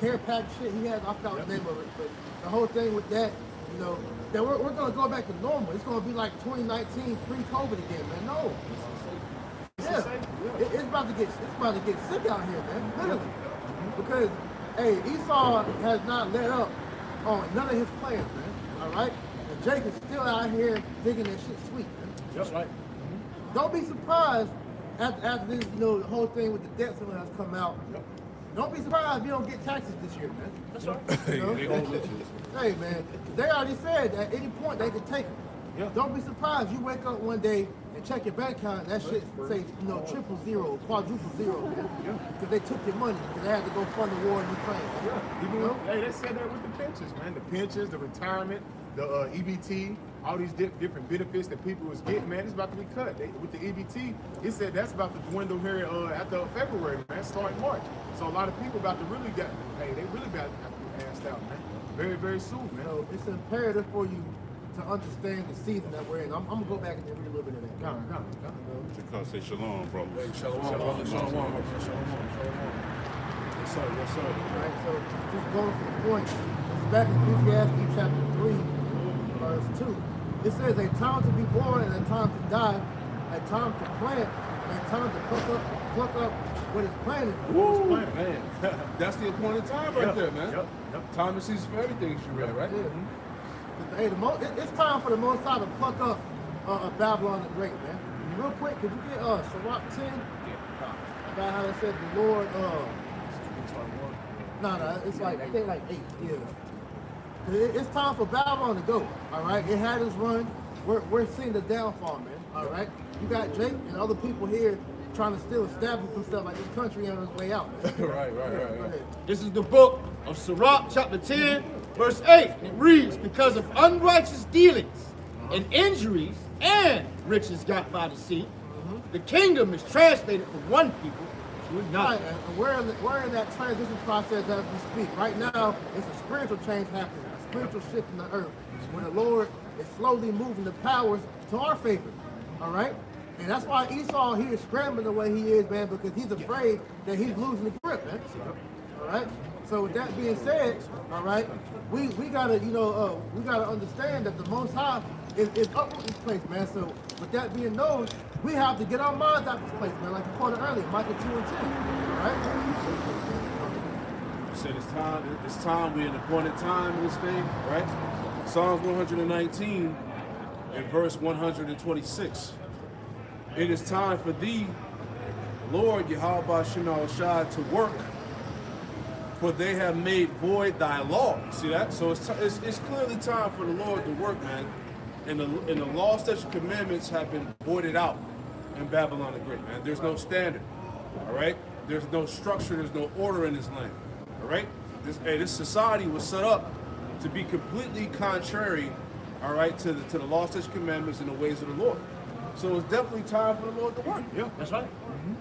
care package shit he has. I forgot the name of it, but the whole thing with that, you know, that we're gonna go back to normal. It's gonna be like 2019 pre-COVID again, man. No. Yeah. It's about to get sick out here, man. Literally. Because hey, Esau has not let up on none of his plans, man. All right. And Jake is still out here thinking that shit's sweet, man. That's right. Don't be surprised after this, you know, the whole thing with the debt ceiling has come out. Don't be surprised if you don't get taxes this year, man. That's right. You know? Hey, man, they already said at any point they could take it. Yeah. Don't be surprised you wake up one day and check your bank account and that shit say, you know, 000, quadruple zero, man. Because they took your money because they had to go fund the war in Ukraine. Yeah. Even You know? hey, they said that with the pensions, man. The pensions, the retirement, the EBT, all these different benefits that people was getting, man, it's about to be cut. With the EBT, it said that's about to dwindle here after February, man, starting March. So a lot of people about to really they really about to have to be passed out, man. Very, very soon, man. So it's imperative for you to understand the season that we're in. I'm gonna go back and read a little bit of that. Come on. Because say shalom, bro. Hey, shalom, brother. Shalom. Yes, sir. Yes, sir. Right, so just going to the point, it's back in Ecclesiastes chapter 3, verse 2. It says a time to be born and a time to die, a time to plant and a time to pluck up what is planted. Woo, man. That's the appointed time right there, man. Yep. Time and season for everything you read, right? Yeah. Hey, it's time for the Most High to pluck up Babylon the Great, man. Real quick, could you get Sirach 10? About how it said the Lord, it's like, I think like 8, yeah. It's time for Babylon to go, all right? It had its run. We're seeing the downfall, man, all right? You got Jake and other people here trying to still establish themselves like this country on its way out. Right. This is the book of Sirach, chapter 10, verse 8. It reads, because of unrighteous dealings and injuries and riches got by the sea, the kingdom is translated from one people to another. Right, and we're in that transition process as we speak. Right now, it's a spiritual change happening, a spiritual shift in the earth, when the Lord is slowly moving the powers to our favor, all right? And that's why Esau here is scrambling the way he is, man, because he's afraid that he's losing the grip, man. All right? So with that being said, all right, we gotta, we gotta understand that the Most High is up with this place, man. So with that being known, we have to get our minds out of this place, man, like you quoted earlier, Micah 2 and 10, all right? You said it's time, we're in the appointed time in this thing, right? Psalms 119 and verse 126. It is time for thee, Lord Yahweh Shema Shai, to work, for they have made void thy law. See that? So it's clearly time for the Lord to work, man. And the law, statutes, and commandments have been voided out in Babylon the Great, man. There's no standard, all right? There's no structure, there's no order in this land, all right? This society was set up to be completely contrary, all right, to the law, statutes, and commandments and the ways of the Lord. So it's definitely time for the Lord to work. Yeah, that's right.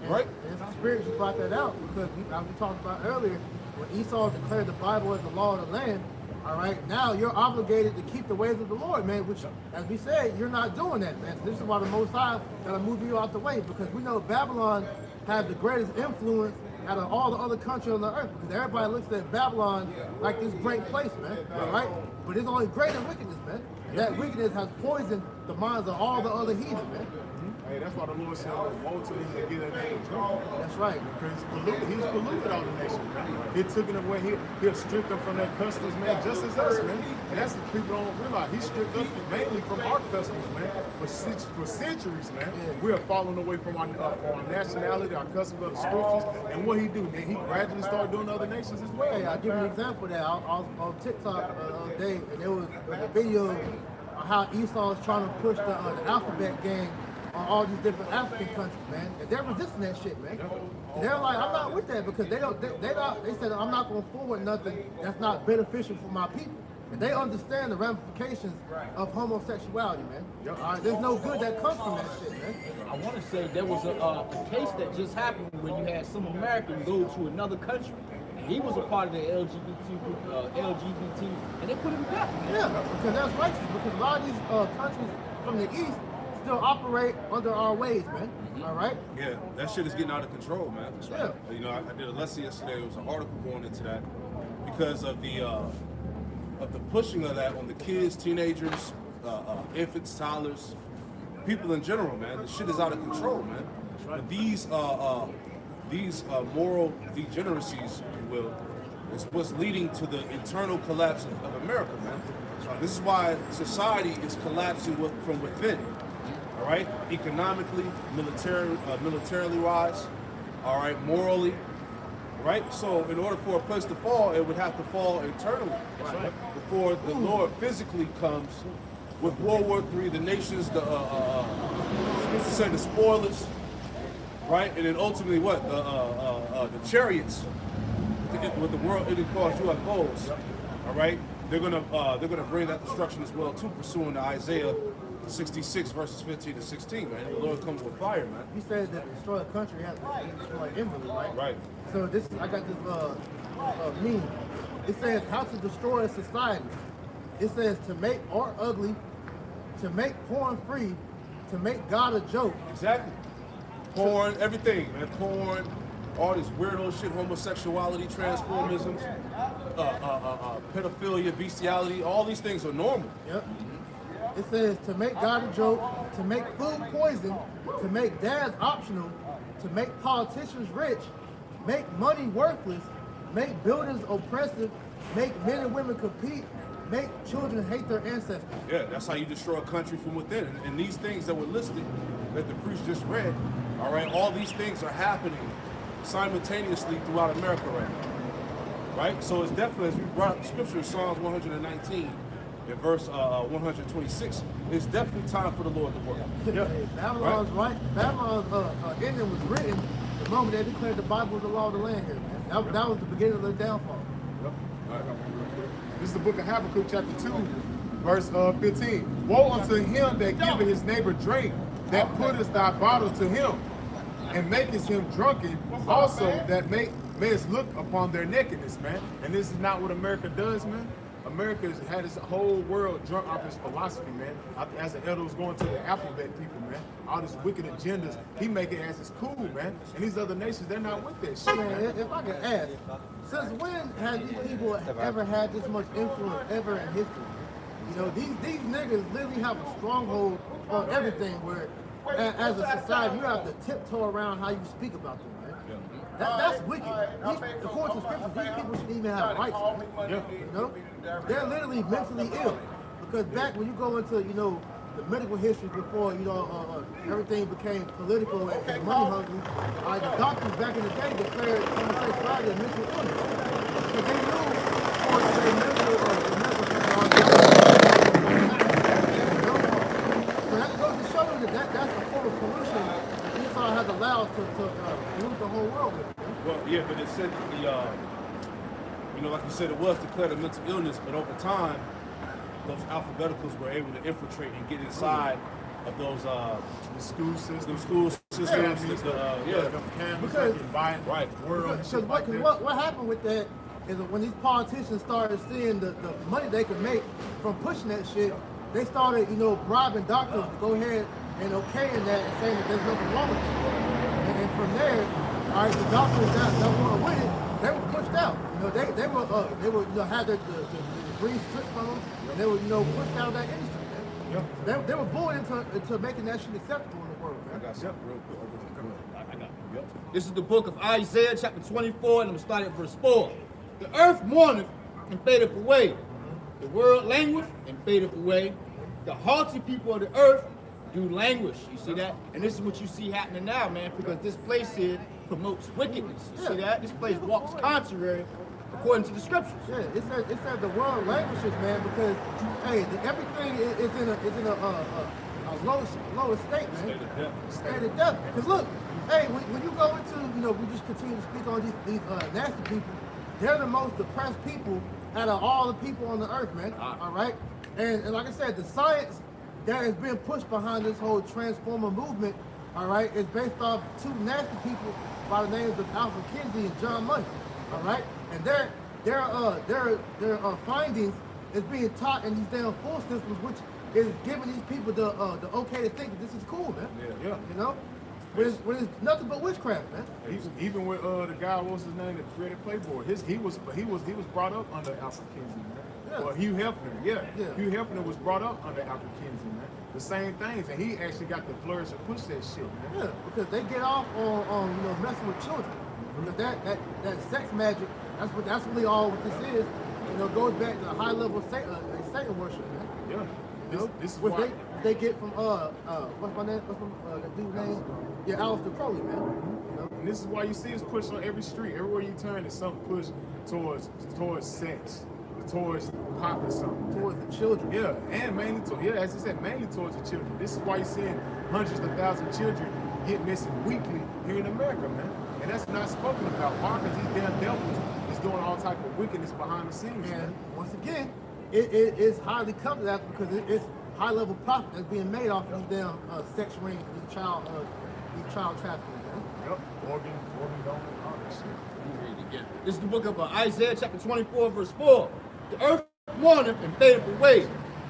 Right? And it's spiritual brought that out because as we talked about earlier, when Esau declared the Bible as the law of the land, all right, now you're obligated to keep the ways of the Lord, man, which, as we said, you're not doing that, man. So this is why the Most High got to move you out the way, because we know Babylon has the greatest influence out of all the other countries on the earth, because everybody looks at Babylon like this great place, man, all right? But it's only greater wickedness, man. And that wickedness has poisoned the minds of all the other heathen, man. Hey, that's why the Lord said, woe to them that get their name wrong. That's right. Because he's polluted all the nations, man. He took it away. He'll strip them from their customs, man, just as us, man. And that's what people don't realize. He stripped us mainly from our customs, man. For centuries, man. We are falling away from our nationality, our customs of the scriptures. And what he do, man, he gradually started doing other nations as well. Hey, I'll give you an example of that. I was on TikTok the other day, and there was a video of how Esau is trying to push the alphabet gang on all these different African countries, man. And they're resisting that shit, man. And they're like, I'm not with that, because they said, I'm not going to forward nothing that's not beneficial for my people. And they understand the ramifications of homosexuality, man. All right, there's no good that comes from that shit, man. I want to say there was a case that just happened when you had some Americans go to another country. And he was a part of the LGBT, and they put him back. Yeah, because that's righteous, because a lot of these countries from the East still operate under our ways, man. All right? Yeah, that shit is getting out of control, man. That's right. Yeah. You know, I did a lesson yesterday. It was an article going into that. because of the pushing of that on the kids, teenagers, infants, toddlers, people in general, man. The shit is out of control, man. But these moral degeneracies, if you will, is what's leading to the internal collapse of America, man. This is why society is collapsing from within. All right, economically, militarily wise, all right, morally, right. So, in order for a place to fall, it would have to fall internally before the Lord physically comes with World War III, the nations, the spoilers, right, and then ultimately what the chariots with the world, it calls UFOs, all right. They're gonna bring that destruction as well too, pursuing the Isaiah 66 verses 15 to 16, man. The Lord comes with fire, man. You said that to destroy a country has to destroy inwardly, right? Right. So I got this meme. It says how to destroy a society. It says to make art ugly, to make porn free, to make God a joke. Exactly. Porn, everything, man. Porn, all this weirdo shit, homosexuality, transformism, pedophilia, bestiality, all these things are normal. Yep. It says to make God a joke, to make food poison, to make dads optional, to make politicians rich, make money worthless, make buildings oppressive, make men and women compete, make children hate their ancestors. Yeah, that's how you destroy a country from within. And these things that were listed, that the priest just read, all right, all these things are happening simultaneously throughout America right now. Right? So it's definitely, as we brought up the scripture in Psalms 119, in verse 126, it's definitely time for the Lord to work. Babylon's right. Babylon's ending was written the moment they declared the Bible was the law of the land here, man. That was the beginning of the downfall. This is the book of Habakkuk, chapter 2, verse 15. Woe unto him that giveth his neighbor drink, that putteth thy bottle to him, and makest him drunken, also that mayest look upon their nakedness, man. And this is not what America does, man. America has had this whole world drunk off his philosophy, man. As the elder was going to the alphabet people, man, all these wicked agendas, he make it as it's cool, man. And these other nations, they're not with that shit, man. If I can ask, since when have these people ever had this much influence ever in history? You know, these niggas literally have a stronghold on everything where, as a society, you have to tiptoe around how you speak about them, man. That's wicked. According to scripture, these people shouldn't even have rights. You know? They're literally mentally ill. Because back when you go into, you know, the medical history before, you know, everything became political and money hungry, the doctors back in the day declared homosexuality a mental illness. Because they knew, of course, their medical so that goes to show you that's the form of pollution that Esau has allowed to pollute the whole world with. Well, yeah, but it said the, you know, like you said, it was declared a mental illness, but over time, those alphabeticals were able to infiltrate and get inside of those The school system. them school systems. Because right. world. Because what happened with that is that when these politicians started seeing the money they could make from pushing that shit, they started, you know, bribing doctors to go ahead and okaying that and saying that there's nothing wrong with it. And from there, all right, the doctors that want to win it, they were pushed out. You know, they were you know, had the degrees stripped from them, and they were, you know, pushed out of that industry, man. They were bullied into making that shit acceptable in the world, man. I got something real quick. This is the book of Isaiah, chapter 24, and I'm starting at verse 4. The earth mourneth and fadeth away. The world languisheth and fadeth away. The haughty people of the earth do languish. You see that? And this is what you see happening now, man, because this place here promotes wickedness. You see that? This place walks contrary according to the scriptures. Yeah, it said the world languishes, man, because hey, everything is in a lower state, man. State of death. Because look, hey, when you go into, you know, we just continue to speak on these nasty people, they're the most depressed people out of all the people on the earth, man. All right? And like I said, the science that is being pushed behind this whole transformer movement, all right, is based off two nasty people by the names of Alfred Kinsey and John Money, all right? And their findings is being taught in these damn full systems, which is giving these people the okay to think that this is cool, man. Yeah. You know? when it's nothing but witchcraft, man. Even with the guy, what's his name, that created Playboy, he was brought up under Alfred Kinsey, man. Yeah. Or Hugh Hefner, yeah. Yeah. Hugh Hefner was brought up under Alfred Kinsey, man. The same things, and he actually got the flourish to push that shit, man. Yeah, because they get off on messing with children. Because that sex magic, that's really all what this is. Goes back to the high level of Satan worship, man. Yeah. This is What why. they get from what's my name? What's the dude's name? Yeah, Aleister Crowley, man. And this is why you see us push on every street. Everywhere you turn, there's some push towards sex, towards popping something. Towards the children. Yeah, and mainly as I said, mainly towards the children. This is why you're seeing hundreds of thousands of children get missing weekly here in America, man. And that's not spoken about. Why? Because these damn devils is doing all type of wickedness behind the scenes, man. And once again, it is highly covered that because it's high level profit that's being made off these damn sex rings, these child trafficking, man. Yep, organ donor, all that shit. Read it again. This is the book of Isaiah chapter 24, verse 4. The earth mourneth and fadeth away.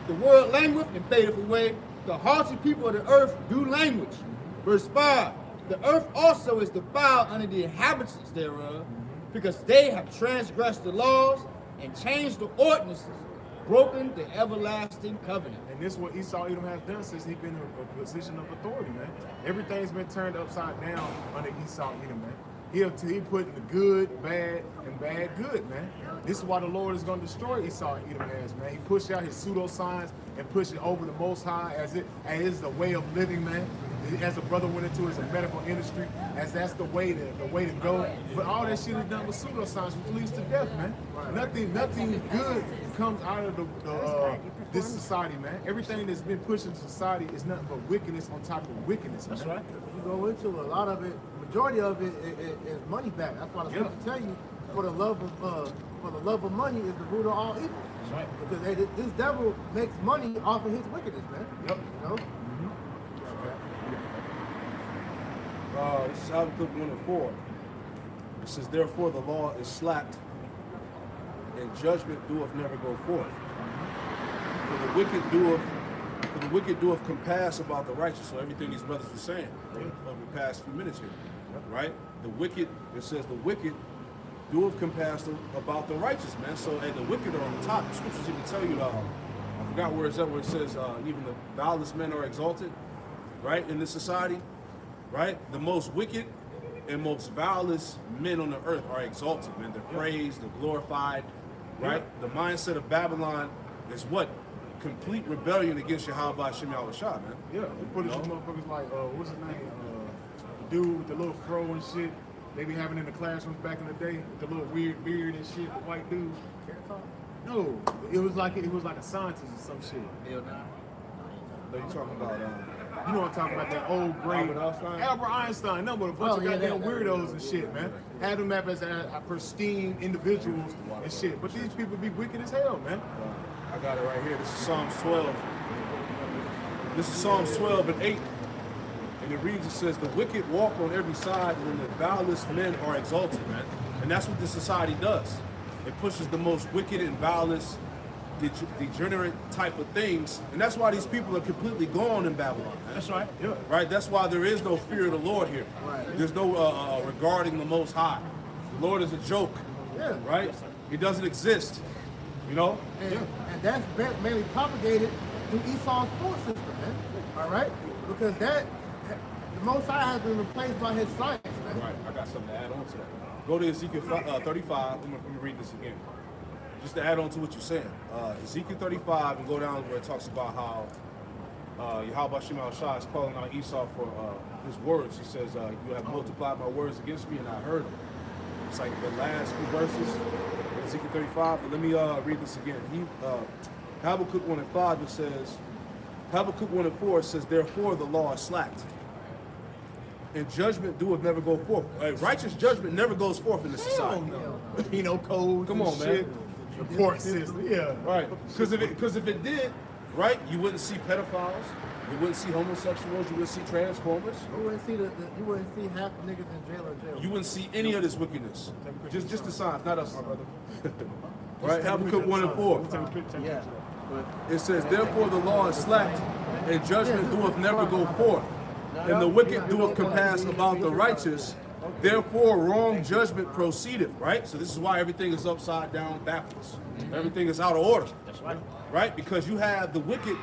The world langueth and fadeth away. The haughty people of the earth do language. Verse 5. The earth also is defiled under the inhabitants thereof, because they have transgressed the laws and changed the ordinances, broken the everlasting covenant. And this is what Esau Edom has done since he's been in a position of authority, man. Everything's been turned upside down under Esau Edom, man. He put the good, bad, and bad good, man. This is why the Lord is going to destroy Esau Edom as, man. He pushed out his pseudo signs and pushed it over the Most High as the way of living, man. As a brother went into his medical industry, as that's the way to go. But all that shit is done with pseudo signs, which leads to death, man. Nothing good comes out of this society, man. Everything that's been pushed in society is nothing but wickedness on top of wickedness, man. That's right. You go into a lot of it, majority of it is money back. That's why the scripture tell you, for the love of money is the root of all evil. That's right. Because this devil makes money off of his wickedness, man. Yep. This is Habakkuk 1 and 4. It says, therefore the law is slacked, and judgment doeth never go forth. For the wicked doeth compass about the righteous. So everything these brothers were saying over the past few minutes here. Right? The wicked, it says the wicked doeth compass about the righteous, man. So the wicked are on the top. The scriptures even tell you, I forgot where it's at, where it says even the vilest men are exalted, right, in this society. Right? The most wicked and most vilest men on the earth are exalted, man. They're praised, they're glorified, right? The mindset of Babylon is what? Complete rebellion against Yahweh Shem Yahushua, man. Yeah, they put these motherfuckers like, what's his name? The dude with the little fro and shit. They be having in the classrooms back in the day with the little weird beard and shit, the white dude. No, it was like a scientist or some shit. So you talking about You know what I'm talking about, that old great Albert Einstein? No, but a bunch of goddamn weirdos and shit, man. Had them up as pristine individuals and shit. But these people be wicked as hell, man. I got it right here. This is Psalms 12. This is Psalms 12 and 8. And it reads, it says, the wicked walk on every side when the vilest men are exalted, man. And that's what this society does. It pushes the most wicked and vilest, degenerate type of things. And that's why these people are completely gone in Babylon, man. That's right. Yeah. Right? That's why there is no fear of the Lord here. Right. There's no regarding the Most High. The Lord is a joke. Yeah. Right? He doesn't exist. You know? And that's mainly propagated through Esau's school system, man. All right? Because the Most High has been replaced by his science, man. Right. I got something to add on to that. Go to Ezekiel 35. Let me read this again. Just to add on to what you're saying. Ezekiel 35 and go down where it talks about how Yahweh Shem Yahushua is calling out Esau for his words. He says, you have multiplied my words against me and I heard them. It's like the last few verses in Ezekiel 35. But let me read this again. Habakkuk 1 and 5, it says, Habakkuk 1 and 4 says, therefore the law is slacked, and judgment doeth never go forth. Righteous judgment never goes forth in this society. Penal codes. Come on, shit. man. The court system. Yeah. Right. Because if it did, right, you wouldn't see pedophiles, you wouldn't see homosexuals, you wouldn't see transformers, You wouldn't see half the niggas in jail. you wouldn't see any of this wickedness. Just the signs, not us, my brother. Right? Habakkuk 1 and 4. Yeah. It says, therefore the law is slacked, and judgment doeth never go forth. and the wicked doeth compass about the righteous. Therefore, wrong judgment proceedeth, right? So this is why everything is upside down, backwards. Everything is out of order. That's right. Right? Because you have the wicked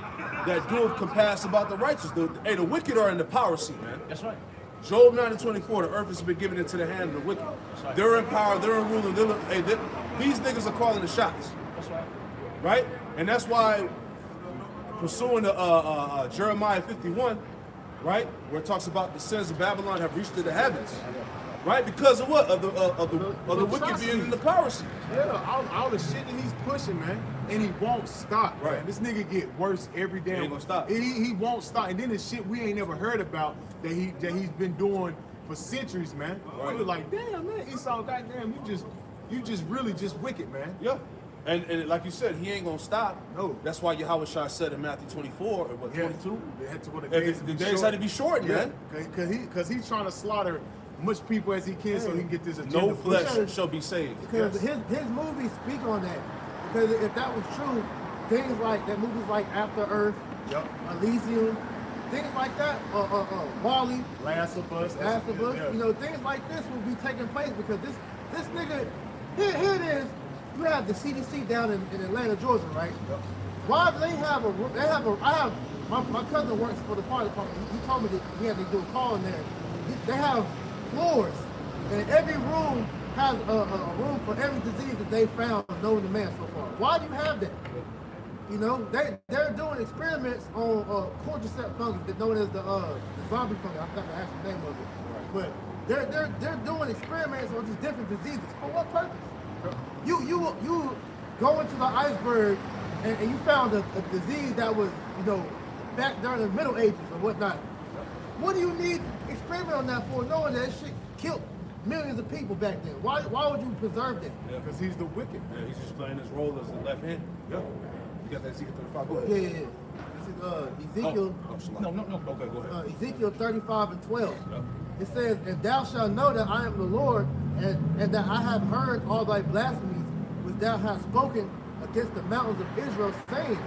that doeth compass about the righteous. The wicked are in the power seat, man. That's right. Job 9:24, the earth has been given into the hand of the wicked. right. They're in power, they're in ruling. These niggas are calling the shots. That's right. Right? And that's why, pursuing the Jeremiah 51, right, where it talks about the sins of Babylon have reached to the heavens, right? Because of what? Of the wicked being in the power seat. Yeah, all the shit that he's pushing, man, and he won't stop. Right. Man. This nigga get worse every damn. He ain't gonna stop. He won't stop, and then the shit we ain't never heard about that he's been doing for centuries, man. Right. We were like, damn, man, Esau, goddamn, you just really just wicked, man. Yeah. And like you said, he ain't gonna stop. No. That's why Yahweh Shai said in Matthew 24, or what, 22? The days had to be shortened, man. Because he's trying to slaughter much people as he can so he can get this agenda. No pushed. flesh shall be saved. Because his movies speak on that. Because if that was true, things like that, movies like After Earth, Yep. Elysium, things like that, Wall-E, Last of Us. Last of Us, yeah. you know, things like this will be taking place because this nigga, here it is. You have the CDC down in Atlanta, Georgia, right? Yep. Why do they have my cousin works for the fire department. He told me that he had to do a call in there. They have floors, and every room has a room for every disease that they found known to man so far. Why do you have that? You know, they're doing experiments on cordyceps fungus that's known as the zombie fungus. I forgot the actual name of it. But they're doing experiments on these different diseases. For what purpose? You go into the iceberg and you found a disease that was, you know, back during the Middle Ages or whatnot. What do you need experiment on that for, knowing that shit killed millions of people back then? Why would you preserve that? Yeah. Because he's the wicked. Yeah, he's just playing his role as the left hand. Yeah. You got that Ezekiel 35? Go Yeah, ahead. This is Ezekiel. No. Okay, go ahead. Ezekiel 35 and 12. Yep. It says, "And thou shalt know that I am the Lord, and that I have heard all thy blasphemies which thou hast spoken against the mountains of Israel, saying,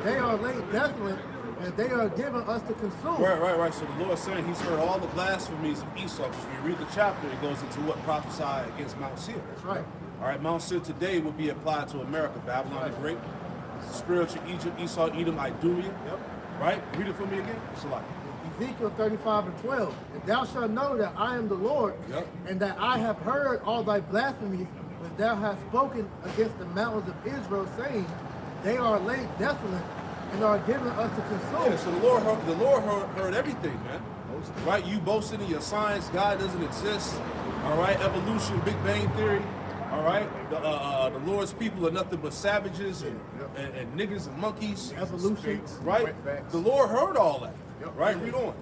they are laid desolate, and they are given us to consume." Right. So the Lord's saying he's heard all the blasphemies of Esau. Because when you read the chapter, it goes into what prophesied against Mount Seir. That's right. All right, Mount Seir today would be applied to America. Babylon the Great, spiritual Egypt, Esau, Edom, Idumea. Yep. Right? Read it for me again. Salaki. Ezekiel 35 and 12. "And thou shalt know that I am the Lord, Yep. and that I have heard all thy blasphemies which thou hast spoken against the mountains of Israel, saying, they are laid desolate, and are given us to consume." Yeah, so the Lord heard everything, man. Right? You boasting in your science, God doesn't exist. All right, evolution, Big Bang Theory. All right, the Lord's people are nothing but savages and niggas and monkeys. Evolution. Right? The Lord heard all that. Right? Read on.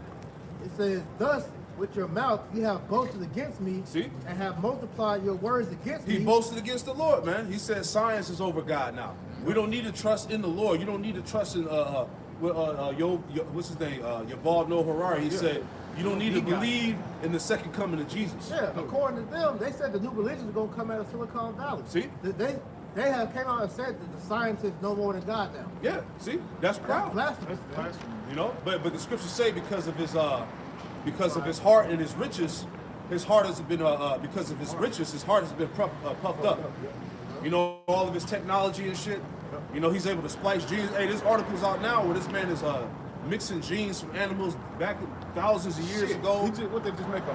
It says, "Thus with your mouth you have boasted against me, See? and have multiplied your words against He me." boasted against the Lord, man. He said science is over God now. We don't need to trust in the Lord. You don't need to trust in what's his name? Yuval Noah Harari. He said you don't need to believe in the second coming of Jesus. Yeah, according to them, they said the new religion is going to come out of Silicon Valley. See? They have came out and said that the scientists know more than God now. Yeah, see? That's proud. Blasphemous. You know? But the scriptures say because of his heart and his riches, his heart has been because of his riches, his heart has been puffed up. You know, all of his technology and shit. You know, he's able to splice genes. Hey, this article's out now where this man is mixing genes from animals back thousands of years ago. They just make a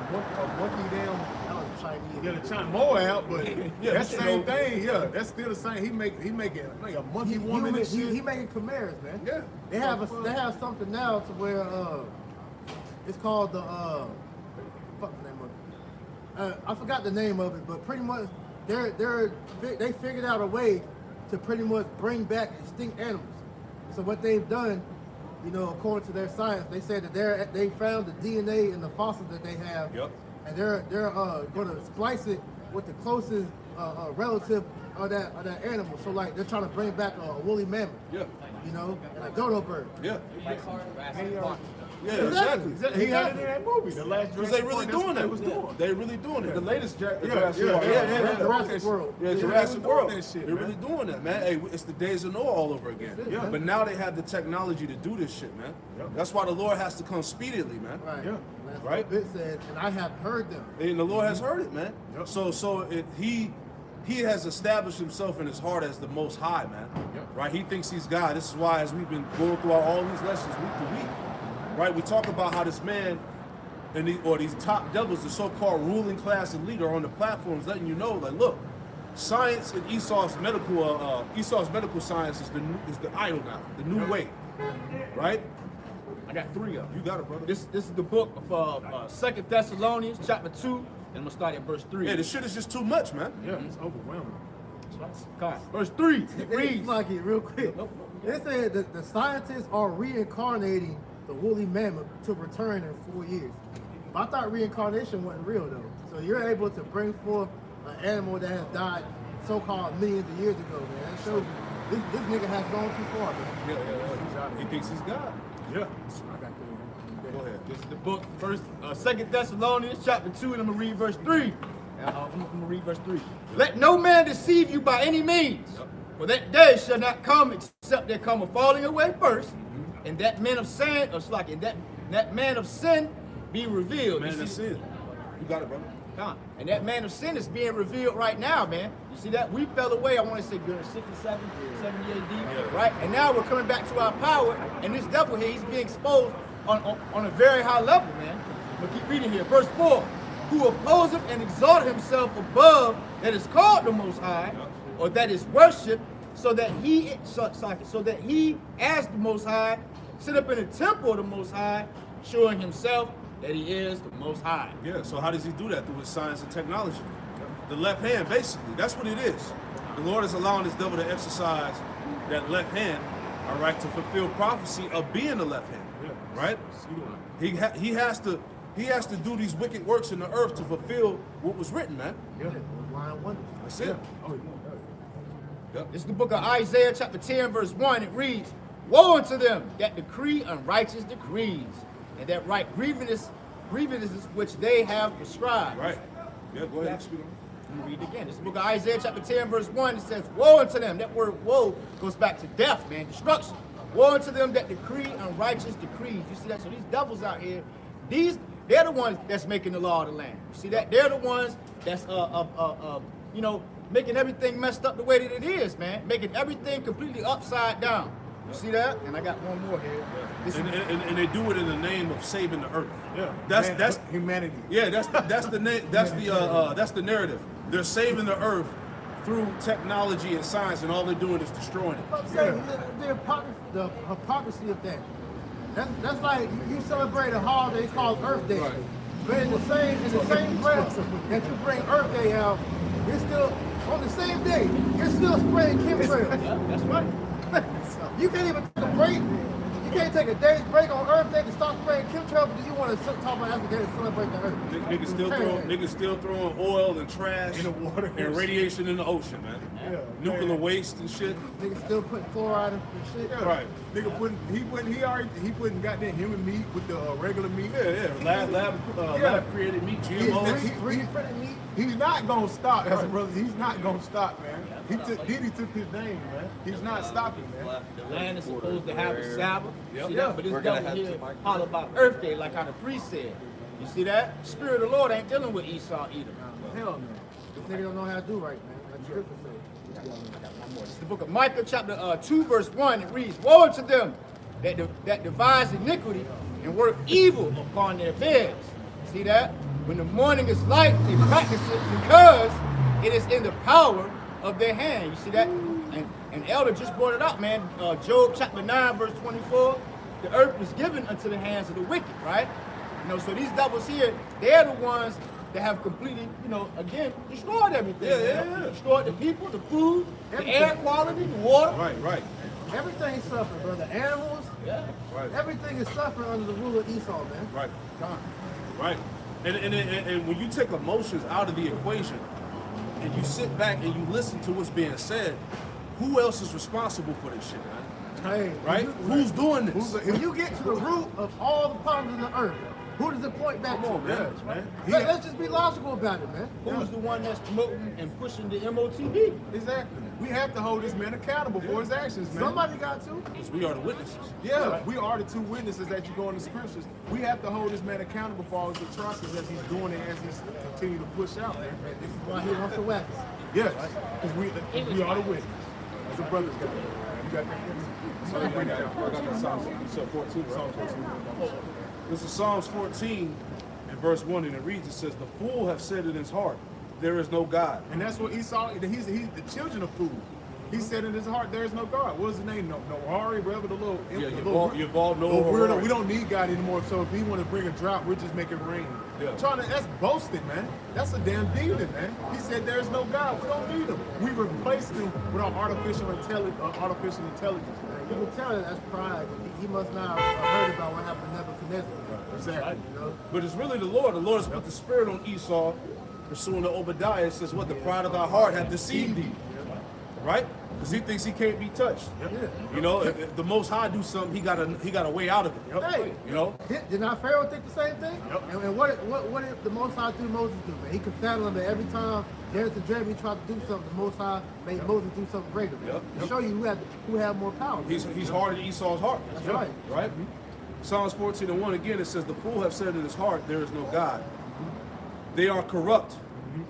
monkey damn. That was Chinese. Yeah, the China Moab, but Yeah, that's the you same know. thing. Yeah, that's still the same. He making like a monkey woman and shit. He making chimeras, man. Yeah. They have something now to where it's called the fuck the name of it. I forgot the name of it, but pretty much they figured out a way to pretty much bring back extinct animals. So what they've done, you know, according to their science, they said that they found the DNA in the fossils that they have, Yep. and they're going to splice it with the closest relative that animal. So like they're trying to bring back a woolly mammoth. Yeah. You know, and a dodo bird. Yeah. Yeah, Exactly. exactly. He had it in that movie, the last Because they Jurassic really Park, doing that's that. what they was doing. They really doing it. The latest Jurassic yeah, Park. yeah. Jurassic World. Yeah, Yeah, Jurassic they World. doing that shit, They're man. really doing that, man. Hey, it's the days of Noah all over again. Yeah. But now they have the technology to do this shit, man. Yeah. That's why the Lord has to come speedily, man. Right. Yeah. That's Right. what it says, and I have heard them. And the Lord has heard it, man. Yep. He has established himself in his heart as the Most High, man. Yep. Right? He thinks he's God. This is why, as we've been going through all these lessons week to week, right? We talk about how this man and these top devils, the so-called ruling class and leader, on the platforms, letting you know, like, look, science and Esau's medical science is the idol now, the new way, right? I got 3 of them. You got it, brother. This is the book of 2 Thessalonians chapter 2, and I'm gonna start at verse 3. Yeah, this shit is just too much, man. Yeah, it's overwhelming. Come on. Verse 3, it It reads. like it real quick. They said that the scientists are reincarnating the woolly mammoth to return in 4 years. But I thought reincarnation wasn't real though. So you're able to bring forth an animal that has died so-called millions of years ago, man. That shows you this nigga has gone too far, man. Yeah. He thinks he's God. Yeah. Go ahead. This is the book, 2 Thessalonians chapter 2, and I'm gonna read verse 3. I'm gonna read verse 3. Let no man deceive you by any means, for that day shall not come except there come a falling away first, and that man of sin, that man of sin be revealed. Man, You that's see- it. You got it, brother. Come on. And that man of sin is being revealed right now, man. You see that? We fell away, I want to say, during 67, 70 AD, right? And now we're coming back to our power, and this devil here, he's being exposed on a very high level, man. But keep reading here. Verse 4, who opposeth and exalteth himself above that is called the Most High, or that is worshipped, so that he, as the Most High, sit up in the temple of the Most High, showing himself that he is the Most High. Yeah, so how does he do that? Through his science and technology. The left hand, basically. That's what it is. The Lord is allowing this devil to exercise that left hand, all right, to fulfill prophecy of being the left hand, right? He has to do these wicked works in the earth to fulfill what was written, man. Yeah. Blind wonders. That's it. Oh, yeah. Yep. This is the book of Isaiah chapter 10 verse 1. It reads, woe unto them that decree unrighteous decrees, and that write grievances which they have prescribed. Right. Yeah, go ahead. Speak on it. Let me read it again. This is the book of Isaiah chapter 10 verse 1. It says, woe unto them. That word woe goes back to death, man, destruction. Woe unto them that decree unrighteous decrees. You see that? So these devils out here, they're the ones that's making the law of the land. You see that? They're the ones that's making everything messed up the way that it is, man. Making everything completely upside down. You see that? And I got one more here. This is- And they do it in the name of saving the earth. Yeah. That's humanity. yeah, that's the narrative. They're saving the earth through technology and science, and all they're doing is destroying it. I'm saying the hypocrisy of that. That's like you celebrate a holiday called Earth Day. Right. But in the same breath that you bring Earth Day out, you're still on the same day, you're still spraying chemtrails. That's right. You can't even take a break. You can't take a day's break on Earth Day to stop spraying chemtrails, but you want to talk about Africa Day to celebrate the Earth. Niggas still throwing oil and trash In the water. and radiation in the ocean, man. Yeah. Nuclear waste and shit. Niggas still putting fluoride in shit. Yeah. Right. Nigga he putting goddamn human meat with the regular meat. Yeah. Lab created meat, GMOs. Free printed meat. He's not gonna stop, as a brother. He's not gonna stop, man. Diddy took his name, man. He's not stopping, man. The land is supposed to have a Sabbath. Yep. See that? But this devil here holler about Earth Day, like how the priest said. You see that? Spirit of the Lord ain't dealing with Esau either. Hell no. This nigga don't know how to do right, man. That's scripture say. It's the book of Micah, chapter 2, verse 1. It reads, woe unto them that devise iniquity and work evil upon their beds. See that? When the morning is light, they practice it because it is in the power of their hand. You see that? And Elder just brought it up, man. Job chapter 9, verse 24. The earth was given unto the hands of the wicked, right? So these devils here, they're the ones that have completely, again, destroyed everything. Yeah. Destroyed the people, the food, Everything. the air quality, the water. Right. Everything's suffering, brother. Animals, Yeah. Right. everything is suffering under the rule of Esau, man. Right. Right. And when you take emotions out of the equation, and you sit back and you listen to what's being said, who else is responsible for this shit, man? Hey, Right? Who's doing this? when you get to the root of all the problems in the earth, who does it point back Come to? on, man. Let's just be logical about it, man. Who's the one that's promoting and pushing the MOTB? Exactly. We have to hold this man accountable for his actions, man. Somebody got to. Because we are the witnesses. Yeah, we are the two witnesses that you go in the scriptures. We have to hold this man accountable for all his atrocities that he's doing and as he's continue to push out, man. This is why he wants to whack us. Yes, because we are the witness. As the brothers got it. You got that? So bring it down. I got that Psalms 14, Psalms 14. This is Psalms 14 and verse 1, and it reads, it says, the fool have said in his heart, there is no God. And that's what Esau, he's the children of food. He said in his heart, there is no God. What was his name? No Hari, whatever the little... Yeah, you evolve no weirdo. Harari. We don't need God anymore, so if he want to bring a drought, we're just making rain. Yeah. That's boasting, man. That's a damn demon, man. He said there's no God. We don't need him. We replaced him with our artificial intelligence, man. You can tell that's pride. He must not have heard about what happened to Nebuchadnezzar. Exactly. You know? But it's really the Lord. The Lord has put the spirit on Esau, pursuing the Obadiah. It says, what the pride of thy heart hath deceived thee. Right? Because he thinks he can't be touched. You know, if the Most High do something, he got a way out of it. Hey, You know? did not Pharaoh think the same thing? And what did the Most High do Moses do, man? He could fathom him that every time Janus and Jeremy tried to do something, the Most High made Moses do something greater. To show you who had more power. He's hard in Esau's heart. That's right. Right? Psalms 14 and 1 again, it says, the fool have said in his heart, there is no God. They are corrupt.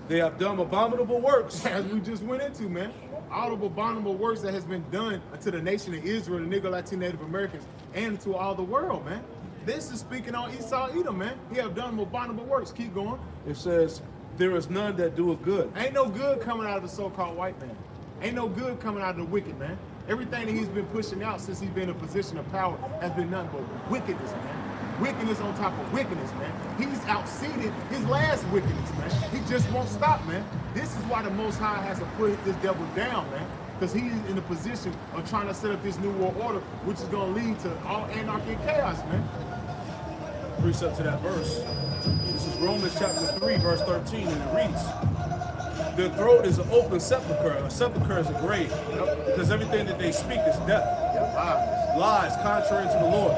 They have done abominable works. As we just went into, man. All of abominable works that has been done to the nation of Israel, the Negro, Latino, Native Americans, and to all the world, man. This is speaking on Esau Edom, man. He have done abominable works. Keep going. It says, there is none that doeth good. Ain't no good coming out of the so-called white man. Ain't no good coming out of the wicked, man. Everything that he's been pushing out since he's been in a position of power has been nothing but wickedness, man. Wickedness on top of wickedness, man. He's outseated his last wickedness, man. He just won't stop, man. This is why the Most High has to put this devil down, man. Because he's in the position of trying to set up this new world order, which is going to lead to all anarchy and chaos, man. Precept to that verse. This is Romans chapter 3, verse 13, and it reads, their throat is an open sepulchre. A sepulchre is a grave. Because everything that they speak is death. Lies contrary to the Lord.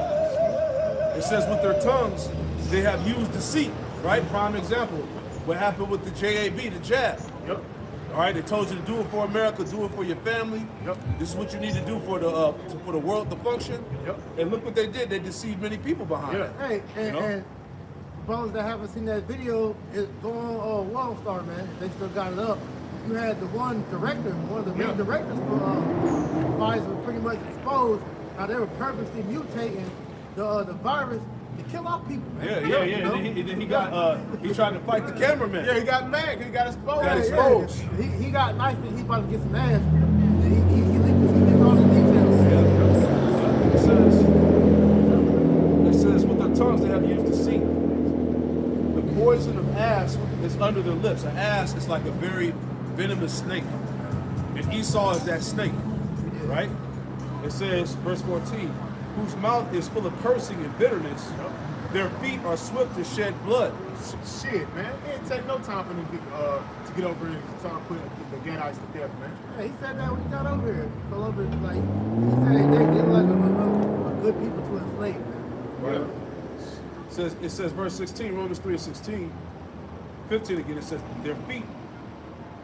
It says with their tongues, they have used deceit, right? Prime example, what happened with the JAB, the jab. All right, they told you to do it for America, do it for your family. This is what you need to do for the world to function. And look what they did. They deceived many people behind it. Hey, and brothers that haven't seen that video, it's going on World Star, man. They still got it up. You had the one of the main directors for Pfizer pretty much exposed how they were purposely mutating the virus to kill off people, man. Yeah. You know? And then he got he tried to fight the cameraman. Yeah, he got mad. He got exposed. Got exposed. He got nice, but he about to get some ass. And he leaked all the details. It says, with their tongues they have used deceit. The poison of asp is under their lips. An asp is like a very venomous snake. And Esau is that snake, right? It says, verse 14, whose mouth is full of cursing and bitterness. Their feet are swift to shed blood. Shit, man. It ain't take no time for them to get over here and start putting the Gadites to death, man. Yeah, he said that when he got over here. Columbus, like, he said they're like a good people to enslave, man. Right. It says, verse 16, Romans 3 and 16, 15 again, it says, their feet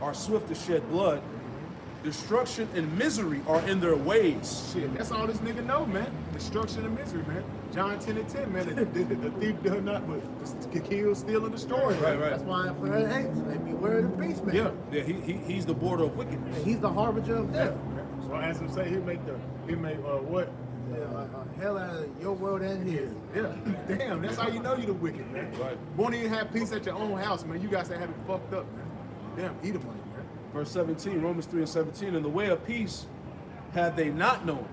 are swift to shed blood. Destruction and misery are in their ways. Shit, that's all this nigga know, man. Destruction and misery, man. John 10 and 10, man. The thief does not but kill, steal, and destroy. Right. That's why for that hates, they beware of the beast, man. Yeah, he's the border of wickedness. And he's the harbinger of death. So as him say, he make what? Hell out of your world and his. Yeah. Damn, that's how you know you the wicked, man. Right. Won't even have peace at your own house, man. You guys have it fucked up, man. Damn, eat money, man. Verse 17, Romans 3 and 17, and the way of peace had they not known.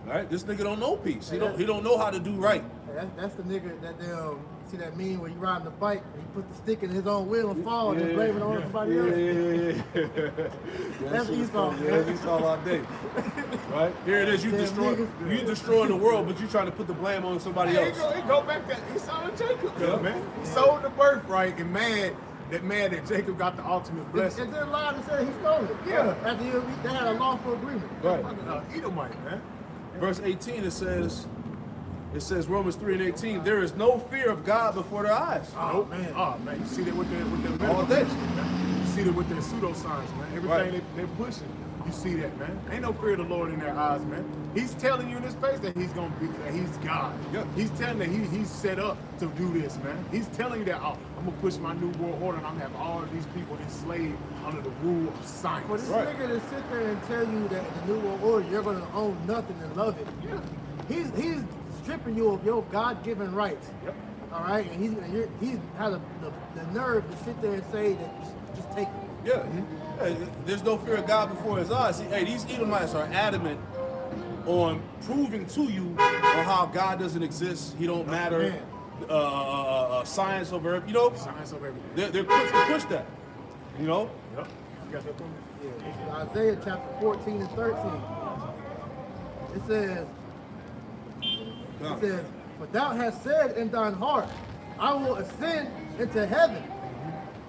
Right? This nigga don't know peace. He don't know how to do right. That's the nigga that they see that meme where you riding the bike and he put the stick in his own wheel and fall and then blame it on somebody else. That's Esau. Yeah, Esau all day. Right? Here it is, you destroying the world, but you trying to put the blame on somebody else. It go back to Esau and Jacob, man. He sold the birthright and mad that man that Jacob got the ultimate blessing. And then lied and said he stole it. Yeah. After they had a lawful agreement. Right. Edomite, man. Verse 18, it says Romans 3 and 18, there is no fear of God before their eyes. Oh man, you see that with their All day. man. You see that with their pseudoscience, man. Everything Right. they're pushing, you see that, man. Ain't no fear of the Lord in their eyes, man. He's telling you in his face that he's gonna be, that he's God. Yeah. He's telling that he's set up to do this, man. He's telling you that I'm gonna push my new world order and I'm gonna have all of these people enslaved under the rule of science. For this Right. nigga to sit there and tell you that in the New World Order you're gonna own nothing and love it. Yeah. He's stripping you of your God-given rights. Yep. All right, and he's had the nerve to sit there and say that just take it. Yeah. Hey, there's no fear of God before his eyes. See, hey, these Edomites are adamant on proving to you on how God doesn't exist, he don't matter, science over everything, you know? Science of everything. They're quick to push that, you know? Yep. You got that from me? Yeah, this is Isaiah chapter 14 and 13. It says, "For thou hast said in thine heart, I will ascend into heaven.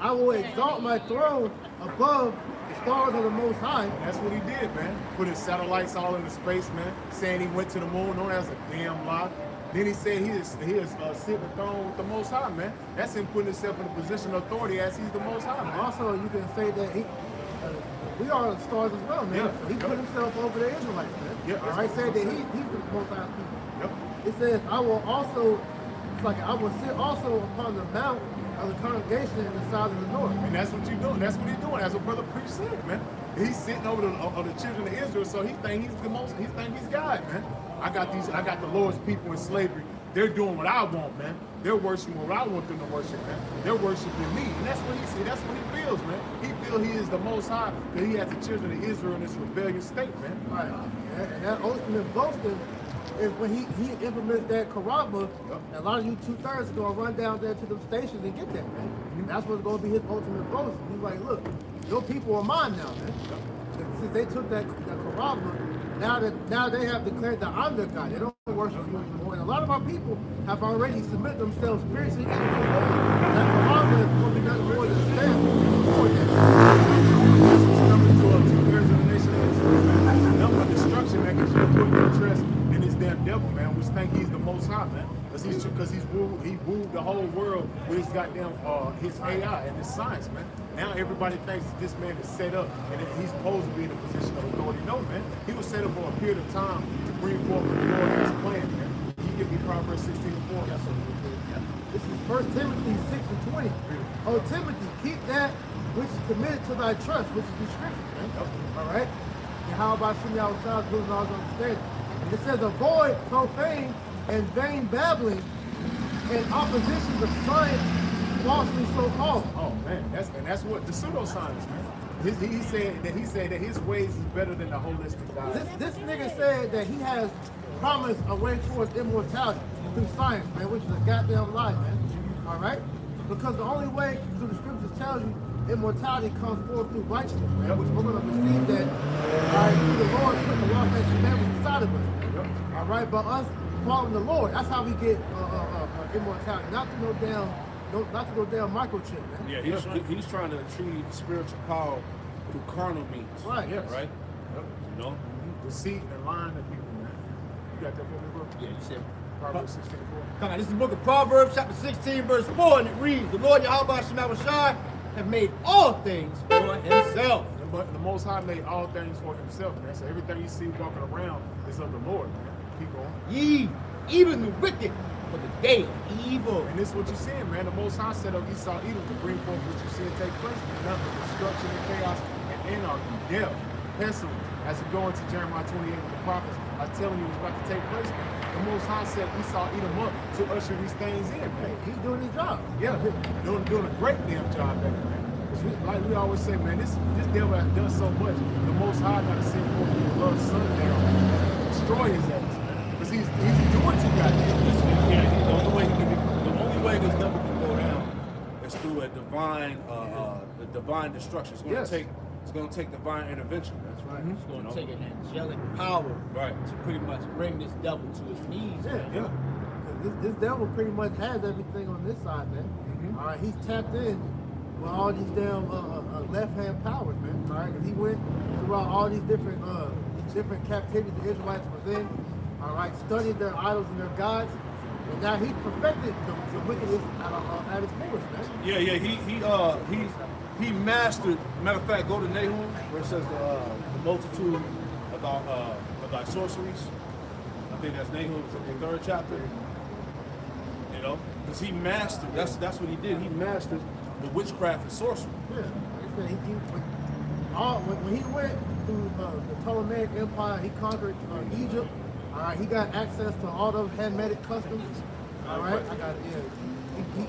I will exalt my throne above the stars of the Most High." And that's what he did, man. Put his satellites all into space, man. Saying he went to the moon. No, that's a damn lie. Then he said he is sitting the throne with the Most High, man. That's him putting himself in a position of authority as he's the Most High, man. Also, you can say that we are the stars as well, man. Yeah. So he put himself over the Israelites, man. Yeah. All right, said that he's the Most High people. Yep. It says, I will sit also upon the mount of the congregation in the side of the north. And that's what you're doing. That's what he's doing. As a brother preach said, man. He's sitting over the children of Israel, so he think he's the most. He think he's God, man. I got the Lord's people in slavery. They're doing what I want, man. They're worshiping what I want them to worship, man. They're worshiping me, and that's what he see. That's what he feels, man. He feels he is the Most High, that he has the children of Israel in this rebellious state, man. Right. And that ultimate boasting is when he implements that Karaba, and a lot of you 2/3 are going to run down there to the stations and get that, man. And that's what's going to be his ultimate boast. He's like, look, your people are mine now, man. And since they took that Karaba, now they have declared that I'm their God. They don't worship you anymore. And a lot of our people have already submitted themselves spiritually into the Lord. That Karaba is going to be nothing more than a stamp for them. Number 12, 2/3 of the nation of Israel, man. The number of destruction, man, because you're putting your trust in this damn devil, man, which think he's the Most High, man. Because he wooed the whole world with his goddamn his AI and his science, man. Now everybody thinks that this man is set up and that he's supposed to be in a position of authority. No, man. He was set up for a period of time to bring forth what the Lord has planned, man. Can you give me Proverbs 16:4? Yes, sir. This is 1 Timothy 6 and 20. Oh, Timothy, keep that which is committed to thy trust, which is the scripture, man. All right? And how about Shimei outside losing all his understanding? And it says, avoid profane and vain babbling and oppositions of science falsely so called. Oh man, that's what the pseudoscience, man. He said that his ways is better than the holistic God. This nigga said that he has promised a way towards immortality through science, man, which is a goddamn lie, man. All right? Because the only way through the scriptures tells you immortality comes forth through righteousness, man, which we're going to receive that through the Lord put the law and commandments inside of us. All right? But us following the Lord, that's how we get immortality. Not to go down microchip, man. Yeah, he's trying to achieve spiritual power through carnal means. Right, yes. Right? You know? Deceit and lying to people, man. You got that for me, bro? Yeah, you said. Proverbs 16:4. Come on, this is the book of Proverbs, chapter 16, verse 4, and it reads, the Lord Yahweh Shemawashai have made all things for himself. But the Most High made all things for himself, man. So everything you see walking around is of the Lord, man. Keep going. Ye, even the wicked, for the day of evil. And this is what you're seeing, man. The Most High set up Esau Edom to bring forth what you see it take place, man. Nothing, destruction and chaos and anarchy, death, pestilence. As you go into Jeremiah 28 with the prophets are telling you what's about to take place, man. The Most High set Esau Edom up to usher these things in, man. He's doing his job. Yeah, doing a great damn job at it, man. Like we always say, man, this devil has done so much. The Most High got to send forth his beloved son down, man. Destroy his ass, man. Because he's doing too goddamn. Yeah, the only way this devil can go down is through a divine destruction. It's going to take divine intervention. That's right. It's going to take an angelic power to pretty much bring this devil to his knees. Yeah. This devil pretty much has everything on this side, man. All right, he's tapped in with all these damn left-hand powers, man. All right, 'cause he went throughout all these different captivities the Israelites was in. All right, studied their idols and their gods, and now he's perfected the wickedness at its fullest, man. He mastered. Matter of fact, go to Nahum where it says the multitude of thy sorceries. I think that's Nahum, the 3rd chapter. You know, because he mastered. That's what he did. He mastered the witchcraft and sorcery. Yeah, like I said, when he went through the Ptolemaic Empire, he conquered Egypt. All right, he got access to all those Hamitic customs. All right,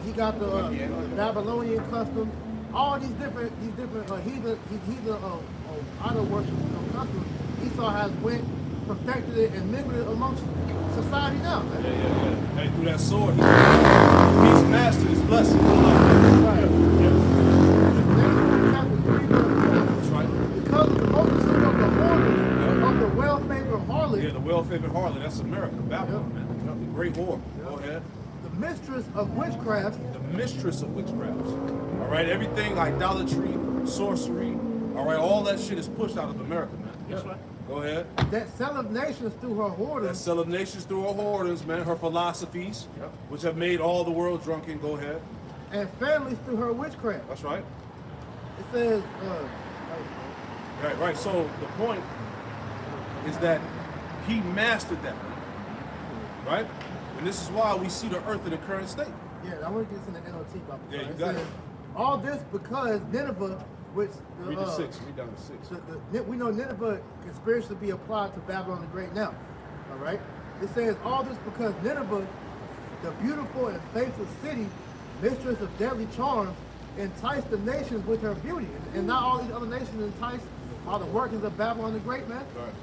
he got the Babylonian customs. All these different heathen idol worship customs. Esau has went, perfected it, and mingled it amongst society now. Man. Yeah. And through that sword, he's mastered his blessing. Right. That's right. Because of the multitude of the harlot, of the well-favored harlot. Yeah, the well-favored harlot. That's America, Babylon, man. The great whore. Go ahead. The mistress of witchcraft. The mistress of witchcraft. All right, everything idolatry, sorcery. All right, all that shit is pushed out of America, man. That's right. Go ahead. That selleth nations through her whoredoms. That sell of nations through her whoredoms, man. Her philosophies, which have made all the world drunken. Go ahead. And families through her witchcraft. That's right. It says, Right. So the point is that he mastered that, right? And this is why we see the earth in the current state. yeah, I want to get this in the NLT about Yeah, you it got says, it. all this because Nineveh, which Read to 6. Read down to 6. we know Nineveh can spiritually be applied to Babylon the Great now. All right? It says all this because Nineveh, the beautiful and faithful city, mistress of deadly charms, enticed the nations with her beauty. And now all these other nations enticed by the workings of Babylon the Great, man. Right.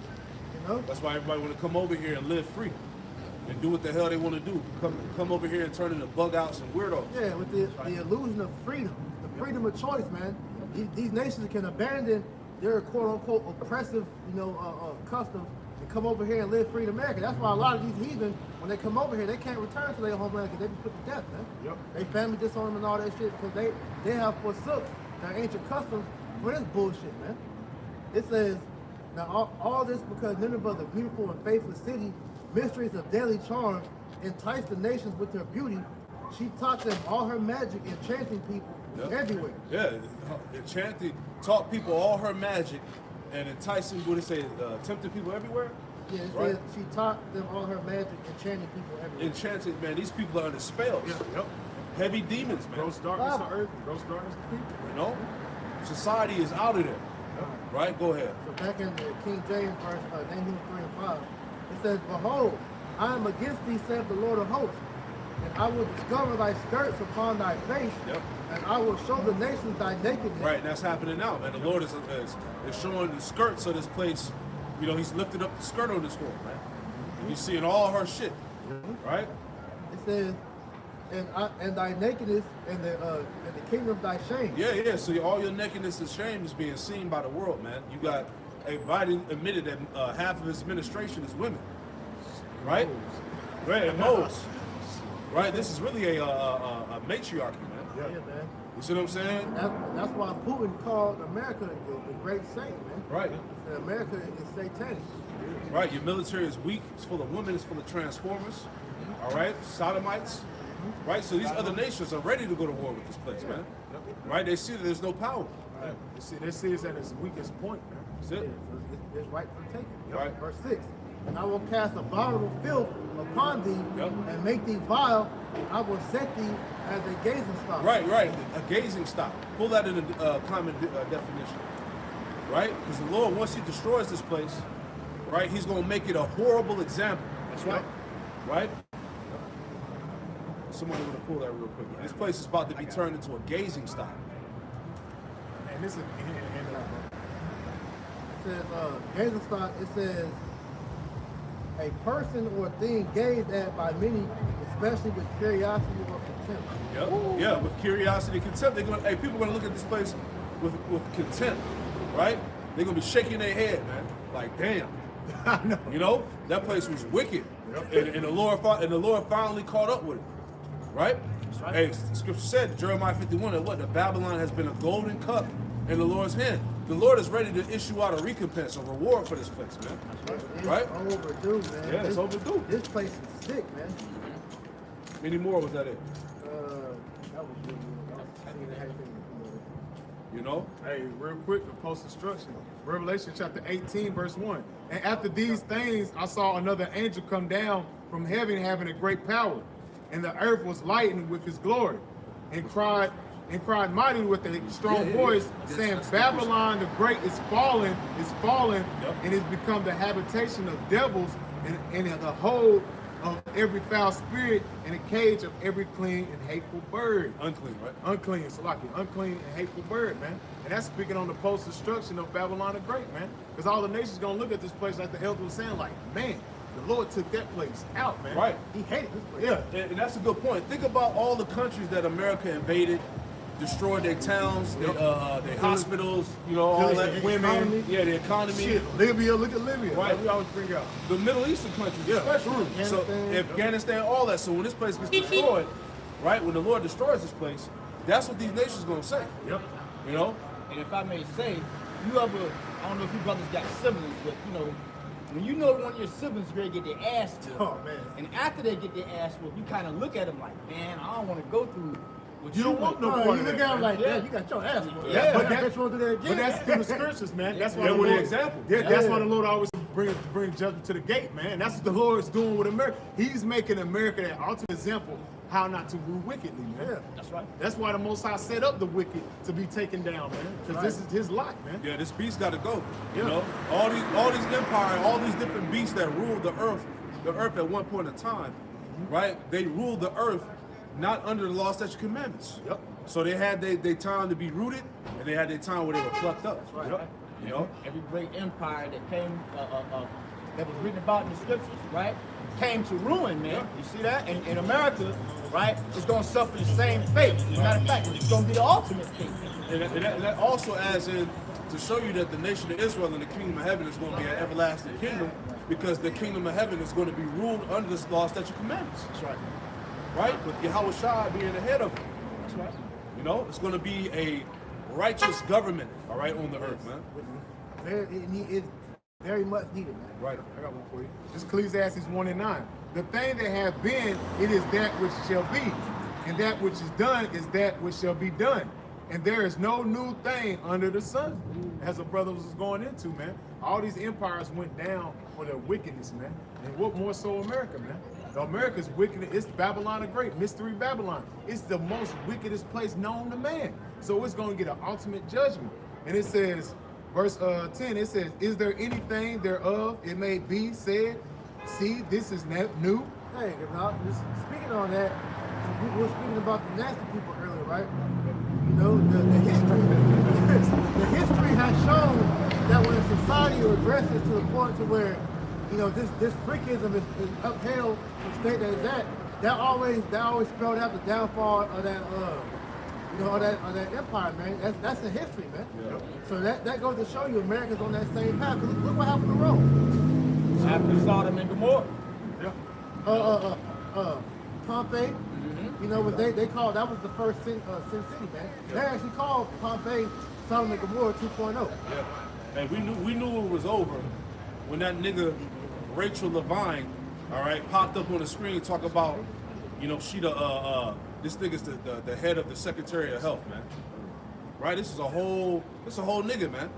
You know? That's why everybody want to come over here and live free and do what the hell they want to do. Come over here and turn into bug outs and weirdos. Yeah, with the illusion of freedom, the freedom of choice, man. These nations can abandon their quote-unquote oppressive, customs and come over here and live free in America. That's why a lot of these heathen, when they come over here, they can't return to their homeland because they be put to death, man. Yep. They family disown them and all that shit because they have forsook their ancient customs for this bullshit, man. It says, now all this because Nineveh, the beautiful and faithful city, mysteries of daily charms, enticed the nations with her beauty. She taught them all her magic, enchanting people everywhere. Yeah, enchanting, taught people all her magic and enticing, what did it say, tempting people everywhere? Yeah, it Right. says she taught them all her magic, enchanting people everywhere. Enchanted, man. These people are under spells. Yep. Heavy demons, man. Gross darkness to earth, gross darkness to people. You know? Society is out of there. Right? Go ahead. So back in the King James verse, Nahum 3 and 5, it says, behold, I am against thee, saith the Lord of hosts, and I will discover thy skirts upon thy face, Yep. and I will show the nations thy nakedness. Right, and that's happening now, man. The Lord is showing the skirts of this place. You know, he's lifted up the skirt on this woman, man. And you're seeing all her shit. Right? It says, and thy nakedness and the kingdom of thy shame. Yeah. So all your nakedness and shame is being seen by the world, man. You got Biden admitted that half of his administration is women. Right? Right, and moles. Right? This is really a matriarchy, man. Yeah, man. You see what I'm saying? That's why Putin called America the great saint, man. Right. And America is satanic. Right, your military is weak. It's full of women. It's full of transformers. All right, sodomites. Right, so these other nations are ready to go to war with this place, man. Right, they see that there's no power. Right. They see it's at its weakest point, man. That's it. It's right for taking. Right. Verse 6. And I will cast abominable filth upon thee Yep. and make thee vile. I will set thee as a gazing stock. Right. A gazing stock. Pull that in the common definition. Right, because the Lord, once He destroys this place, right, He's going to make it a horrible example. That's right. Right? Somebody want to pull that real quick. This place is about to be turned into a gazing stock. And this is It says, gazing stock, it says, a person or thing gazed at by many, especially with curiosity or contempt. Yep. Yeah, with curiosity and contempt. People are gonna look at this place with contempt, right? They're gonna be shaking their head, man. Like, damn. I know. You know, that place was wicked. And the Lord finally caught up with it. Right? right. Hey, scripture said, Jeremiah 51, that what? The Babylon has been a golden cup in the Lord's hand. The Lord is ready to issue out a recompense, a reward for this place, man. It's Right? overdue, man. Yeah, it's This- overdue. This place is sick, man. Many more was that it? That was really good. I didn't even have anything to do with it. You know? Hey, real quick, the post instruction. Revelation chapter 18, verse 1. And after these things, I saw another angel come down from heaven having a great power. And the earth was lightened with his glory. And cried mightily with a strong voice, saying, Babylon the Great is fallen, and is become the habitation of devils, and the hold of every foul spirit, and a cage of every clean and hateful bird. Unclean, right? Unclean, Salaki, unclean and hateful bird, man. And that's speaking on the post-destruction of Babylon the Great, man. Because all the nations gonna look at this place like the elder was saying, like, man, the Lord took that place out, man. Right. He hated this place. Yeah. And that's a good point. Think about all the countries that America invaded, destroyed their towns, their hospitals, you know, all The that. women. Yeah, the economy. Shit, Libya, look at Libya. Right. Like we always bring out. The Middle Eastern countries, Yeah, especially. true. So Afghanistan, all that. So when this place gets destroyed, right, when the Lord destroys this place, that's what these nations gonna say. Yep. You know? And if I may say, you ever, I don't know if you brothers got siblings, but you know, when you know one of your siblings is ready to get their ass whooped, Oh, man. and after they get their ass whooped, you kind of look at them like, man, I don't want to go through what You don't want no Oh, part you of look that, at him man. like, Yeah. yeah, you got your ass whooped. Yeah, but I that- bet you want to do that again. But that's through the scriptures, man. That's why That the was the Lord, example. That's why the Lord always bring judgment to the gate, man. That's what the Lord is doing with America. He's making America that ultimate example how not to rule wickedly, man. Yeah. That's right. That's why the Most High set up the wicked to be taken down, man. Because this is his lot, man. Yeah, this beast gotta go. You Yeah. know? All these empires, all these different beasts that ruled the earth at one point in time, right? They ruled the earth not under the law, statute, commandments. Yep. So they had their time to be rooted, and they had their time where they were plucked up. Right. Yep. You know? Every great empire that came, that was written about in the scriptures, right, came to ruin, man. You see that? And America, right, is going to suffer the same fate. As a matter of fact, it's going to be the ultimate fate. And that also adds in to show you that the nation of Israel and the kingdom of heaven is going to be an everlasting kingdom, because the kingdom of heaven is going to be ruled under this law, statute, commandments. That's right. Right? With Yahweh Shai being the head of it. That's right. You know, it's going to be a righteous government, all right, on the earth, man. It's very much needed, man. Right. I got one for you. This Ecclesiastes 1:9. The thing that have been, it is that which shall be. And that which is done is that which shall be done. And there is no new thing under the sun. As the brother was going into, man. All these empires went down for their wickedness, man. And what more so America, man? America's wicked. It's Babylon the Great, Mystery Babylon. It's the most wickedest place known to man. So it's going to get an ultimate judgment. And it says, verse 10, it says, is there anything thereof it may be said, see, this is new? Hey, speaking on that, we were speaking about the nasty people earlier, right? You know, the history, the history has shown that when a society regresses to the point to where, you know, this freakism is upheld to the state that it's at, that always spelled out the downfall of that, you know, of that empire, man. That's the history, man. Yeah. So that goes to show you America's on that same path. Look what happened to Rome. After Sodom and Gomorrah. Pompeii. You know, they called, that was the first sin city, man. They actually called Pompeii Sodom and Gomorrah 2.0. Yeah. And we knew it was over when that nigga Rachel Levine, all right, popped up on the screen talking about, you know, she this nigga's the head of the Secretary of Health, man. Right? This is a whole nigga, man.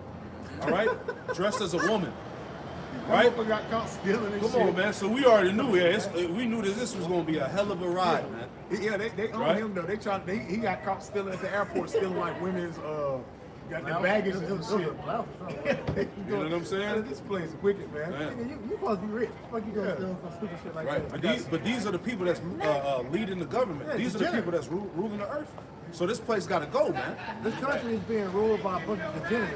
All right? Dressed as a woman. Right? People got caught stealing and Come shit. on, man. So we already knew, we knew that this was gonna be a hell of a ride, man. Yeah, they own Right? him though. He got caught stealing at the airport, stealing like women's got the baggage and shit. You know what I'm saying? This place is wicked, man. Man. You supposed to be rich. Fuck you gonna steal some stupid shit like Right, that. but these are the people that's leading the government. Yeah, These are the degenerate. people that's ruling the earth. So this place got to go, man. This country is being ruled by a bunch of degenerates.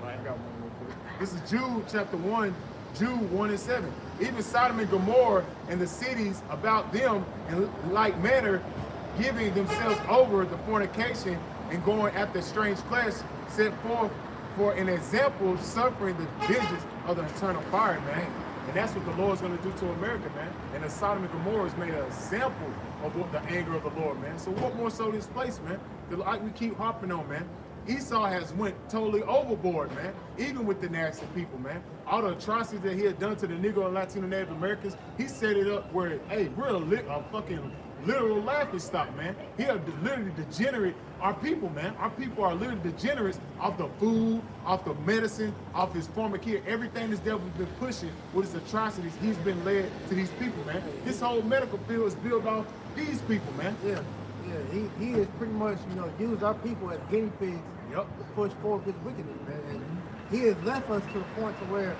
Right, I got one real quick. This is Jude chapter 1, Jude 1 and 7. Even Sodom and Gomorrah and the cities about them in like manner, giving themselves over to fornication and going after strange flesh, set forth for an example, suffering the vengeance of the eternal fire, man. And that's what the Lord's going to do to America, man. And the Sodom and Gomorrah has made an example of what the anger of the Lord, man. So what more so this place, man? Like we keep harping on, man. Esau has went totally overboard, man. Even with the nasty people, man. All the atrocities that he had done to the Negro and Latino Native Americans, he set it up where, hey, we're a fucking literal laughing stock, man. He had literally degenerate our people, man. Our people are literally degenerates off the food, off the medicine, off his former kid. Everything this devil's been pushing with his atrocities, he's been led to these people, man. This whole medical field is built off these people, man. Yeah, he has pretty much, used our people as guinea pigs to push forward his wickedness, man. And he has left us to the point to where,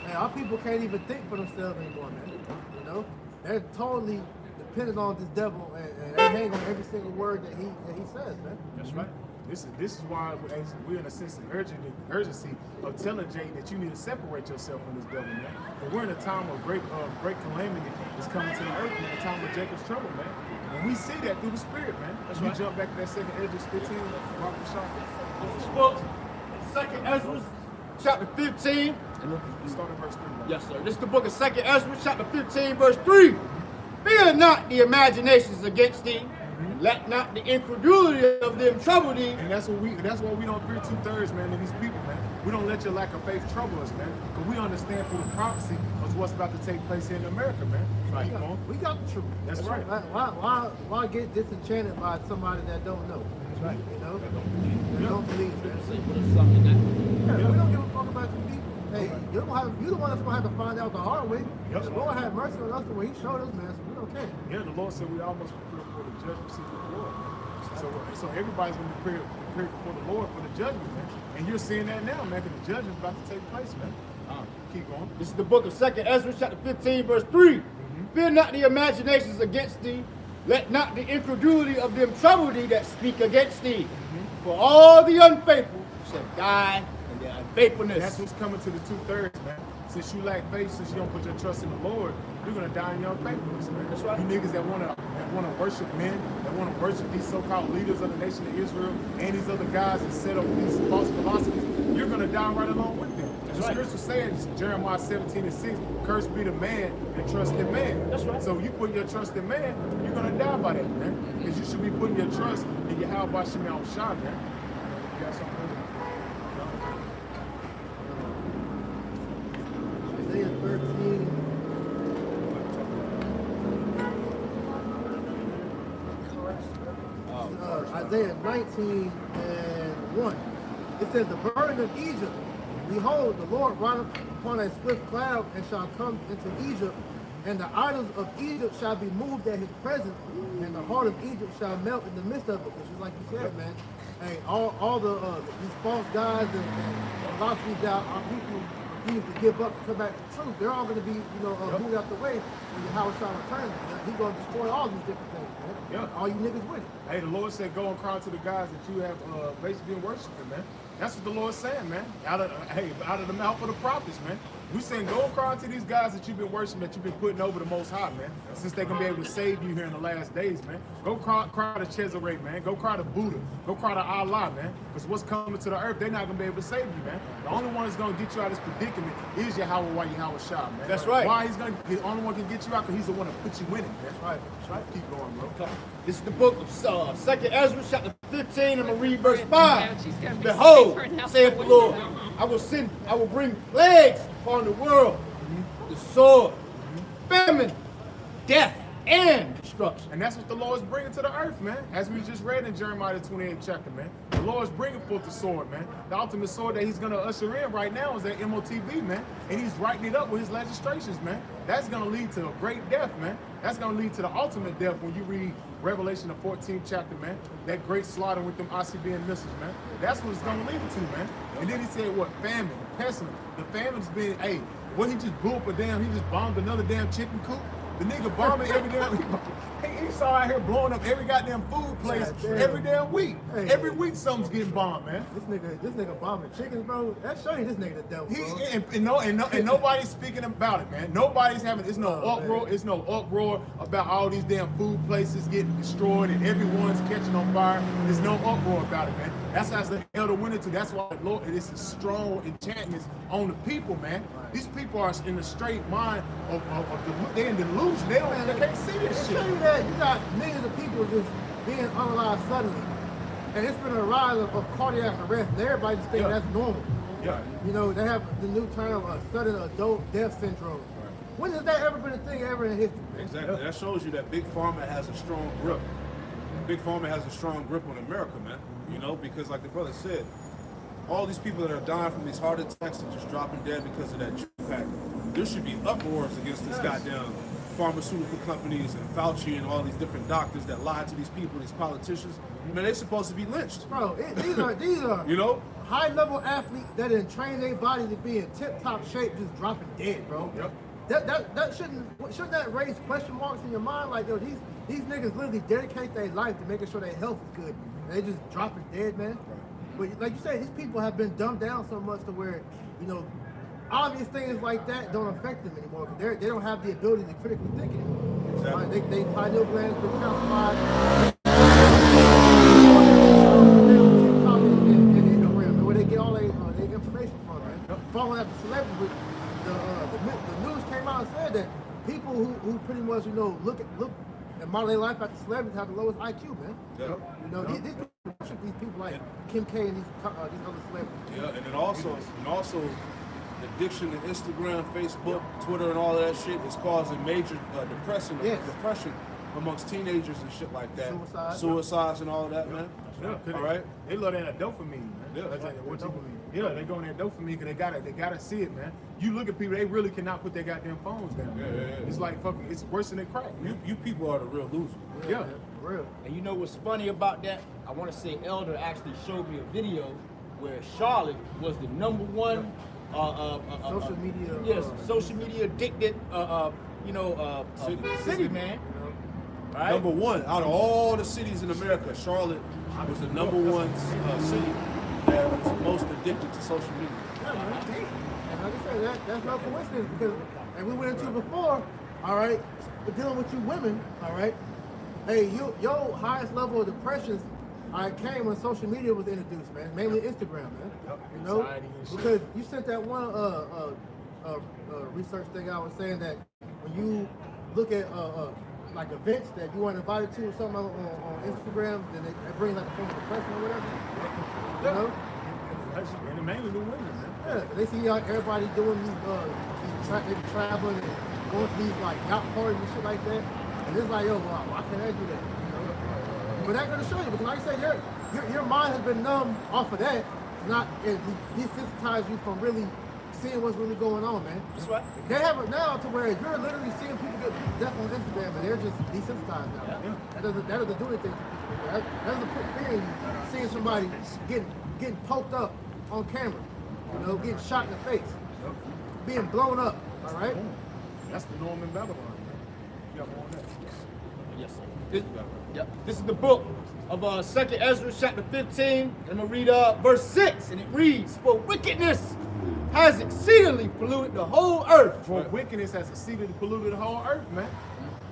man, our people can't even think for themselves anymore, man. They're totally dependent on this devil, and they hang on every single word that he says, man. That's right. This is why we're in a sense of urgency of telling Jay that you need to separate yourself from this devil, man. But we're in a time of great calamity that's coming to the earth, in the time of Jacob's trouble, man. And we see that through the Spirit, man. That's right. Jump back to that second Ezra 15, Rock the shop. This book, second Ezra, chapter 15. Start at verse 3. Man. Yes, sir. This is the book of second Ezra, chapter 15, verse 3. Fear not the imaginations against thee. Let not the incredulity of them trouble thee. And that's why we don't fear 2/3, man, of these people, man. We don't let your lack of faith trouble us, man. Because we understand through the prophecy of what's about to take place here in America, man. Right. We got the truth. That's right. Why get disenchanted by somebody that don't know? That's right. They don't believe, man. Yeah. We don't give a fuck about you people. Hey, you the one that's gonna have to find out the hard way. The Lord had mercy on us the way He showed us, man. So we don't care. Yeah, the Lord said we almost prepared for the judgment seat of the Lord. So everybody's gonna be prepared before the Lord for the judgment, man. And you're seeing that now, man, because the judgment's about to take place, man. Keep going. This is the book of second Ezra, chapter 15, verse 3. Fear not the imaginations against thee. Let not the incredulity of them trouble thee that speak against thee. For all the unfaithful shall die in their unfaithfulness. That's what's coming to the 2/3, man. Since you lack faith, since you don't put your trust in the Lord, you're gonna die in your unfaithfulness, man. That's right. You niggas that wanna worship men, that wanna worship these so-called leaders of the nation of Israel and these other guys that set up these false philosophies, you're gonna die right along with them. The scripture says, Jeremiah 17:6, cursed be the man that trusts in man. That's right. So you put your trust in man, you're gonna die by that, man. Because you should be putting your trust in Yahweh Shem Shah, man. You got something? Isaiah 13. Isaiah 19 and 1. It says, the burden of Egypt. Behold, the Lord rideth upon a swift cloud and shall come into Egypt, and the idols of Egypt shall be moved at his presence, and the heart of Egypt shall melt in the midst of it. Which is like you said, man. Hey, all these false gods and philosophies that our people refuse to give up to come back to the truth, they're all going to be, moved out the way when Yahweh shall return. He's going to destroy all these different things, man. Yeah. All you niggas with it. Hey, the Lord said, go and cry to the guys that you have basically been worshiping, man. That's what the Lord's saying, man. Out of the mouth of the prophets, man. We saying, go and cry to these guys that you've been worshiping, that you've been putting over the Most High, man. Since they're going to be able to save you here in the last days, man. Go cry to Cesare, man. Go cry to Buddha. Go cry to Allah, man. Because what's coming to the earth, they're not going to be able to save you, man. The only one that's going to get you out of this predicament is Yahweh Shah, man. That's right. Why the only one can get you out because he's the one that put you in it, man. That's right. That's right. Keep going, bro. This is the book of second Ezra, chapter 15. I'm going to read verse 5. Yeah, she's gonna be Behold, safer now. saith the Lord, I will bring plagues upon the world, the sword, famine, death, and destruction. And that's what the Lord's bringing to the earth, man. As we just read in Jeremiah 28th chapter, man. The Lord's bringing forth the sword, man. The ultimate sword that he's going to usher in right now is that MOTV, man. And he's writing it up with his legislations, man. That's going to lead to a great death, man. That's going to lead to the ultimate death when you read Revelation, the 14th chapter, man. That great slaughter with them ICBM missiles, man. That's what it's going to lead to, man. And then he said, what? Famine, pestilence. The famine's been, hey, what he just blew up he just bombed another damn chicken coop. The nigga bombing every damn, he saw out here blowing up every goddamn food place every damn week. Hey. Every week something's getting bombed, man. This nigga bombing chickens, bro. That show you this nigga the devil, bro. And nobody's speaking about it, man. Nobody's having. It's no uproar. It's no uproar about all these damn food places getting destroyed and everyone's catching on fire. There's no uproar about it, man. That's how the elder went into. That's why the Lord, it's a strong enchantments on the people, man. These people are in the straight mind of they're in delusion. They can't see this shit. Tell you that you got millions of people just being unalive suddenly, and it's been a rise of cardiac arrest, and everybody just thinks that's normal. Yeah. You know, they have the new term, sudden adult death syndrome. When has that ever been a thing ever in history? Exactly. That shows you that Big Pharma has a strong grip. Big Pharma has a strong grip on America, man. You know, because like the brother said, all these people that are dying from these heart attacks and just dropping dead because of that pack, there should be uproars against this goddamn pharmaceutical companies and Fauci and all these different doctors that lie to these people, these politicians. Man, they're supposed to be lynched. Bro, these are You know? high-level athletes that didn't train their body to be in tip-top shape, just dropping dead, bro. Yep. That shouldn't that raise question marks in your mind? Like, yo, these niggas literally dedicate their life to making sure their health is good. And they just dropping dead, man. But like you said, these people have been dumbed down so much to where, you know, obvious things like that don't affect them anymore because they don't have the ability to critically think anymore. Exactly. They pineal glands been calcified. Instagram, where they get all their information from, man. Following after celebrities, the news came out and said that people who pretty much, you know, look and model their life after celebrities have the lowest IQ, man. Yeah. You know, these people like Kim K and these other celebrities. Yeah, and then also addiction to Instagram, Facebook, Twitter, and all of that shit is causing major depression amongst teenagers and shit like that. Suicides and all of that, man. Yeah, all right. They love that dopamine, man. Yeah, That's right. what you believe. Yeah, they go on that dopamine because they gotta see it, man. You look at people, they really cannot put their goddamn phones down. Yeah. It's like fucking, it's worse than crack. You people are the real losers. Yeah. For real. And you know what's funny about that? I want to say Elder actually showed me a video where Charlotte was the #1 Social media. Yes, social media addicted, city, man. Right? Number one out of all the cities in America, Charlotte was the #1 city that was most addicted to social media. Yeah, man. And like I said, that's no coincidence because, and we went into it before, all right, but dealing with you women, all right, hey, your highest level of depressions, came when social media was introduced, man, mainly Instagram, man. You know, because you sent that one research thing I was saying that when you look at like events that you weren't invited to or something on Instagram, then it brings like a form of depression or whatever. You know? And mainly the women, man. Yeah, they see like everybody doing these traveling and going to these like yacht parties and shit like that, and it's like, yo, wow, why can't I do that? You know? But that's gonna show you because, like I said, your mind has been numb off of that. Not it desensitized you from really seeing what's really going on, man. That's right. They have it now to where you're literally seeing people get death on Instagram, and they're just desensitized now. Yeah. That doesn't do anything to people. That doesn't put fear in you. Seeing somebody getting poked up on camera, you know, getting shot in the face, being blown up. All right. That's the norm in Babylon, man. You got more on that? Yes, sir. This is the book of 2nd Ezra, chapter 15. I'm going to read verse 6, and it reads, "For wickedness has exceedingly polluted the whole earth." For wickedness has exceeded and polluted the whole earth, man.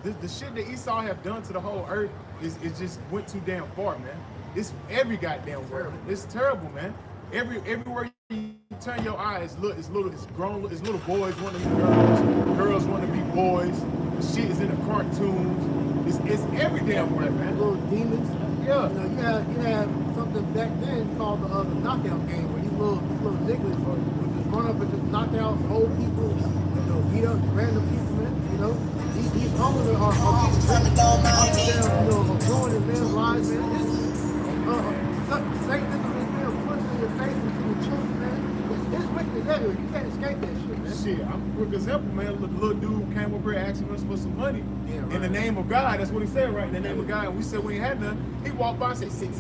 The shit that Esau have done to the whole earth is just went too damn far, man. It's every goddamn word. It's terrible, man. Everywhere you turn your eyes, look, it's little boys want to be girls want to be boys. The shit is in the cartoons. It's every damn word, man. Little demons. Yeah. You know, you had something back then called the knockout game, where these little niggas would just run up and just knock out old people, you know, beat up random people, man. You know, these homies are ruining men's lives, man. Satanism is being pushed in your face into the truth, man. It's wicked everywhere. You can't escape that shit, man. Shit, I'm for example, man. Little dude came over here asking us for some money in the name of God. That's what he said, right? In the name of God. And we said we ain't had none. He walked by and said, "Sit."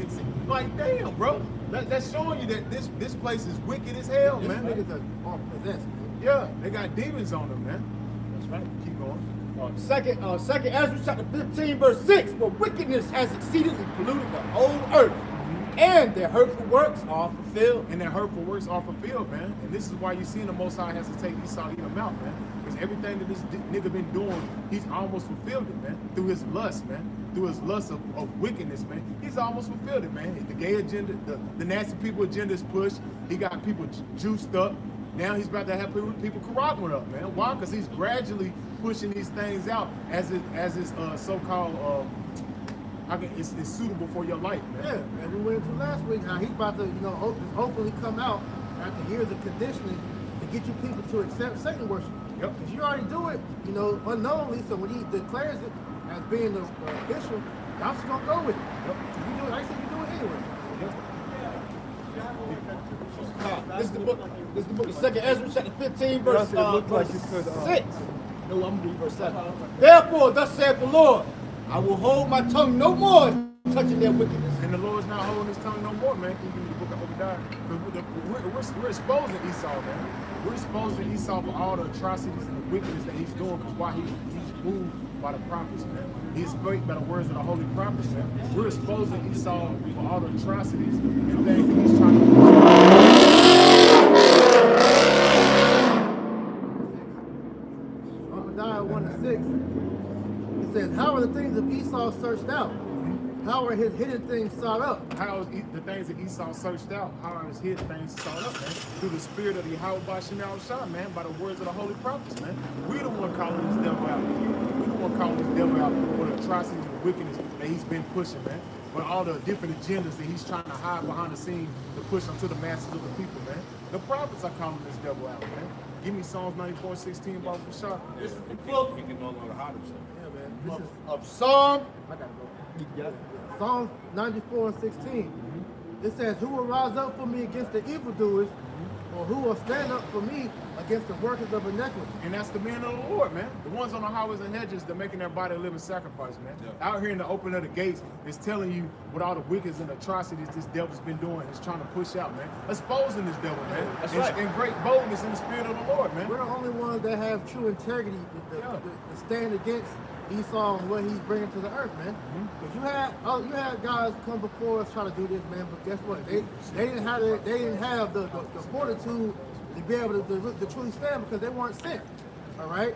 Like, damn, bro. That's showing you that this place is wicked as hell, These man. niggas are possessed, man. Yeah, they got demons on them, man. That's right. Keep going. Second Ezra, chapter 15, verse 6. "For wickedness has exceedingly polluted the whole earth, and their hurtful works are fulfilled. And their hurtful works are fulfilled, man. And this is why you see the Most High has to take Esau and eat him out, man. Because everything that this nigga been doing, he's almost fulfilled it, man. Through his lust, man. Through his lust of wickedness, man. He's almost fulfilled it, man. The gay agenda, the nasty people agenda is pushed. He got people juiced up. Now he's about to have people corroborate up, man. Why? Because he's gradually pushing these things out as it's so-called it's suitable for your life, man. Yeah, and we went into last week how he's about to, openly come out after years of conditioning to get you people to accept Satan worship. Yep. Because you already do it, unknowingly. So when he declares it as being the official, y'all just gonna go with it. Yep. You do it. I said you do it anyway. This is the book. This is the book of 2nd Ezra, chapter 15, verse 6. No, I'm gonna read verse 7. Therefore, thus saith the Lord, I will hold my tongue no more touching their wickedness. And the Lord's not holding his tongue no more, man. Can you read the book of Obadiah? Because we're exposing Esau, man. We're exposing Esau for all the atrocities and the wickedness that he's doing, because why he's moved by the prophets, man. He's spoke by the words of the holy prophets, man. We're exposing Esau for all the atrocities and things that he's trying to do. Obadiah 1:6. It says, "How are the things of Esau searched out? How are his hidden things sought up?" How is the things that Esau searched out? How are his hidden things sought up, man? Through the spirit of the Yahweh Bashim Shah, man, by the words of the holy prophets, man. We the one calling this devil out. We the one calling this devil out for the atrocities and the wickedness that he's been pushing, man. But all the different agendas that he's trying to hide behind the scenes to push onto the masses of the people, man. The prophets are calling this devil out, man. Give me Psalms 94:16, Baba Shah. He can no longer hide himself. Yeah, man. This is, Of Psalm. I gotta go. Psalms 94:16. It says, "Who will rise up for me against the evildoers, or who will stand up for me against the workers of iniquity?" And that's the men of the Lord, man. The ones on the highways and hedges, they're making their body a living sacrifice, man. Yeah. Out here in the open of the gates, it's telling you what all the wickedness and atrocities this devil's been doing. It's trying to push out, man. Exposing this devil, man. That's And- right. And great boldness in the spirit of the Lord, man. We're the only ones that have true integrity to stand against Esau and what he's bringing to the earth, man. Because you had guys come before us try to do this, man. But guess what? They didn't have the fortitude to be able to truly stand because they weren't sent. All right,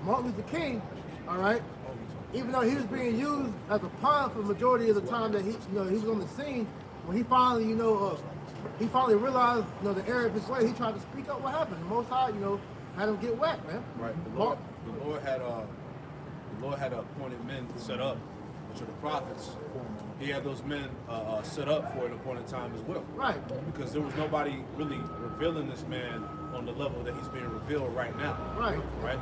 Martin Luther King. All right, even though he was being used as a pawn for the majority of the time that he was on the scene, when he finally realized the error of his way, he tried to speak up. What happened? The Most High, had him get whacked, man. Right. The Lord had appointed men set up, which are the prophets. He had those men set up for an appointed time as well. Right. Because there was nobody really revealing this man on the level that he's being revealed right now. Right. Right?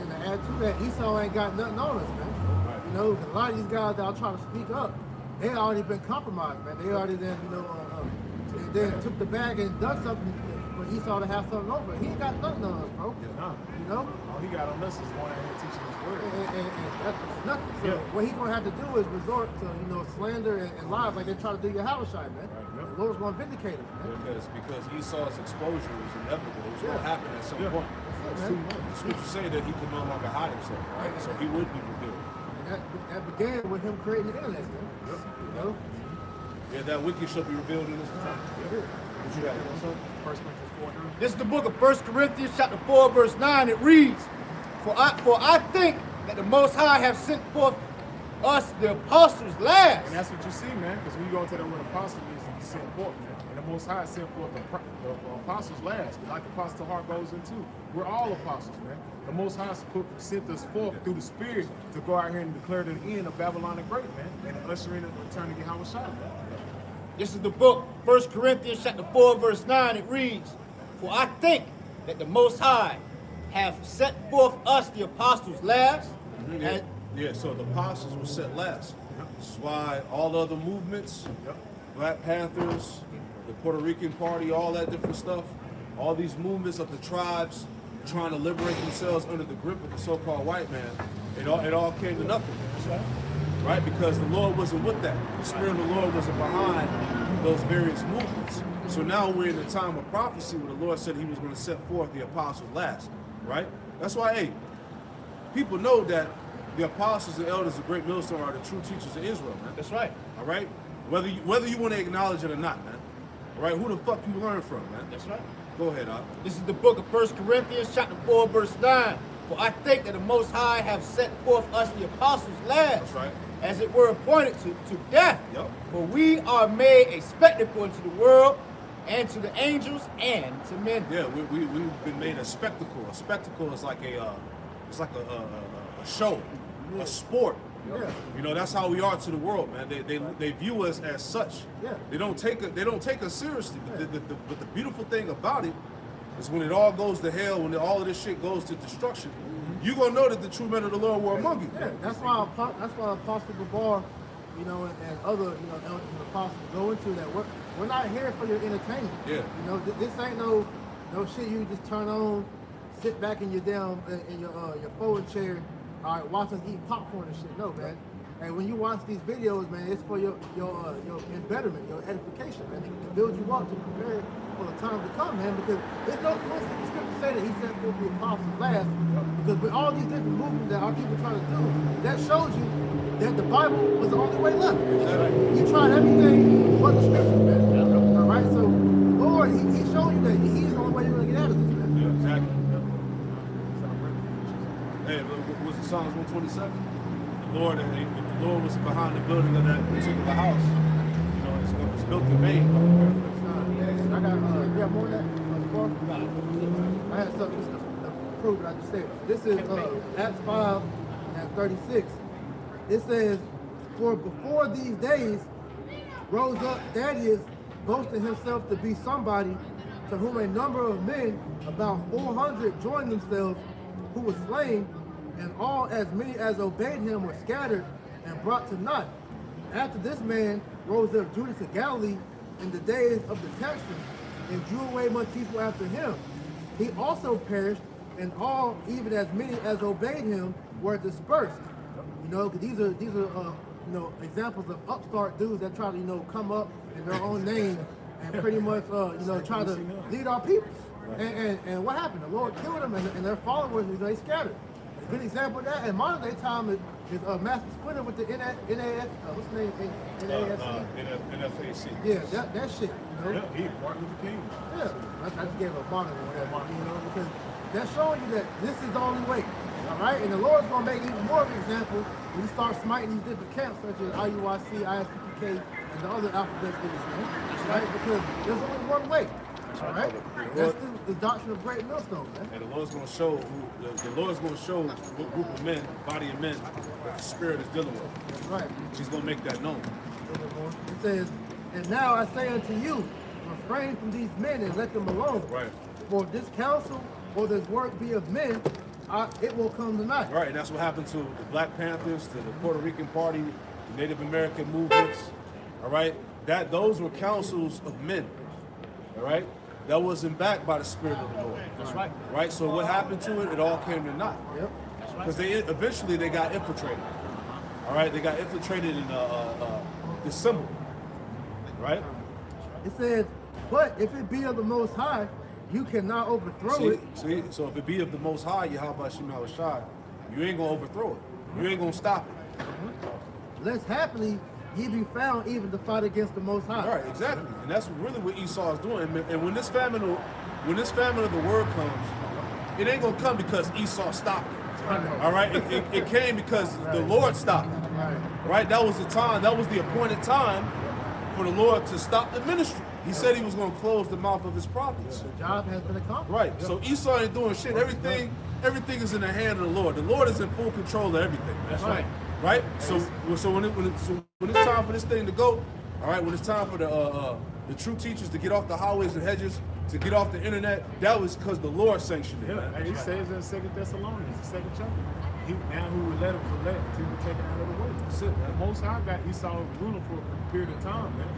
And to add to that, Esau ain't got nothing on us, man. Right. A lot of these guys that are trying to speak up, they already been compromised, man. They already then, they took the bag and done something for Esau to have something over. He ain't got nothing on us, bro. Nah. All he got on us is going out here teaching his word. And that's nothing. So Yeah. what he's gonna have to do is resort to, slander and lies like they try to do your Yahweh, man. Yep. The Lord's gonna vindicate us, man. Because Esau's exposure was inevitable. It was going to happen at some Yeah. point. That's It's it, too man. much. The scriptures say that he could no longer hide himself, right? So he would be revealed. And that began with him creating the internet, man. Yeah, that wicked shall be revealed in this time. What you got? 1 Corinthians 4:9. This is the book of 1 Corinthians, chapter 4, verse 9. It reads, For I think that the Most High have sent forth us, the apostles, last. And that's what you see, man, because when you go into that word apostle is he sent forth, man. And the Most High sent forth the apostles last, like Apostle Hart goes into. We're all apostles, man. The Most High sent us forth through the Spirit to go out here and declare the end of Babylon the Great, man, and usher in the return of Yahweh Shai, man. This is the book, 1 Corinthians chapter 4, verse 9. It reads, For I think that the Most High have set forth us, the apostles, last. And Yeah, so the apostles were set last. This is why all the other movements, Black Panthers, the Puerto Rican Party, all that different stuff, all these movements of the tribes trying to liberate themselves under the grip of the so-called white man, it all came to nothing. Right? Because the Lord wasn't with that. The Spirit of the Lord wasn't behind those various movements. So now we're in the time of prophecy where the Lord said he was going to set forth the apostles last. Right? That's why, people know that the apostles and elders of Great Millstone are the true teachers of Israel, man. that's right. All right? Whether you want to acknowledge it or not, man. All right, who the fuck you learn from, man? That's right. Go ahead, Al. This is the book of 1 Corinthians, chapter 4, verse 9. For I think that the Most High have set forth us the apostles last, That's right. as it were appointed to death. Yep. For we are made a spectacle unto the world, and to the angels, and to men. Yeah, we've been made a spectacle. A spectacle is like a show, a sport. Yeah. You know, that's how we are to the world, man. They view us as such. Yeah. They don't take us seriously. But the beautiful thing about it is when it all goes to hell, when all of this shit goes to destruction, you're gonna know that the true men of the Lord were among you. Yeah, that's why Apostle Gabar, you know, and other, you know, elders and apostles go into that. We're not here for your entertainment. Yeah. You know, this ain't no shit you just turn on, sit back in your forward chair, all right, watch us eat popcorn and shit. No, man. And when you watch these videos, man, it's for your betterment, your edification, man, to build you up, to prepare for the time to come, man. Because there's no coincidence. The scripture say that he said for the apostles last. Because with all these different movements that our people try to do, that shows you that the Bible was the only way left. You tried everything but the scriptures, man. All right, so the Lord, he showed you that he's the only way you're gonna get out of this, man. Yeah, exactly. Hey, was it Psalms 127? The Lord was behind the building of that particular house. You know, it's built in vain. I got, you got more than that? I had something just to prove what I just said. This is Acts 5 and 36. It says, for before these days rose up Thaddeus, boasting himself to be somebody, to whom a number of men, about 400, joined themselves, who was slain, and all as many as obeyed him were scattered and brought to naught. After this man rose up Judas of Galilee in the days of the Texans, and drew away much people after him. He also perished, and all, even as many as obeyed him, were dispersed. You know, 'cause these are you know, examples of upstart dudes that try to, you know, come up in their own name and pretty much you know, try to lead our people. And what happened? The Lord killed them, and their followers, you know, they scattered. A good example of that in modern day time is Master Splinter with the NAS, what's the name? NFAC. Yeah, that shit. You know? Yeah, he Martin Luther King. Yeah, I just gave a modern one, you know, because that's showing you that this is the only way. All right, and the Lord's gonna make even more of an example when you start smiting these different camps such as IUIC, ISPPK, and the other alphabet groups, man. Right? Because there's only one way. All right, that's the doctrine of great millstone, man. And the Lord's going to show what group of men, body of men, that the Spirit is dealing with. That's right. He's going to make that known. It says, and now I say unto you, refrain from these men and let them alone. Right. For this counsel or this work be of men, it will come to naught. Right, and that's what happened to the Black Panthers, to the Puerto Rican Party, the Native American movements. All right, those were councils of men. All right, that wasn't backed by the Spirit of the Lord. That's right. Right. So what happened to it? It all came to naught. Yep. Because eventually they got infiltrated. All right, they got infiltrated in the symbol. Right. It says, but if it be of the Most High, you cannot overthrow it. See, so if it be of the Most High, Yahweh Shema Shai, you ain't gonna overthrow it. You ain't gonna stop it. Lest happily ye be found even to fight against the Most High. Right, exactly, and that's really what Esau is doing. And when this famine of the word comes, it ain't gonna come because Esau stopped it. All right, it came because the Lord stopped it. Right, that was the time. That was the appointed time for the Lord to stop the ministry. He said he was going to close the mouth of his prophets. The job has been accomplished. Right. So Esau ain't doing shit. Everything is in the hand of the Lord. The Lord is in full control of everything. That's right. Right. So when it's time for this thing to go, all right. When it's time for the true teachers to get off the highways and hedges, to get off the internet, that was because the Lord sanctioned it. Yeah, he says in 2 Thessalonians, the second chapter. Now who would let him was let until he taken out of the way. That's it, man. The Most High got Esau ruling for a period of time, man.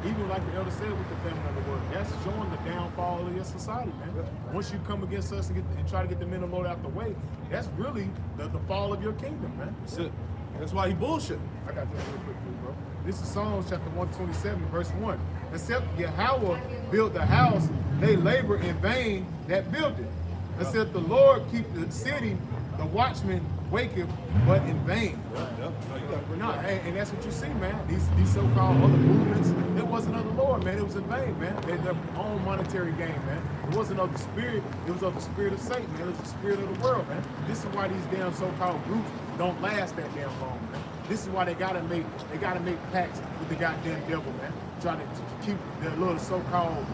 Even like the elder said with the famine of the word, that's showing the downfall of your society, man. Once you come against us and try to get the men of the Lord out the way, that's really the fall of your kingdom, man. That's it. That's why he bullshit. I got this real quick, bro. This is Psalms chapter 127, verse 1. Except Yahweh built the house, they labor in vain that built it. It said the Lord keep the city, the watchman waketh, but in vain. No, and that's what you see, man. These so-called other movements, it wasn't of the Lord, man. It was in vain, man. They their own monetary gain, man. It wasn't of the spirit. It was of the spirit of Satan, man. It was the spirit of the world, man. This is why these damn so-called groups don't last that damn long, man. This is why they gotta make pacts with the goddamn devil, man. Trying to keep their little so-called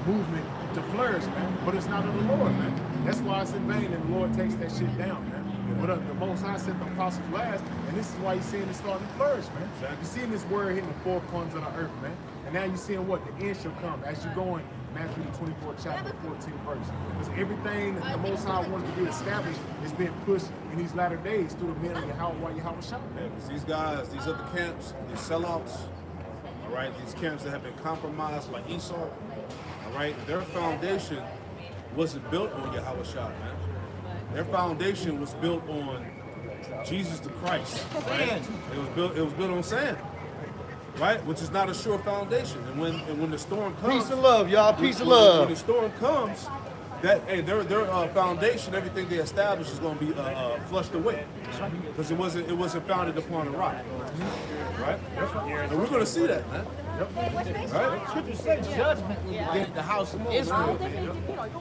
movement to flourish, man. But it's not of the Lord, man. That's why it's in vain, and the Lord takes that shit down, man. But the Most High sent the apostles last, and this is why you're seeing it starting to flourish, man. You're seeing this word hitting the four corners of the earth, man. And now you're seeing what? The end shall come as you go in Matthew the 24th chapter, 14th verse. Because everything that the Most High wanted to be established is being pushed in these latter days through the men of Yahweh Shah. Yeah, because these guys, these other camps, these sellouts, all right, these camps that have been compromised by Esau, all right, their foundation wasn't built on Yahweh Shah, man. Their foundation was built on Jesus the Christ, right? It was built on sand, right? Which is not a sure foundation. And when the storm comes, Peace and love, y'all. Peace and when love. the storm comes, that their foundation, everything they established is going to be flushed away, because it wasn't founded upon a rock, right? And we're going to see that, man. Right? Scripture says judgment will begin the house of Israel.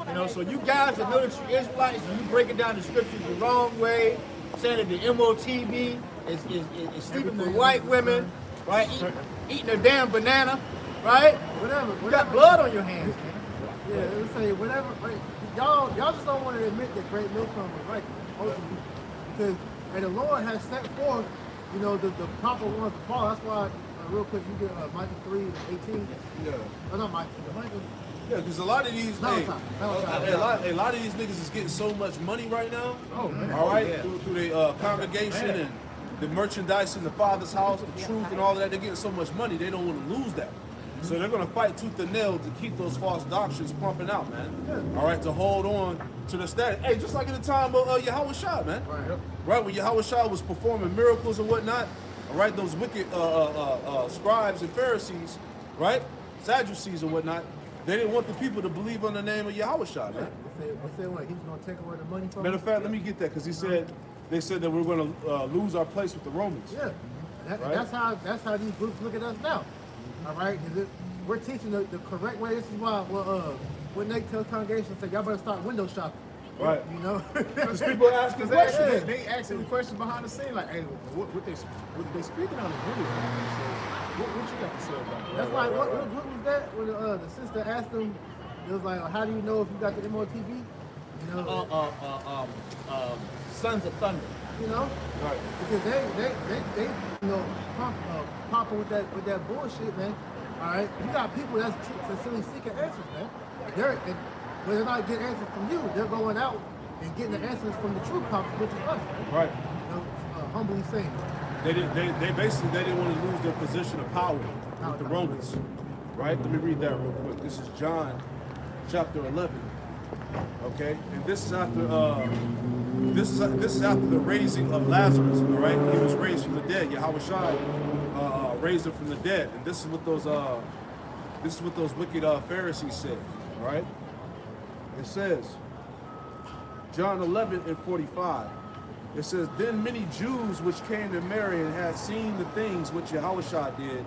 You know, so you guys that know that you're Israelites and you breaking down the scriptures the wrong way, saying that the MOTB is sleeping with white women, right? Eating a damn banana, right? Whatever. You got blood on your hands, man. Yeah, it would say whatever. Like, y'all just don't want to admit that Great Millstone was right, ultimately, because and the Lord has set forth, you know, the proper ones to follow. That's why, real quick, you get Micah 3 and 18. Yeah. Oh, not Micah. Micah. Yeah, because a lot of these, a lot of these niggas is getting so much money right now. Oh, man. All right, Yeah. through the congregation and the merchandise in the Father's house, the truth and all of that. They're getting so much money, they don't want to lose that. So they're going to fight tooth and nail to keep those false doctrines pumping out, man. All right, to hold on to the status. Hey, just like in the time of Yahweh Shah, man. Right, when Yahweh Shah was performing miracles and whatnot, all right, those wicked scribes and Pharisees, right, Sadducees and whatnot, they didn't want the people to believe on the name of Yahweh Shah, man. They said what? He's going to take away the money from Matter of them? fact, let me get that, because they said that we're going to lose our place with the Romans. Yeah. Right. That's how these groups look at us now. All right? 'Cause we're teaching the correct way. This is why when they tell congregations, say, y'all better start window shopping. Right. You know? Because people are asking Because questions. they asking the question behind the scene, like, hey, what they speaking on the video? So, what you got to say about that? That's like, what group was that? When the sister asked them, it was like, how do you know if you got the MOTV? You know? Sons of Thunder. You know? Right. Because they you know, popping with that bullshit, man. All right? You got people that's sincerely seeking answers, man. When they're not getting answers from you, they're going out and getting the answers from the true prophets, which is us, man. Right. You know, humbly saying. They basically didn't want to lose their position of power with the Romans. Right? Let me read that real quick. This is John chapter 11. Okay? And this is after this is after the raising of Lazarus, all right? He was raised from the dead. Yahweh Shai raised him from the dead. And this is what those wicked Pharisees said, all right? It says, John 11 and 45. It says, then many Jews which came to Mary and had seen the things which Yahushua did,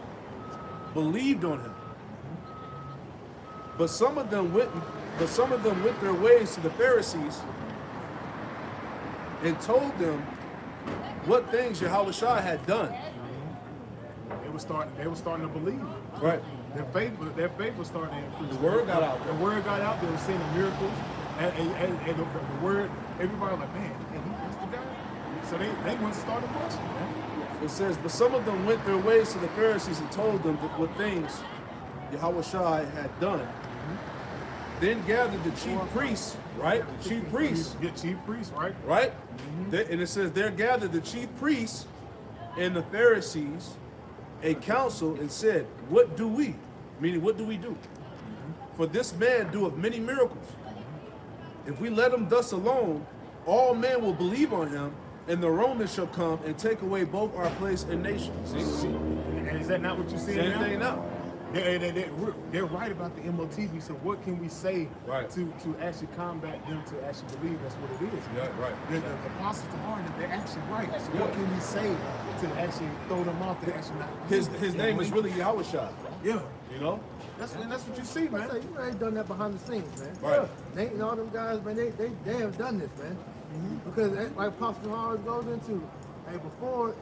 believed on him. But some of them went their ways to the Pharisees and told them what things Yahushua had done. They were starting to believe. Right. Their faith was starting to increase. The word got out there. The word got out. They were seeing the miracles, and the word. Everybody was like, man, that's the guy. So they went and started questioning, man. It says, but some of them went their ways to the Pharisees and told them what things Yahushua had done. Then gathered the chief priests, right? The chief priests. Get chief priests, right? Right? And it says, there gathered the chief priests and the Pharisees a council and said, what do we? Meaning, what do we do? For this man doeth many miracles. If we let him thus alone, all men will believe on him, and the Romans shall come and take away both our place and nation. See? And is that not what you see Same now? thing now. They're right about the MOTB. So what can we say Right. to actually combat them to actually believe that's what it is? Yeah, right. The apostles are they're actually right. So what can we say to actually throw them off? To actually not His name is really Yahushua. yeah. You know? That's what you see, man. I say, you know, they done that behind the scenes, man. Right. Nate and all them guys, man, they have done this, man. Because like Pastor always goes into, hey, before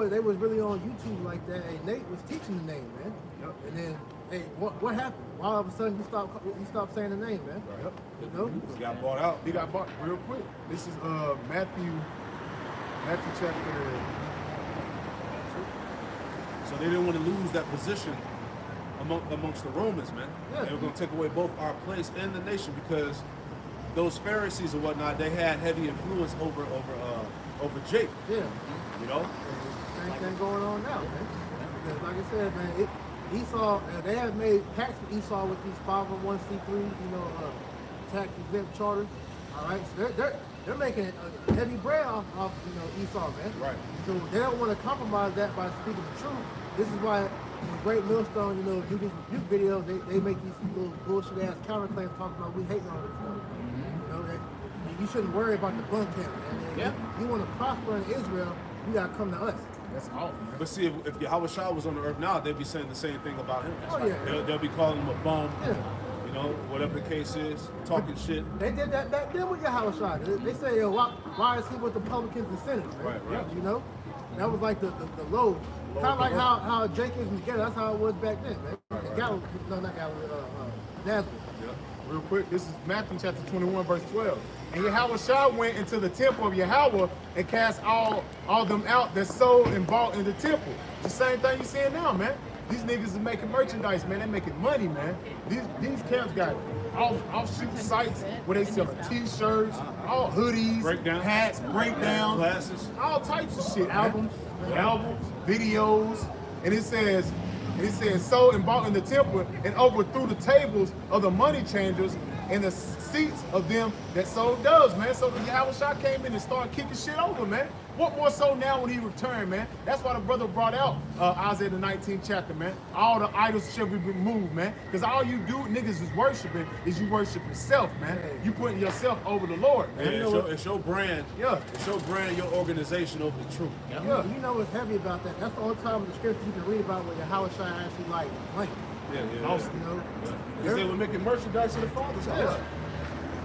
they was really on YouTube like that, hey, Nate was teaching the name, man. Yep. And then, hey, what happened? Why all of a sudden you stop saying the name, man? Yep. You know? He got bought out. He got bought real quick. This is Matthew chapter. So they didn't want to lose that position amongst the Romans, man. Yeah. They were going to take away both our place and the nation because those Pharisees and whatnot, they had heavy influence over Jake. Yeah. You know? Same thing going on now, man. Because like I said, man, Esau, they have made pacts with Esau with these 501c3, tax exempt charters. All right, so they're making a heavy bread off Esau, man. Right. So they don't want to compromise that by speaking the truth. This is why the Great Millstone, do these review videos. They make these little bullshit ass counterclaims talking about we hating all this stuff. You shouldn't worry about the bunk him, man. Yeah. You want to prosper in Israel, you gotta come to us. That's awful. But see, if Yahushua was on the earth now, they'd be saying the same thing about him. Oh, yeah. They'll be calling him a bum, Yeah. whatever the case is, talking shit. They did that back then with Yahushua. They say, why is he with the publicans and sinners? Man? Right. That was like the low. Kind of like how Jacob was together. That's how it was back then, man. Galilee, not Galilee, Nazareth. Real quick, this is Matthew chapter 21, verse 12. And Yahushua went into the temple of Yahweh and cast all them out that sold and bought in the temple. The same thing you seeing now, man. These niggas are making merchandise, man. They're making money, man. These camps got offshoot sites where they sell t-shirts, all hoodies, Breakdown. hats, breakdowns, Glasses. all types of shit. Albums. Videos, and it says sold and bought in the temple and overthrew the tables of the money changers and the seats of them that sold doves, man. So the Yahushua came in and started kicking shit over, man. What more so now when he returned, man? That's why the brother brought out Isaiah the 19th chapter, man. All the idols shall be removed, man. Because all you do, niggas, is worshiping, is you worship yourself, man. You putting yourself over the Lord, man. Yeah, it's your brand. Yeah. It's your brand, your organization over the truth. Yeah. You know what's heavy about that? That's the only time in the scripture you can read about where Yahushua actually like money. Yeah. Awesome. Because they were making merchandise in the Father's house.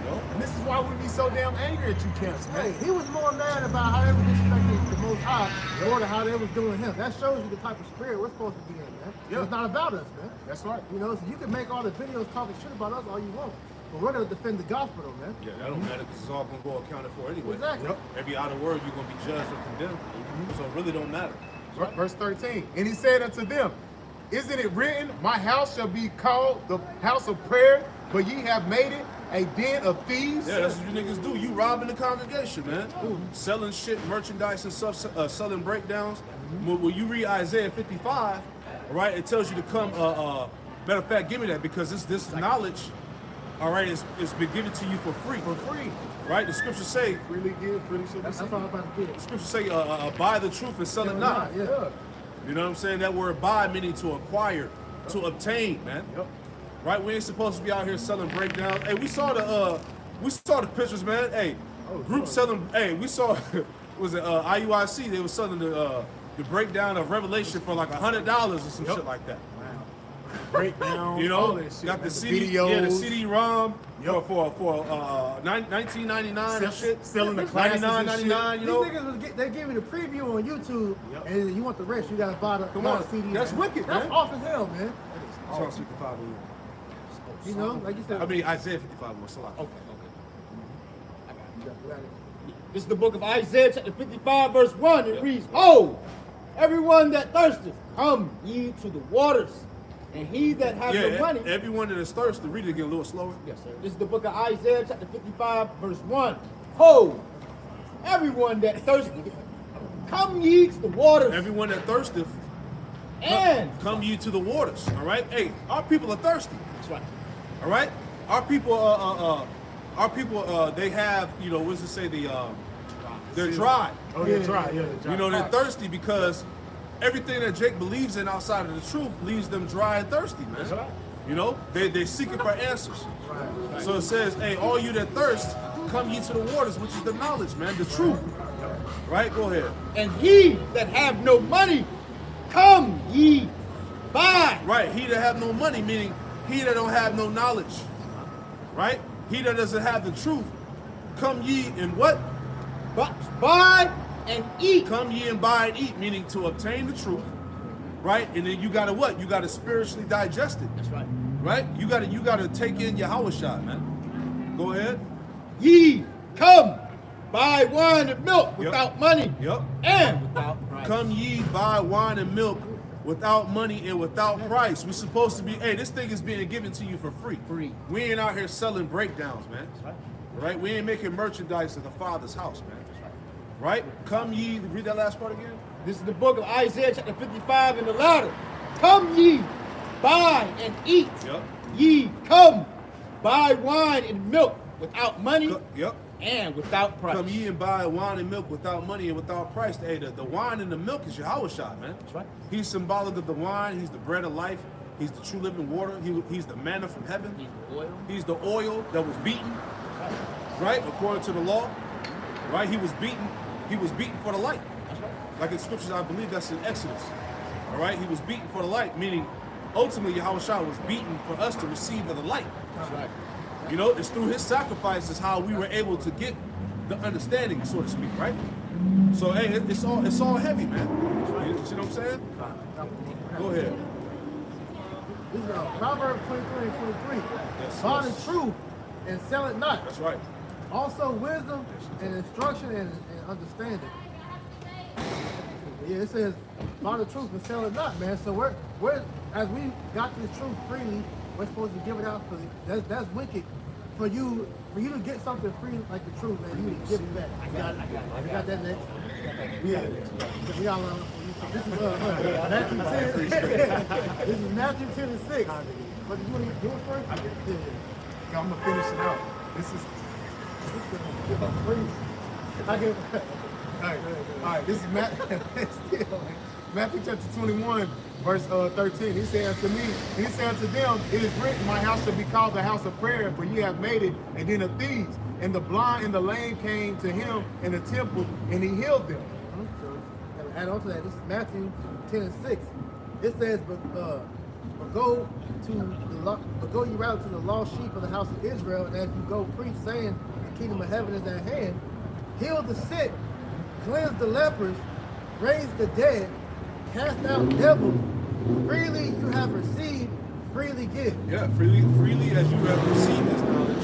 And this is why we be so damn angry at you camps, man. Hey, he was more mad about how they were disrespecting the Most High more than how they was doing him. That shows you the type of spirit we're supposed to be in, man. Yeah. It's not about us, man. That's right. So you can make all the videos talking shit about us all you want, but we're gonna defend the gospel, though, man. Yeah, that don't matter because it's all going to go accounted for anyway. Exactly. Yep. Every other word you're going to be judged or condemned. So it really don't matter. Verse 13. And he said unto them, isn't it written, my house shall be called the house of prayer, but ye have made it a den of thieves? Yeah, that's what you niggas do. You robbing the congregation, man. Selling shit, merchandise and stuff, selling breakdowns. When you read Isaiah 55, right, it tells you to come, matter of fact, give me that because this knowledge, all right, it's been given to you for free. For free. Right? The scriptures say, Freely give, freely shall be That's seen. all I'm about to the get. scriptures say, buy the truth and sell it not. Yeah. You know what I'm saying? That word buy meaning to acquire, to obtain, man. Yep. Right? We ain't supposed to be out here selling breakdowns. Hey, we saw the pictures, man. Hey, group selling. Hey, we saw was it IUIC? They were selling the breakdown of Revelation for like $100 or some shit like that. Breakdown. You all know, that shit, got man. the CD, videos. yeah, the CD-ROM Yep. for $19.99 and shit. Selling the classes and shit. $99.99. You These know, niggas they give you the preview on YouTube, Yep. and you want the rest, you gotta buy the CD. that's man. wicked, That's man. off as hell, man. Psalm 55. Like you said. I mean Isaiah 55 was a lot. Okay. You got it. This is the book of Isaiah, chapter 55, verse 1. It reads, "Ho, everyone that thirsteth, come ye to the waters, and he that hath no money." Everyone that is thirsty, read it again a little slower. Yes, sir. This is the book of Isaiah, chapter 55, verse 1. Ho, everyone that thirsteth, come ye to the waters, Everyone that thirsteth, and come you to the waters. All right. Hey, our people are thirsty. that's right. All right. Our people, they have, what does it say? They're dry. Oh, yeah, dry. Yeah, dry. They're thirsty because everything that Jake believes in outside of the truth leaves them dry and thirsty, man. That's right. You know, they seeking for answers. So it says, hey, all you that thirst, come ye to the waters, which is the knowledge, man, the truth. Right? Go ahead. And he that have no money, come ye buy. Right. He that have no money, meaning he that don't have no knowledge. Right? He that doesn't have the truth, come ye and what? Buy and eat. Come ye and buy and eat, meaning to obtain the truth. Right? And then you gotta what? You gotta spiritually digest it. That's right. Right? You gotta take in your Yahweh, man. Go ahead. Ye come buy wine and milk without money Yep. and without price. Come ye buy wine and milk without money and without price. We're supposed to be, hey, this thing is being given to you for free. Free. We ain't out here selling breakdowns, man. Right? We ain't making merchandise at the Father's house, man. Right? Come ye, read that last part again. This is the book of Isaiah chapter 55 in the latter. Come ye, buy and eat. Yep. Ye come, buy wine and milk without money Yep. and without price. Come ye and buy wine and milk without money and without price. Hey, the wine and the milk is Yahweh, man. That's right. He's symbolic of the wine. He's the bread of life. He's the true living water. He's the manna from heaven. He's the oil. He's the oil that was beaten, right? According to the law, right? He was beaten. He was beaten for the light. That's right. Like in scriptures, I believe that's in Exodus. All right? He was beaten for the light, meaning ultimately Yahweh was beaten for us to receive of the light. That's right. You know, it's through his sacrifices how we were able to get the understanding, so to speak, right? So hey, it's all heavy, man. You see what I'm saying? Go ahead. This is Proverbs 23 and 23. Yes, Buy yes. the truth and sell it not. That's right. Also wisdom and instruction and understanding. Yeah, it says buy the truth and sell it not, man. So we're as we got this truth freely, we're supposed to give it out for that's wicked for you to get something free like the truth, man. You need to give it back. I got that next. Yeah. We got this is Matthew 10. This is Matthew 10 and 6. But you want to do it first? Yeah. I'm gonna finish it out. This is all right. This is Matthew chapter 21, verse 13. He said unto me, he said unto them, it is written, my house shall be called the house of prayer, for ye have made it a den of thieves. And the blind and the lame came to him in the temple, and he healed them. So, add on to that, this is Matthew 10 and 6. It says, but go ye rather to the lost sheep of the house of Israel, and as you go preach, saying, the kingdom of heaven is at hand, heal the sick, cleanse the lepers, raise the dead, cast out devils. Freely you have received, freely give. Yeah, freely as you have received this knowledge,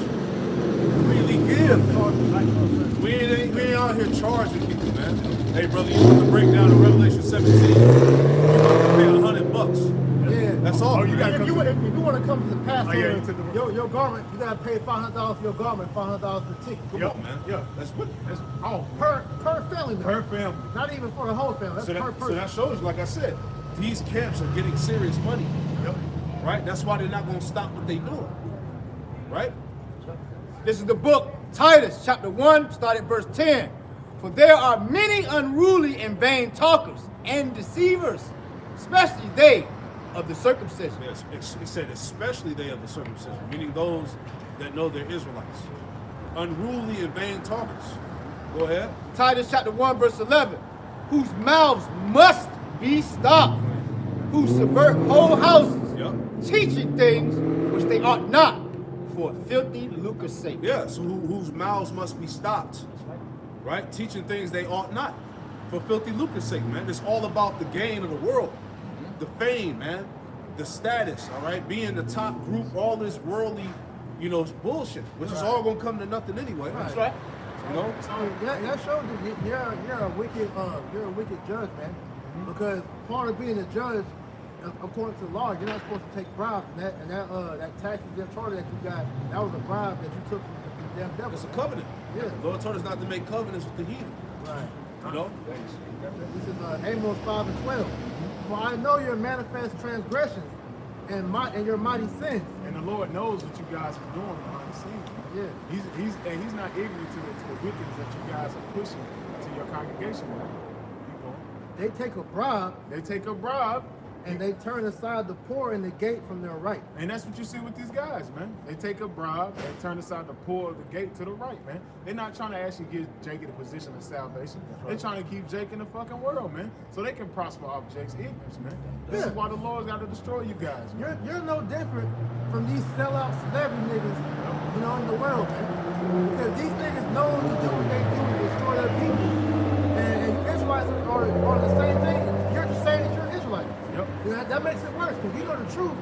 freely give. We ain't out here charging people, man. Hey, brother, you want to break down in Revelation 17? You have to pay $100. Yeah. That's all. Oh, you gotta If you want to come to the Passover, yeah, you took the- your garment, you gotta pay $500 for your garment, $500 for the ticket. Come on, man. Yeah. That's good. That's all Per family member. per family. Not even for the whole family. That's So per that, person. so that shows you, like I said, these camps are getting serious money, Yep. right? That's why they're not going to stop what they're doing, right? This is the book, Titus, chapter 1, start at verse 10. For there are many unruly and vain talkers and deceivers, especially they of the circumcision. Yes, it said especially they of the circumcision, meaning those that know they're Israelites. Unruly and vain talkers. Go ahead. Titus chapter 1, verse 11. Whose mouths must be stopped, who subvert whole houses, Yep. teaching things which they ought not, for filthy lucre's sake. Yeah, so whose mouths must be stopped, right? Teaching things they ought not, for filthy lucre's sake, man. It's all about the gain of the world, the fame, man, the status, all right? Being the top group, all this worldly, bullshit, which is all gonna come to nothing anyway. That's right. You know? So that shows you you're a wicked judge, man. Because part of being a judge, according to the law, you're not supposed to take bribes, and that taxes and charter that you got, that was a bribe that you took from the damn devil. It's a covenant. Yeah. The Lord told us not to make covenants with the heathen. Right. You know? This is Amos 5 and 12. For I know your manifest transgressions and your mighty sins. And the Lord knows what you guys are doing behind the scenes. Yeah. He's not ignorant to the wickedness that you guys are pushing to your congregation. Keep going. They take a bribe They take a bribe, and they turn aside the poor and the gate from their right. and that's what you see with these guys, man. They take a bribe, they turn aside the poor of the gate to the right, man. They're not trying to actually give Jake in a position of salvation. They're trying to keep Jake in the fucking world, man, so they can prosper off Jake's ignorance, man. This is why the Lord's got to destroy you guys, man. You're no different from these sellout celebrity niggas, you know, in the world, man. Because these niggas know to do what they do to destroy their people. And you Israelites are the same thing. You're just saying that you're an Israelite. Yep. You know, that makes it worse because you know the truth,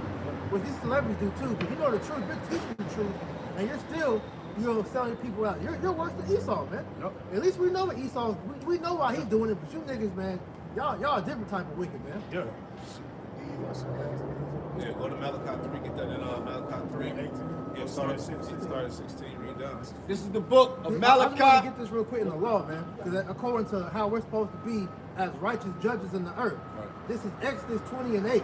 what these celebrities do too. But you know the truth, you're teaching the truth, and you're still, you know, selling people out. You're worse than Esau, man. Yep. At least we know what Esau's. We know why he's doing it, but you niggas, man, y'all a different type of wicked, man. Yeah. Yeah, go to Malachi 3, get that in Malachi 3. 18. Yeah, start at 16, read down. This is the book of I just want to Malachi. get this real quick in the law, man, because according to how we're supposed to be as righteous judges in the earth, Right. this is Exodus 20 and 8.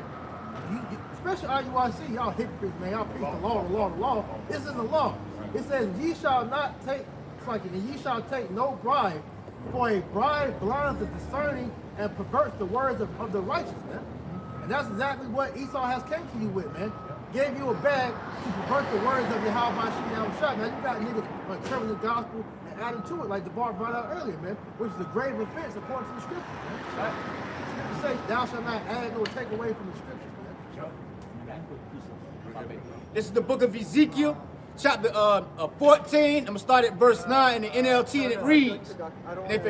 Especially IUIC, y'all hypocrites, man. Y'all preach the law, the law, the law. This is the law. It says, ye shall not take, it's like, and ye shall take no bribe, for a bribe blinds the discerning and perverts the words of the righteous, man. And that's exactly what Esau has came to you with, man. Gave you a bag to pervert the words of Yahweh Shai. Now you got niggas turning the gospel and adding to it, like the bar brought out earlier, man, which is a grave offense according to the scriptures, man. Right? The scriptures say, thou shalt not add nor take away from the scriptures, man. This is the book of Ezekiel, chapter 14. I'm gonna start at verse 9 in the NLT, and it reads, and if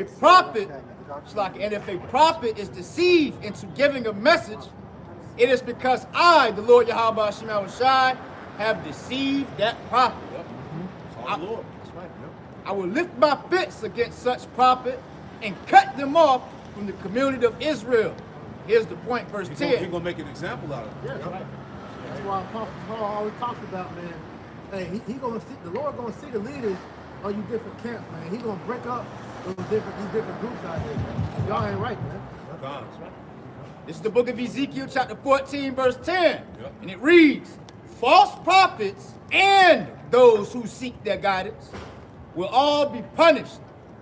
a prophet is deceived into giving a message, it is because I, the Lord Yahweh Shai, have deceived that prophet. Our Lord. I will lift my fist against such prophet and cut them off from the community of Israel. Here's the point, verse He's 10. gonna make an example out of it. Yeah, right. That's why Apostle Paul always talks about, man, hey, he gonna see, the Lord gonna see the leaders of you different camps, man. He gonna break up these different groups out here, man. Y'all ain't right, man. God. This is the book of Ezekiel, chapter 14, verse 10. And it reads, false prophets and those who seek their guidance will all be punished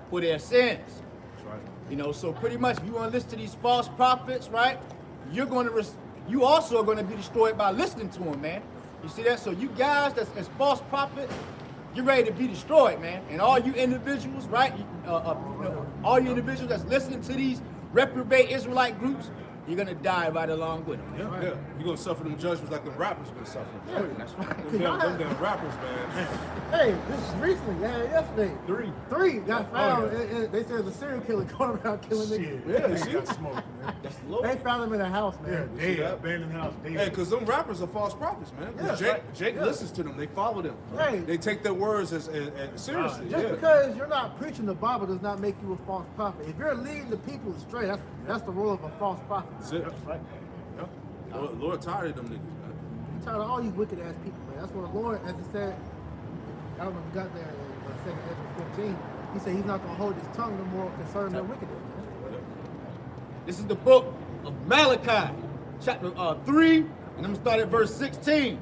for their sins. That's right. You know, so pretty much if you want to listen to these false prophets, right, you also are going to be destroyed by listening to them, man. You see that? So you guys that's false prophets, you're ready to be destroyed, man. And all you individuals, right, all you individuals that's listening to these reprobate Israelite groups, you're going to die right along with them. Yeah, yeah. You're gonna suffer them judgments like the rappers been suffering. Yeah, That's right. Them damn rappers, man. Hey, this is recently, yesterday. Three got found. yeah. And they said there's a serial killer going around killing Shit. niggas. Yeah, They see? got smoked, man. That's the Lord. They found him in a house, Yeah, man. dead. that? Abandoned house, dead. Hey, because them rappers are false prophets, man. Yeah, Jake listens to them. They follow them. Right. They take their words as seriously. Just yeah. because you're not preaching the Bible does not make you a false prophet. If you're leading the people astray, that's the role of a false prophet. That's it. Right. Yep. Lord tired of them niggas, man. I'm tired of all you wicked ass people, man. That's what the Lord, as he said, I don't know if you got there in 2 Ezra 15, he said he's not going to hold his tongue no more concerning their wickedness, man. This is the book of Malachi, chapter 3, and I'm going to start at verse 16.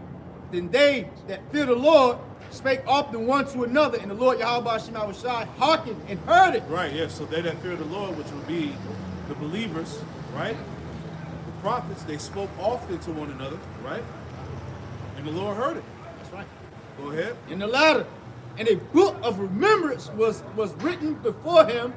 Then they that fear the Lord spake often one to another, and the Lord Yahweh Shai hearkened and heard it. Right, yeah. So they that fear the Lord, which would be the believers, right? The prophets, they spoke often to one another, right? And the Lord heard it. That's right. Go ahead. In the latter, and a book of remembrance was written before him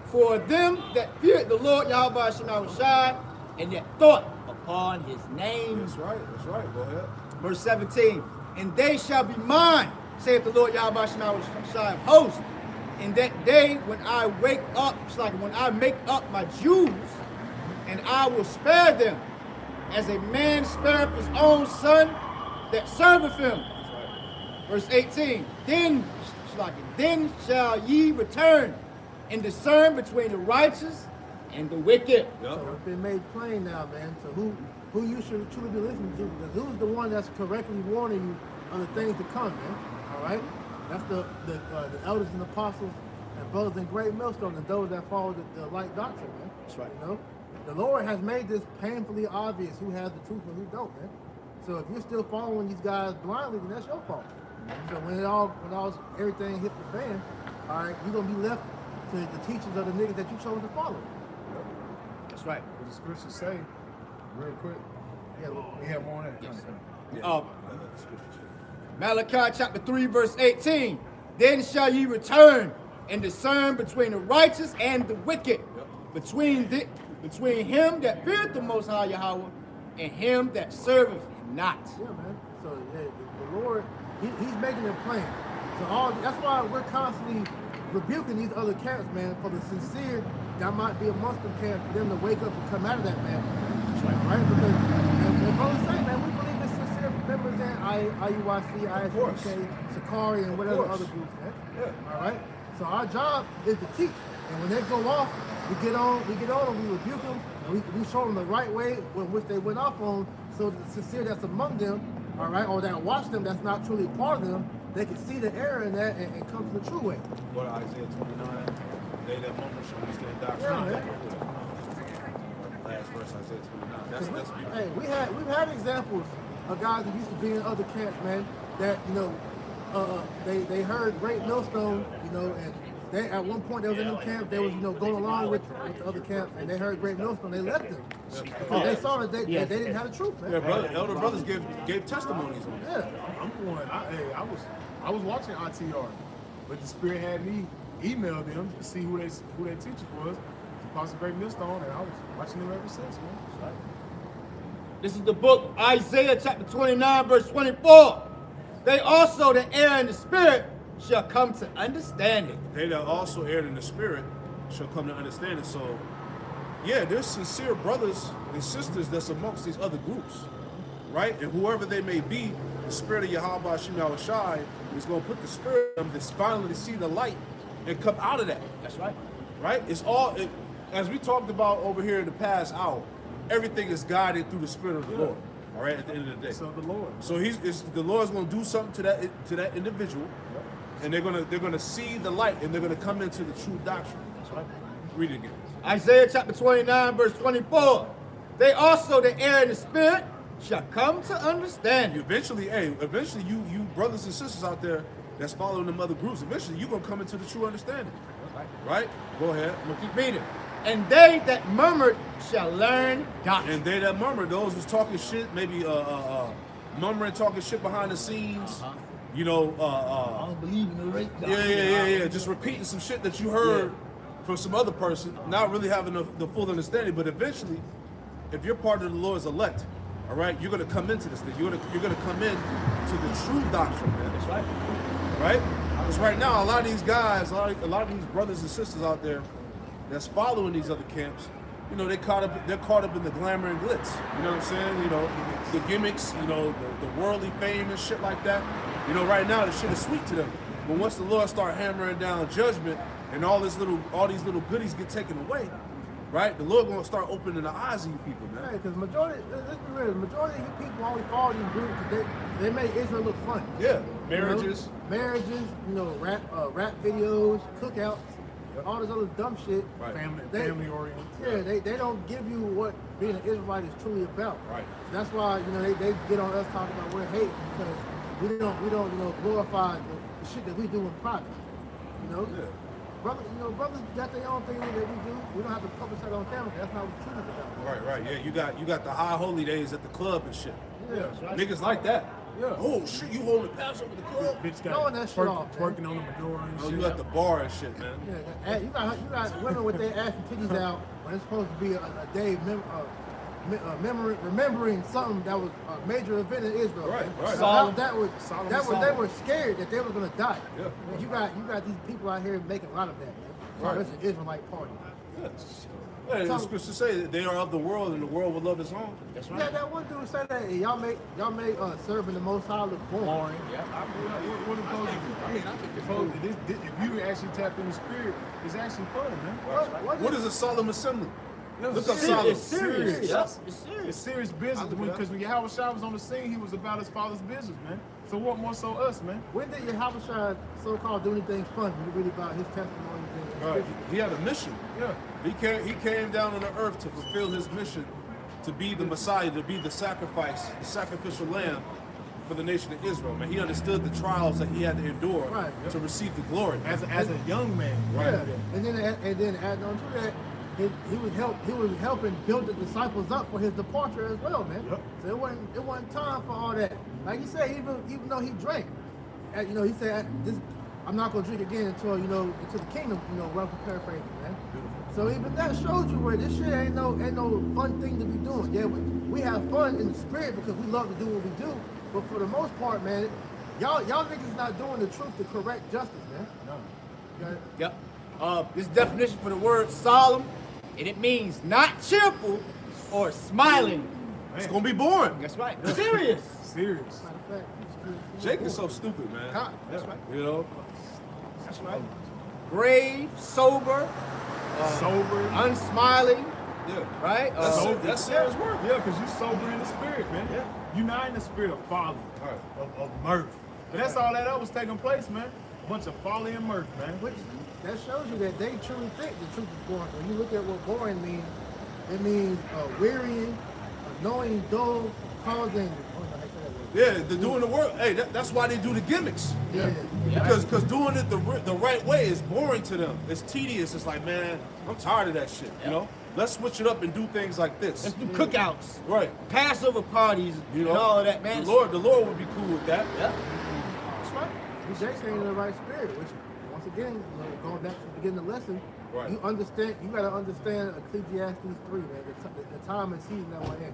for them that feared the Lord Yahweh Shai, and that thought upon his name. That's right. That's right. Go ahead. Verse 17, and they shall be mine, saith the Lord Yahweh Shai of hosts, in that day when I wake up, it's like when I make up my Jews, and I will spare them, as a man spareth his own son that serveth him. Verse 18, then shall ye return and discern between the righteous and the wicked. So it's been made plain now, man, to who you should truly be listening to, because who's the one that's correctly warning you of the things to come, man. All right? That's the elders and apostles and brothers in great millstone and those that follow the light doctrine, man. That's right. You know? The Lord has made this painfully obvious who has the truth and who don't, man. So if you're still following these guys blindly, then that's your fault. So when everything hits the fan, all right, you're gonna be left to the teachings of the niggas that you chose to follow. That's That's right. What the scriptures say, real quick. Yeah, We have more on that. Yes. Yeah. Malachi chapter 3, verse 18. Then shall ye return and discern between the righteous and the wicked, between him that feareth the Most High Yahweh and him that serveth not. Yeah, man. So the Lord, He's making it plain. So that's why we're constantly rebuking these other camps, man, for the sincere that might be amongst them camps, for them to wake up and come out of that, man. Right? Because the brothers say, man, we believe in sincere members in IUIC, ISUK, Sakari, and whatever other groups, man. Yeah. All right. So our job is to teach, and when they go off, we get on them, we rebuke them, we show them the right way in which they went off on, so the sincere that's among them, all right, or that watch them, that's not truly part of them, they can see the error in that and come to the true way. Go to Isaiah 29. They that murmur shall understand doctrine. Yeah, man. Last verse, Isaiah 29. That's beautiful. Hey, we've had examples of guys that used to be in other camps, man, that they heard Great Millstone, and they at one point they was in them camps, they was going along with the other camps, and they heard Great Millstone, they left them because they saw that they didn't have the truth, man. Yeah, elder brothers gave testimonies on that. Yeah. I'm going. I was watching ITR, but the Spirit had me email them to see who their teacher was, Apostle Great Millstone, and I was watching them ever since, man. This is the book of Isaiah chapter 29, verse 24. They also that err in the spirit shall come to understanding. They that also erred in the spirit shall come to understand it. So, yeah, there's sincere brothers and sisters that's amongst these other groups, right? And whoever they may be, the spirit of Yahweh Hashem Yahushai is going to put the spirit of them to finally see the light and come out of that. That's right. Right? As we talked about over here in the past hour, everything is guided through the spirit of the Lord. All right, at the end of the day. So the Lord. So the Lord's going to do something to that individual, and they're gonna see the light, and they're gonna come into the true doctrine. That's right. Read it again. Isaiah chapter 29, verse 24. They also that err in the spirit shall come to understand. Eventually, you brothers and sisters out there that's following them other groups, eventually you're gonna come into the true understanding. Right? Go ahead. I'm gonna keep reading. And they that murmured shall learn doctrine. And they that murmur, those who's talking shit, maybe murmuring, talking shit behind the scenes. I don't believe in the rape doctrine. Yeah. Just repeating some shit that you heard from some other person, not really having the full understanding. But eventually, if you're part of the Lord's elect, all right, you're gonna come into this thing. You're gonna come in to the true doctrine, man. That's right. Right? Because right now, a lot of these guys, a lot of these brothers and sisters out there that's following these other camps, they're caught up in the glamour and glitz. You know what I'm saying? The gimmicks, the worldly fame and shit like that. Right now the shit is sweet to them. But once the Lord start hammering down judgment and all these little goodies get taken away, right? The Lord gonna start opening the eyes of you people, man. Hey, because let's be real, the majority of you people only follow these groups because they make Israel look fun. Yeah, marriages. Marriages, rap videos, cookouts, all this other dumb shit. Right. Family oriented. Yeah, they don't give you what being an Israelite is truly about. Right. That's why they get on us talking about we're hating because we don't glorify the shit that we do in private. Yeah. Brothers got their own thing that we do. We don't have to publish that on camera. That's not what the truth is about. Right. Yeah, you got the high holy days at the club and shit. Yeah. Niggas like that. Yeah. Oh shit, you holding the Passover at the club? Bitch Throwing got that shit off, man. twerking on the menorah and Oh, shit. you at the bar and shit, man. Yeah, you got women with their ass and titties out when it's supposed to be a day remembering something that was a major event in Israel. Right. So they were scared that they were gonna die. Yeah. And you got these people out here making a lot of that. Man. Right. So it's an Israelite party. Yeah, the scriptures say that they are of the world and the world will love his own. That's Yeah, that one dude said that y'all make serving the Most High look boring. Yeah. What is supposed to be? I mean, if you actually tap in the spirit, it's actually fun, man. What is a solemn assembly? Look up Serious. solemn. It's serious. Yeah. It's serious. It's serious business because when Yahweh Shai was on the scene, he was about his father's business, man. So what more so us, man? When did Yahushua so-called do anything fun? When you read about his testimony and Right. He had a mission. Yeah. He came down on the earth to fulfill his mission, to be the Messiah, to be the sacrifice, the sacrificial lamb for the nation of Israel. Man, he understood the trials that he had to endure Right. to receive the glory. As a young man, Yeah. And then adding on to that, he was helping build the disciples up for his departure as well, man. Yep. So it wasn't time for all that. Like you said, even though he drank, he said, I'm not gonna drink again until into the kingdom, roughly paraphrasing, man. So even that shows you where this shit ain't no fun thing to be doing. Yeah, we have fun in the spirit because we love to do what we do, but for the most part, man, y'all niggas not doing the truth to correct justice, man. No. Okay? Yep. This definition for the word solemn, and it means not cheerful or smiling. It's gonna be boring. That's right. Serious. Serious. Matter of fact, Jake is so stupid, man. That's right. You know? That's right. Grave, sober, Sober. unsmiling, Yeah. right? That's serious work. Yeah, because you sober in the spirit, man. Yeah. You're not in the spirit of folly, Right. of mirth. But that's all that was taking place, man. A bunch of folly and mirth, man. which that shows you that they truly think the truth is boring. When you look at what boring means, it means wearying, annoying, dull, causing. Yeah, they're doing the work. Hey, that's why they do the gimmicks. Yeah. Because doing it the right way is boring to them. It's tedious. It's like, man, I'm tired of that shit. You know, let's switch it up and do things like this. Let's do cookouts, Right. Passover parties, You know, and all of that, man. The Lord would be cool with that. Yeah. That's right. Jake's ain't in the right spirit, which once again, going back to the beginning of the lesson, Right. you gotta understand Ecclesiastes 3, man, the time and season that we're in.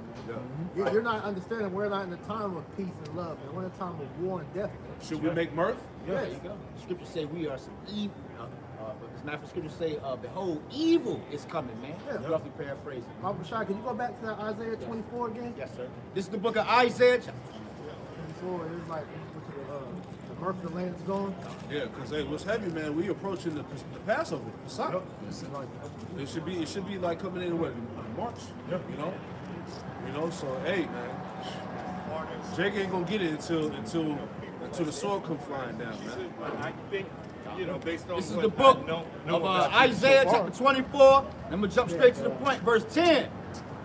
Yeah. You're not understanding we're not in the time of peace and love, man. We're in a time of war and death, man. Should we make mirth? There you go. Scriptures say we are some evil. As a matter of fact, scriptures say, behold, evil is coming, man. Yeah. Roughly paraphrasing. Papa Shah, can you go back to that Isaiah 24 again? Yes, sir. This is the book of Isaiah. 24, it's like, the mirth of the land is gone. Yeah, because hey, what's heavy, man? We approaching the Passover. Passover. Yep. It should be like coming in what, March. Yep. You know. So hey, man, Jake ain't gonna get it until the sword come flying down, man. I think, based on This is what the book I know of about you Isaiah so far, chapter 24. I'm going to jump straight to the point. Verse 10.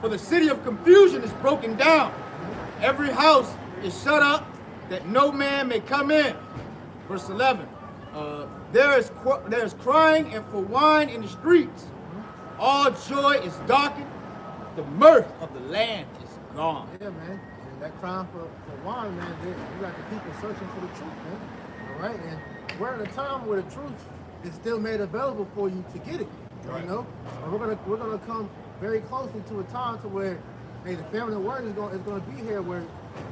For the city of confusion is broken down. Every house is shut up that no man may come in. Verse 11. There is crying and for wine in the streets. All joy is darkened. The mirth of the land is gone. Yeah, man. And that crime for wine, man, you got the people searching for the truth, man. All right? And we're in a time where the truth is still made available for you to get it. Right. You know? And we're gonna come very closely to a time to where, hey, the family of the word is gonna be here where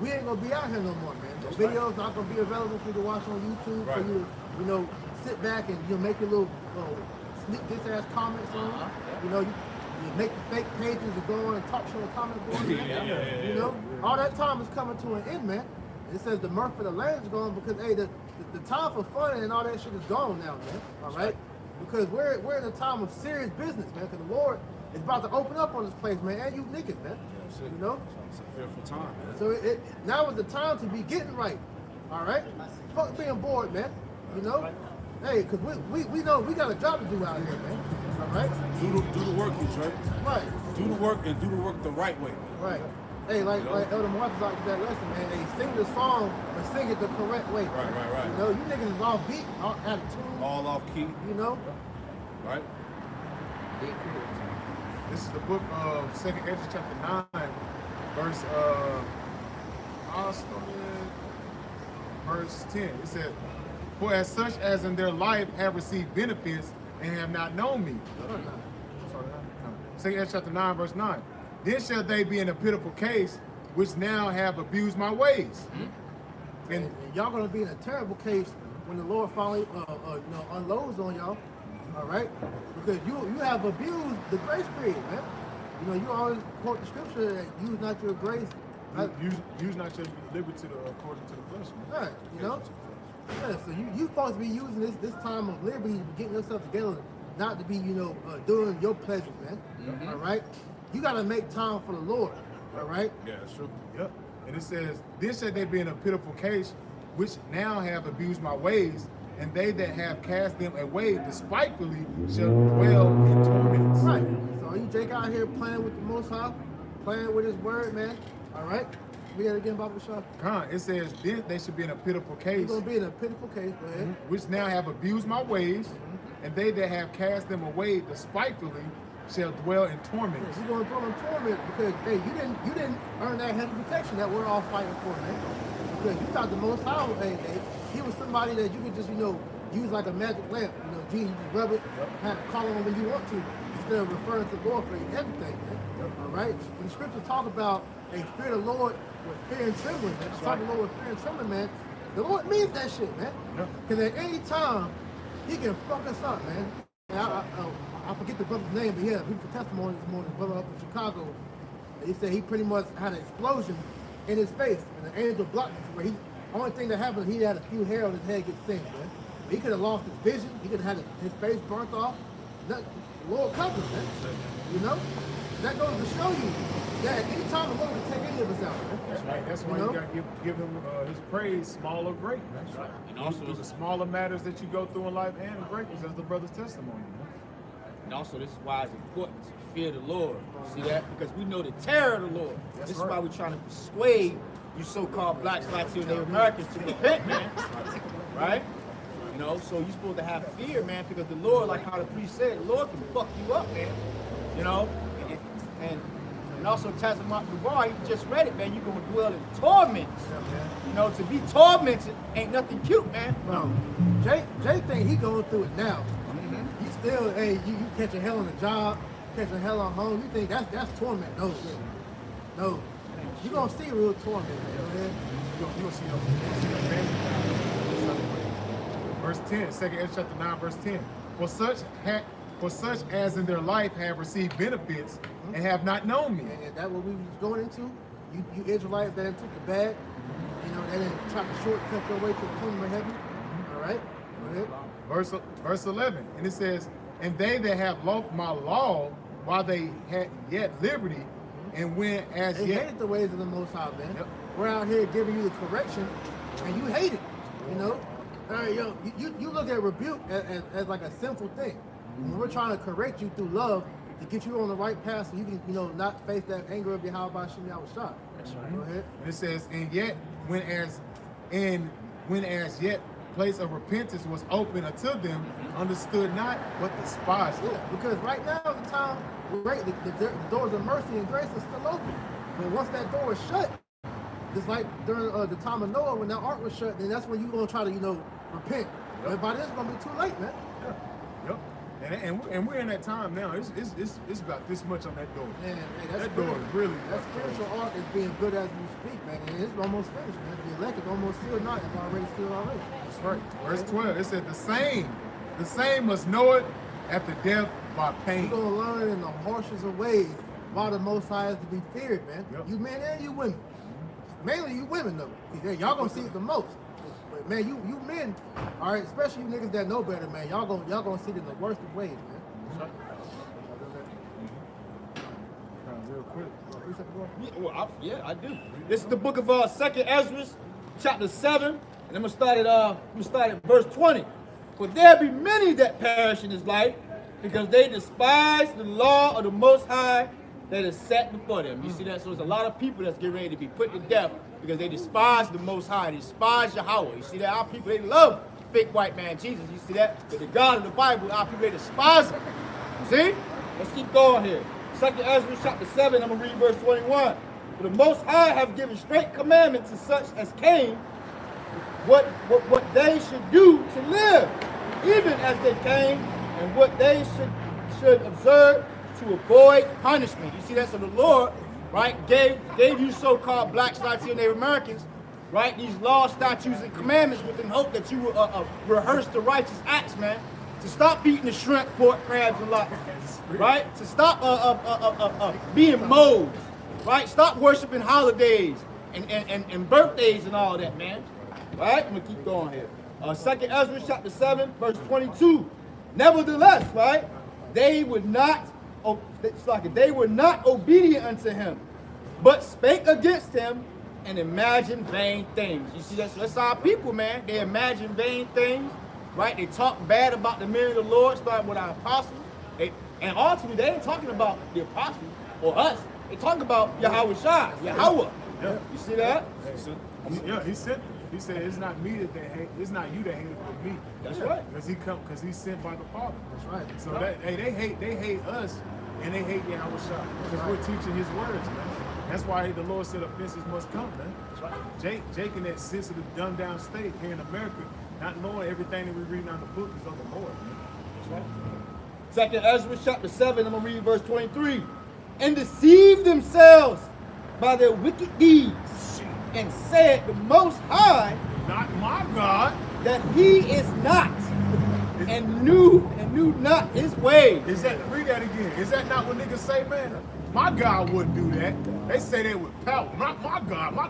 we ain't gonna be out here no more, man. The video's not gonna be available for you to watch on YouTube, Right. for you to, sit back and make your little sneak this ass comments on it. You make the fake pages and go on and talk show and comment boards. Yeah. All that time is coming to an end, man. It says the mirth of the land is gone because hey, the time for fun and all that shit is gone now, man. All right, because we're in a time of serious business, man. Because the Lord is about to open up on this place, man, and you niggas, man. It's a fearful time, man. So now is the time to be getting right. All right, fuck being bored, man. Hey, because we know we got a job to do out here, man. All right, Do the work, you Trey. right. Do the work and do the work the right way. Right. Hey, like Elder Martha's like that lesson, man. Hey, sing the song, but sing it the correct way. Right. You niggas is off beat, out of tune. All off key, right? This is the book of 2nd Ezra chapter 9, verse I'll start at verse 10. It says, for as such as in their life have received benefits and have not known me. 2nd Ezra chapter 9, verse 9. Then shall they be in a pitiful case, which now have abused my ways. And y'all gonna be in a terrible case when the Lord finally unloads on y'all. All right, because you have abused the grace period, man. You always quote the scripture that use not your grace. Use not your liberty according to the flesh. Man. Right, Yeah, so you supposed to be using this time of liberty, getting yourself together, not to be, doing your pleasures, man. All right? You got to make time for the Lord, all right? Yeah, that's true. Yep. And it says, then shall they be in a pitiful case, which now have abused my ways, and they that have cast them away despitefully shall dwell in torments. Right. So you Jake out here playing with the Most High, playing with His Word, man. All right? We got it again, Baba Shah. It says, then they should be in a pitiful case, You're going to be in a pitiful case, go ahead. which now have abused my ways, and they that have cast them away despitefully shall dwell in torment. You're going to throw in torment because hey, you didn't earn that hedge of protection that we're all fighting for, man. Because you thought the Most High, hey, he was somebody that you could just use like a magic lamp. You just rub it, have to call on when you want to, instead of referring to the Lord for everything, man. All right. When the scriptures talk about fear the Lord with fear and trembling, man. Serve the Lord with fear and trembling, man. The Lord means that shit, man. Because at any time, he can fuck us up, man. And I forget the brother's name, but he had a beautiful testimony this morning, brother up in Chicago. He said he pretty much had an explosion in his face, and the angel blocked it, where only thing that happened, he had a few hair on his head get singed, man. He could have lost his vision, he could have had his face burnt off. The Lord covers, man. You know? That goes to show you that at any time the Lord can take any of us out, man. That's right. That's why you got to give him his praise, small or great. That's right. And also the smaller matters that you go through in life and the great ones, as the brother's testimony. Man. And also, this is why it's important to fear the Lord. See that? Because we know the terror of the Lord. That's this right. is why we're trying to persuade you so-called blacks, Latino, Native Americans to repent, man. Right? So you're supposed to have fear, man, because the Lord, like how the priest said, the Lord can fuck you up, man. And also Tazamot Dubar, he just read it, man. You're gonna dwell in torments. To be tormented ain't nothing cute, man. No. Jay think he going through it now. He still, hey, you catching hell on the job, catching hell on home. You think that's torment? No. You gonna see real torment, man. You gonna see Verse 10, 2nd Ezra chapter 9, verse 10. For such as in their life have received benefits and have not known me. And that's what we was going into. You Israelites that took the bag, that didn't try to shortcut your way to the kingdom of heaven. All right? Go ahead. Verse 11, and it says, and they that have loved my law while they had yet liberty, and when as they yet hated the ways of the Most High, man. Yep. We're out here giving you the correction, and you hate it. You look at rebuke as like a sinful thing. When we're trying to correct you through love to get you on the right path, so you can not face that anger of Yahweh Hashem Yahushua. That's right. Go ahead. And it says, and yet when as yet place of repentance was open unto them, understood not what despised them. Yeah, because right now the time, the doors of mercy and grace are still open. But once that door is shut, just like during the time of Noah when that ark was shut, then that's when you're gonna try to repent. But by then it's gonna be too late, man. Yep. And we're in that time now. It's about this much on that door. Man, that door is really that spiritual ark is being good as we speak, man. And it's almost finished, man. The elect is almost sealed, not it's already sealed already. That's right. Verse 12. It said the same must know it after death by pain. You're gonna learn in the harshest of ways why the Most High is to be feared, man. Yep. You men and you women. Mainly you women though. Y'all gonna see it the most. But man, you men, all right, especially you niggas that know better, man. Y'all gonna see it in the worst of ways, man. That's right. Real quick. I do. This is the book of 2nd Ezra, chapter 7, and I'm gonna start at verse 20. For there be many that perish in this life, because they despise the law of the Most High that is set before them. You see that? So there's a lot of people that's getting ready to be put to death because they despise the Most High, they despise Yahweh. You see that? Our people, they love fake white man Jesus. You see that? But the God of the Bible, our people, they despise him. See? Let's keep going here. 2nd Ezra chapter 7, I'm going to read verse 21. For the Most High have given straight commandments to such as came, what they should do to live, even as they came, and what they should observe to avoid punishment. You see that? So the Lord, right, gave you so-called blacks, Latino, Native Americans, right, these laws, statutes, and commandments with the hope that you will rehearse the righteous acts, man. To stop eating the shrimp, pork, crabs, and lot, right? To stop being moles, right? Stop worshiping holidays and birthdays and all that, man. Right? I'm gonna keep going here. 2nd Ezra chapter 7, verse 22. Nevertheless, right, they were not obedient unto him, but spake against him and imagined vain things. You see that? So that's our people, man. They imagine vain things, right? They talk bad about the men of the Lord, starting with our apostles. And ultimately, they ain't talking about the apostles or us. They talking about Yahweh Shai, Yahweh. Yeah. You see that? Yeah, he said it's not me that they hate. It's not you that hate it, but me. That's right. Because he's sent by the Father. That's right. So they hate us and they hate Yahweh Shah because we're teaching his words, man. That's why the Lord said offenses must come, man. Jake in that sensitive, dumbed down state here in America, not knowing everything that we're reading on the book is of the Lord, man. That's right. Second Ezra chapter 7, I'm gonna read verse 23. And deceived themselves by their wicked deeds, and said the Most High, not my God, that he is not, and knew not his ways. Is that, read that again. Is that not what niggas say, man? My God wouldn't do that. They say that with power. Not my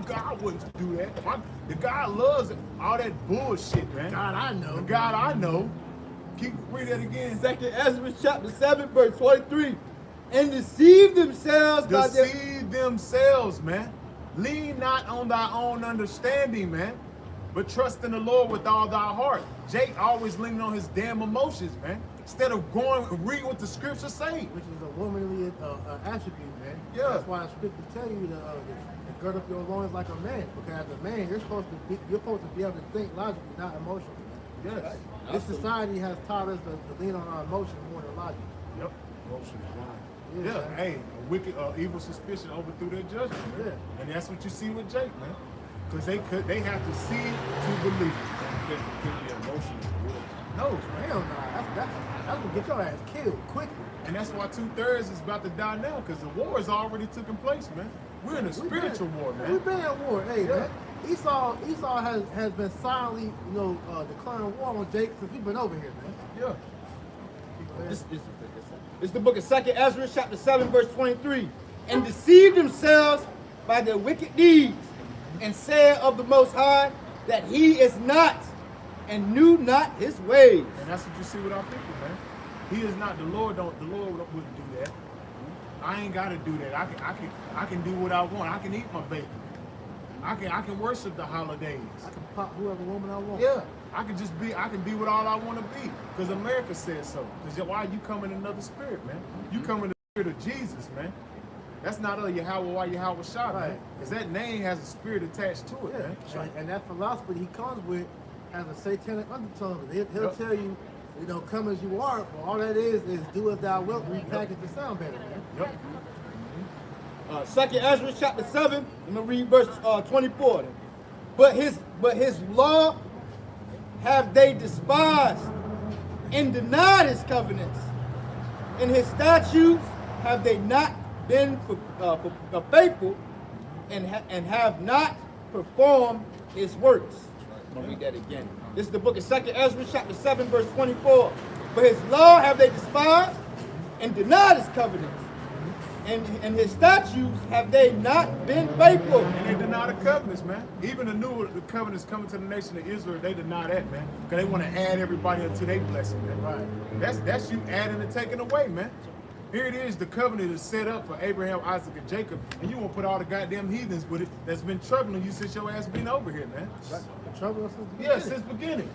God wouldn't do that. The God loves it. All that bullshit, man. God I know. The God I know. Read that again. Second Ezra chapter 7, verse 23. And deceived themselves by their... Deceive themselves, man. Lean not on thy own understanding, man, but trust in the Lord with all thy heart. Jake always leaning on his damn emotions, man. Instead of going and reading what the scriptures say. Which is a womanly attribute, man. Yeah. That's why the scriptures tell you to gird up your loins like a man. Because as a man, you're supposed to be able to think logically, not emotionally. Yes. This society has taught us to lean on our emotions more than logic. Yep. Emotions blind. Yeah, man. hey, a wicked, evil suspicion overthrew their judgment. Man. Yeah. And that's what you see with Jake, man. Because they have to see to believe. Could be emotional. No, hell no. That's gonna get your ass killed quickly. And that's why 2/3 is about to die now, because the war has already taken place, man. We're in a spiritual war, man. We've been at war. Hey, Yeah. man. Esau has been silently, declaring war on Jake since we've been over here, man. Yeah. This is the book of Second Ezra chapter 7, verse 23. And deceived themselves by their wicked deeds, and said of the Most High that he is not, and knew not his ways. And that's what you see with our people, man. He is not the Lord. The Lord wouldn't do that. I ain't got to do that. I can do what I want. I can eat my bacon. I can worship the holidays. I can pop whoever woman I want. Yeah, I can be what all I want to be. Because America says so. Because why you come in another spirit, man? You come in the spirit of Jesus, man. That's not a Yahweh or Yahweh Shah, man. Right. Because that name has a spirit attached to it, man. Yeah. And that philosophy he comes with has a satanic undertone. He'll Yep. tell you, come as you are. But all that is do as thou wilt, repackage to sound better, man. Yep. Second Ezra chapter 7, I'm gonna read verse 24. But his law have they despised, and denied his covenants, and his statutes have they not been faithful, and have not performed his works. I'm gonna read that again. This is the book of Second Ezra chapter 7, verse 24. But his law have they despised, and denied his covenants, and his statutes have they not been faithful. And they deny the covenants, man. Even the covenants coming to the nation of Israel, they deny that, man. Because they want to add everybody unto their blessing, man. Right. That's you adding and taking away, man. Here it is, the covenant is set up for Abraham, Isaac, and Jacob, and you want to put all the goddamn heathens with it that's been troubling you since your ass been over here, man. The trouble since the Yeah, beginning. since beginning.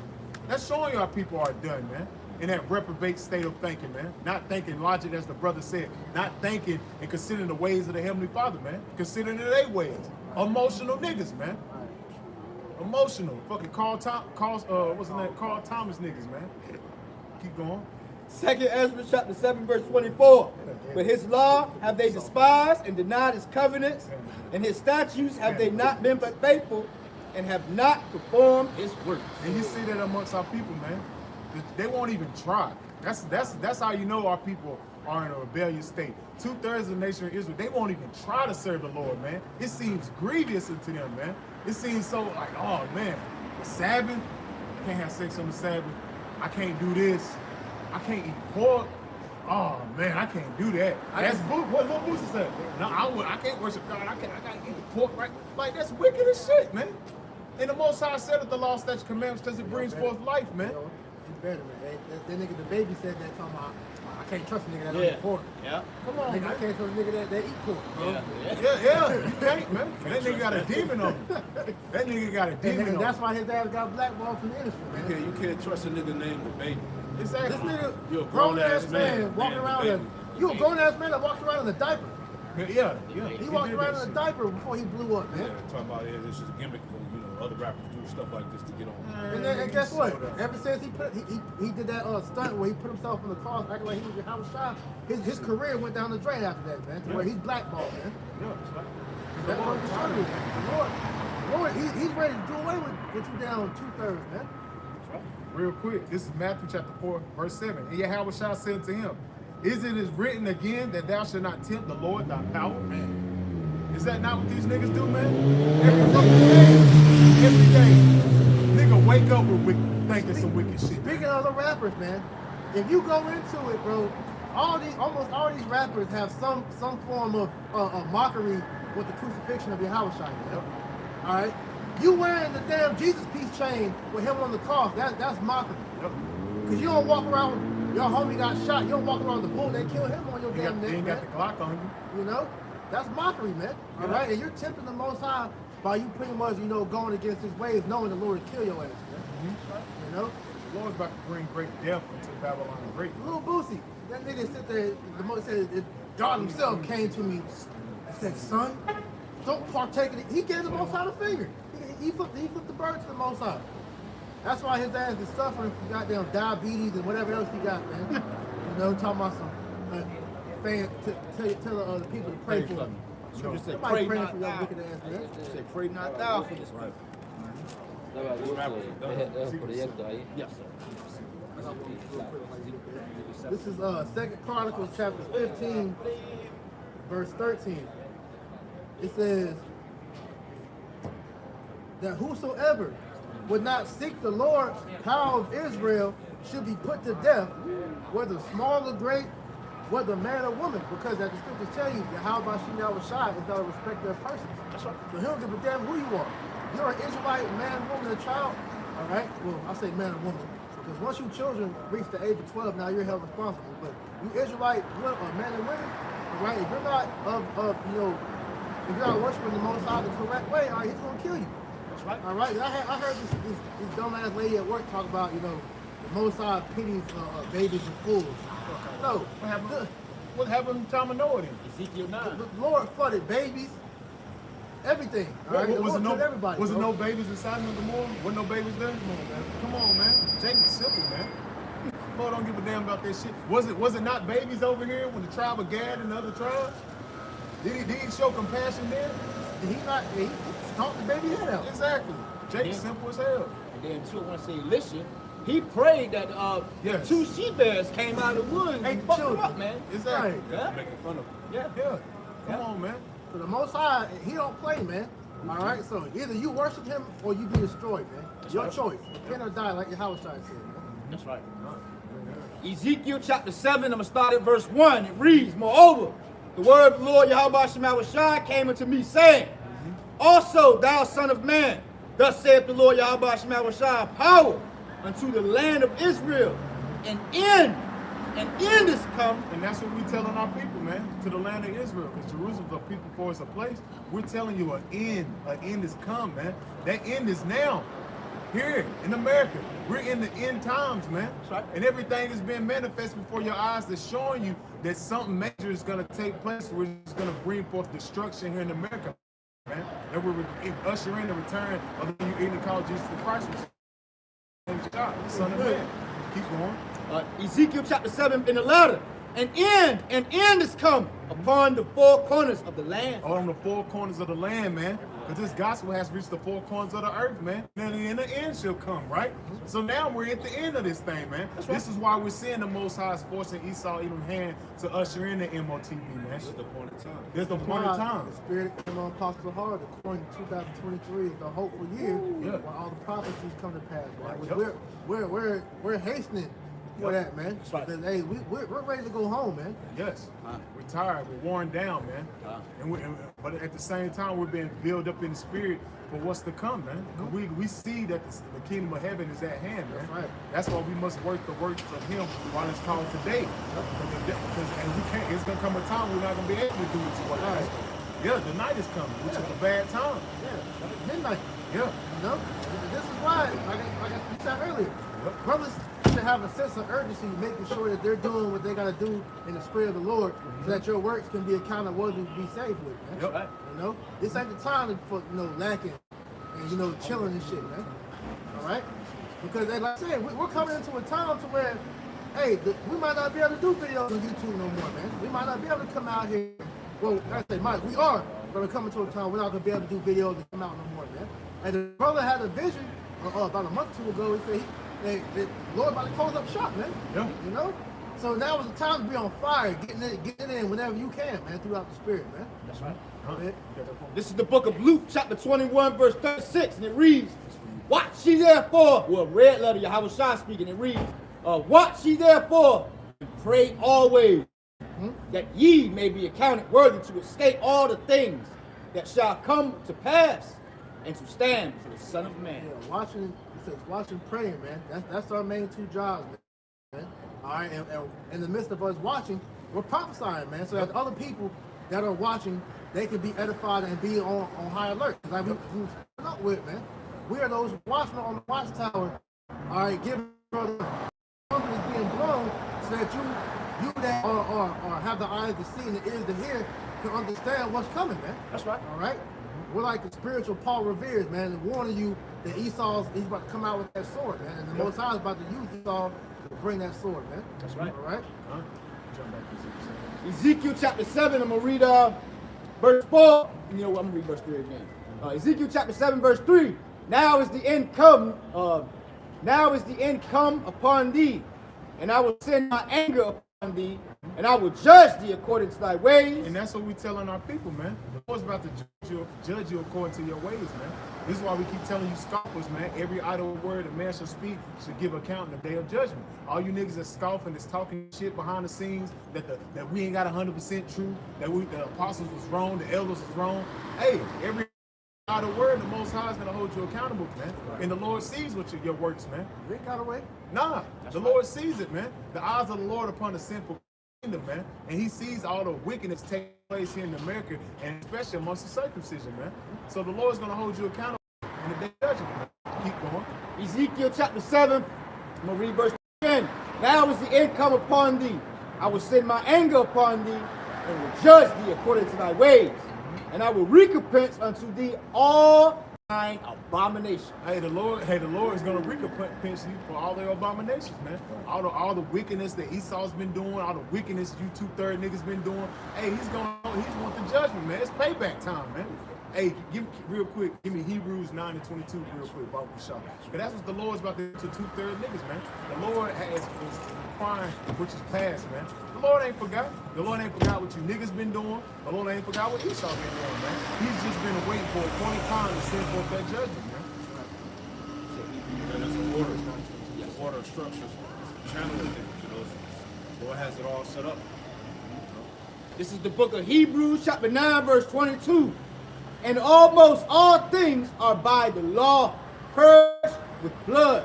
That's showing you our people are done, man. In that reprobate state of thinking, man. Not thinking logic, as the brother said. Not thinking and considering the ways of the Heavenly Father, man. Considering their ways. Emotional niggas, man. Emotional. Fucking Carl Thomas niggas, man. Keep going. Second Ezra chapter 7, verse 24. But his law have they despised, and denied his covenants, and his statutes have they not been but faithful, and have not performed his works. And you see that amongst our people, man. They won't even try. That's how you know our people are in a rebellious state. 2/3 of the nation of Israel, they won't even try to serve the Lord, man. It seems grievous to them, man. It seems so like, oh man, the Sabbath, I can't have sex on the Sabbath. I can't do this. I can't eat pork. Oh man, I can't do that. That's what Lil Boosie said. No, I can't worship God. I gotta eat the pork, right? Like that's wicked as shit, man. And the Most High said that the law, statutes, commandments, because it brings forth life, man. It's better, man. That nigga, the baby said that talking about, I can't trust a nigga that don't eat pork. Yeah. Come on, Nigga, I man. can't trust a nigga that eat pork, bro. Yeah, you can't, man. That nigga got a demon on him. That nigga got a And demon nigga, on that's him. why his ass got blackballed from the industry, man. You can't trust a nigga named the baby. Exactly. This nigga, You're a grown-ass grown-ass man man, walking man, around baby. you a grown-ass man that walks around in a diaper. Yeah. He walked did around that in a shit. diaper before he blew up, Yeah, man. talking about this is a gimmick, other rappers do stuff like this to get on. And then, and guess what? Ever since he did that stunt where he put himself on the cross, acting like he was Yahweh Shai, his career went down the drain after that, man. Where he's blackballed, man. Yeah, it's like, That's what I'm telling you. Lord, he's ready to do away with you down 2/3, man. real quick. This is Matthew chapter 4, verse 7. And Yahweh Shai said to him, is it is written again that thou shalt not tempt the Lord thy power? Man. Is that not what these niggas do, man? Every day, nigga wake up with thinking some wicked shit. Speaking of the rappers, man, if you go into it, bro, almost all these rappers have some form of mockery with the crucifixion of Yahweh Shai. Yep. All right, you wearing the damn Jesus piece chain with him on the cross? That's mockery. Yep. Cause you don't walk around. Your homie got shot. You don't walk around the bull. They killed him on your damn neck. You ain't got the Glock on you. You know, that's mockery, man. All right, and you're tempting the Most High by you pretty much, going against His ways, knowing the Lord will kill your ass, man. You know. The Lord's about to bring great death into Babylon the Great. Little Boosie, that nigga sit there, the most said, God himself came to me and said, son, don't partake in it. He gave the Most High the finger. He flipped the bird to the Most High. That's why his ass is suffering from goddamn diabetes and whatever else he got, man. Talking about some tell the people to pray for him. You just said, Somebody pray praying not for your thou. wicked ass, man. You said, pray not thou for this right. Yes, sir. This is 2 Chronicles chapter 15, verse 13. It says that whosoever would not seek the Lord, power of Israel, should be put to death, whether small or great, whether man or woman, because that the scriptures tell you that how about Yahweh Shai is not a respecter of persons. So he don't give a damn who you are. You're an Israelite man, woman, or child. All right. Well, I say man or woman because once you children reach the age of 12, now you're held responsible. But you Israelite men and women, all right. If you're not if you're not worshiping the Most High the correct way, all right, he's gonna kill you. That's right. All right. I heard this dumbass lady at work talk about the Most High pities babies and fools. No. What happened to Tom and Noah then? Ezekiel 9. The Lord flooded babies, everything. All right? Was it everybody, was it no babies inside of the Gomorrah? Wasn't no babies there? Come on, man. Jacob's simple, man. Lord don't give a damn about that shit. Was it not babies over here when the tribe of Gad and the other tribes? Did he show compassion there? Did he not? He stomped the baby head out. Exactly. Jacob's simple as hell. And then too, I want to say, Elisha, he prayed that Yes. 2 she-bears came out of the woods and fucked him up, man. Exactly. Right. Yeah. Making fun of him. Yeah. Yeah. Come on, man. So the Most High, he don't play, man. All right. So either you worship him or you be destroyed, man. Your choice. Repent or die, like Yahweh Shai said, man. That's right. Ezekiel chapter 7, I'm going to start at verse 1. It reads, moreover, the word of the Lord Yahweh Shai came unto me, saying, also, thou son of man, thus saith the Lord Yahweh Shai, power unto the land of Israel, an end is come. And that's what we telling our people, man, to the land of Israel, because Jerusalem's a people for us a place. We're telling you an end is come, man. That end is now. Here in America, we're in the end times, man. Right. And everything is being manifested before your eyes that's showing you that something major is going to take place where it's going to bring forth destruction here in America, man. And we're ushering in the return of the you even call Jesus the Christ, the Son of Man. Keep going. Ezekiel chapter 7 in the letter, an end is come upon the four corners of the land. On the four corners of the land, man. Because this gospel has reached the four corners of the earth, man. And the end shall come, right? So now we're at the end of this thing, man. This is why we're seeing the Most High forcing Esau even hand to usher in the MOTB, man. That's the point of time. There's the point of time. The Spirit came on Apostle Hard, according to 2023 is the hopeful year when all the prophecies come to pass, man. We're hastening for that, man. Right. Because, hey, we're ready to go home, man. Yes. We're tired. We're worn down, man. But at the same time, we're being built up in the spirit for what's to come, man. We see that the kingdom of heaven is at hand, man. That's right. That's why we must work the works of Him while it's called today. And we can't. It's gonna come a time we're not gonna be able to do this work. Right. Yeah, the night is coming, which is a bad time. Yeah, midnight. Yeah. This is why, like I said earlier, brothers should have a sense of urgency, making sure that they're doing what they got to do in the spirit of the Lord, so that your works can be accounted worthy to be saved with. Man. Yep. This ain't the time for lacking and you know, chilling and shit, man. All right? Because like I said, we're coming into a time to where, hey, we might not be able to do videos on YouTube no more, man. We might not be able to come out here. Well, like I say, Mike, we are going to come into a time we're not going to be able to do videos and come out no more, man. And the brother had a vision about a month or two ago. He said the Lord about to close up shop, man. Yeah. You know? So now is the time to be on fire, getting in whenever you can, man, throughout the Spirit, man. That's right. Go ahead. This is the book of Luke, chapter 21, verse 36, and it reads, "Watch ye therefore," well, red letter, Yahweh Shah speaking, it reads, "Watch ye therefore, and pray always, that ye may be accounted worthy to escape all the things that shall come to pass, and to stand for the Son of Man." Yeah, watching, it says watching, praying, man. That's our main two jobs, man. All right, and in the midst of us watching, we're prophesying, man, so that other people that are watching, they can be edified and be on high alert. Like we up with, man. We are those watchmen on the watchtower. All right, giving brother trumpet is being blown, so that you that are have the eyes to see and the ears to hear can understand what's coming, man. That's right. All right. We're like the spiritual Paul Revere's, man, and warning you that he's about to come out with that sword, man, and the Most High is about to use Esau to bring that sword, man. That's right. All right. Jump back to Ezekiel chapter 7, I'm going to read verse 4. You know what, I'm going to read verse 3 again. Ezekiel chapter 7, verse 3. Now is the end come upon thee, and I will send my anger upon thee, and I will judge thee according to thy ways. And that's what we're telling our people, man. The Lord's about to judge you according to your ways, man. This is why we keep telling you scoffers, man. Every idle word a man shall speak should give account in the day of judgment. All you niggas that's scoffing, that's talking shit behind the scenes, that we ain't got 100% true, that the apostles was wrong, the elders was wrong. Hey, every idle word, the Most High is gonna hold you accountable, man. Right. And the Lord sees what your works, man. You ain't got away. Nah, the Lord sees it, man. The eyes of the Lord upon the sinful kingdom, man. And he sees all the wickedness taking place here in America, and especially amongst the circumcision, man. So the Lord's gonna hold you accountable in the day of judgment, man. Keep going. Ezekiel chapter 7, I'm going to read verse 10. Now is the end come upon thee. I will send my anger upon thee, and will judge thee according to thy ways. And I will recompense unto thee all thine abominations. Hey, the Lord is gonna recompense you for all their abominations, man. All the wickedness that Esau's been doing, all the wickedness you 2/3 niggas been doing. Hey, he's want the judgment, man. It's payback time, man. Hey, give me Hebrews 9 and 22 real quick, Bible shop. Because that's what the Lord's about to do to 2/3 niggas, man. The Lord is requiring which is past, man. The Lord ain't forgot. The Lord ain't forgot what you niggas been doing. The Lord ain't forgot what Esau been doing, man. He's just been waiting for a point in time to send forth that judgment, man. And it's an order. It's order structures, channeling things, you know. The Lord has it all set up. This is the book of Hebrews chapter 9, verse 22. And almost all things are by the law purged with blood,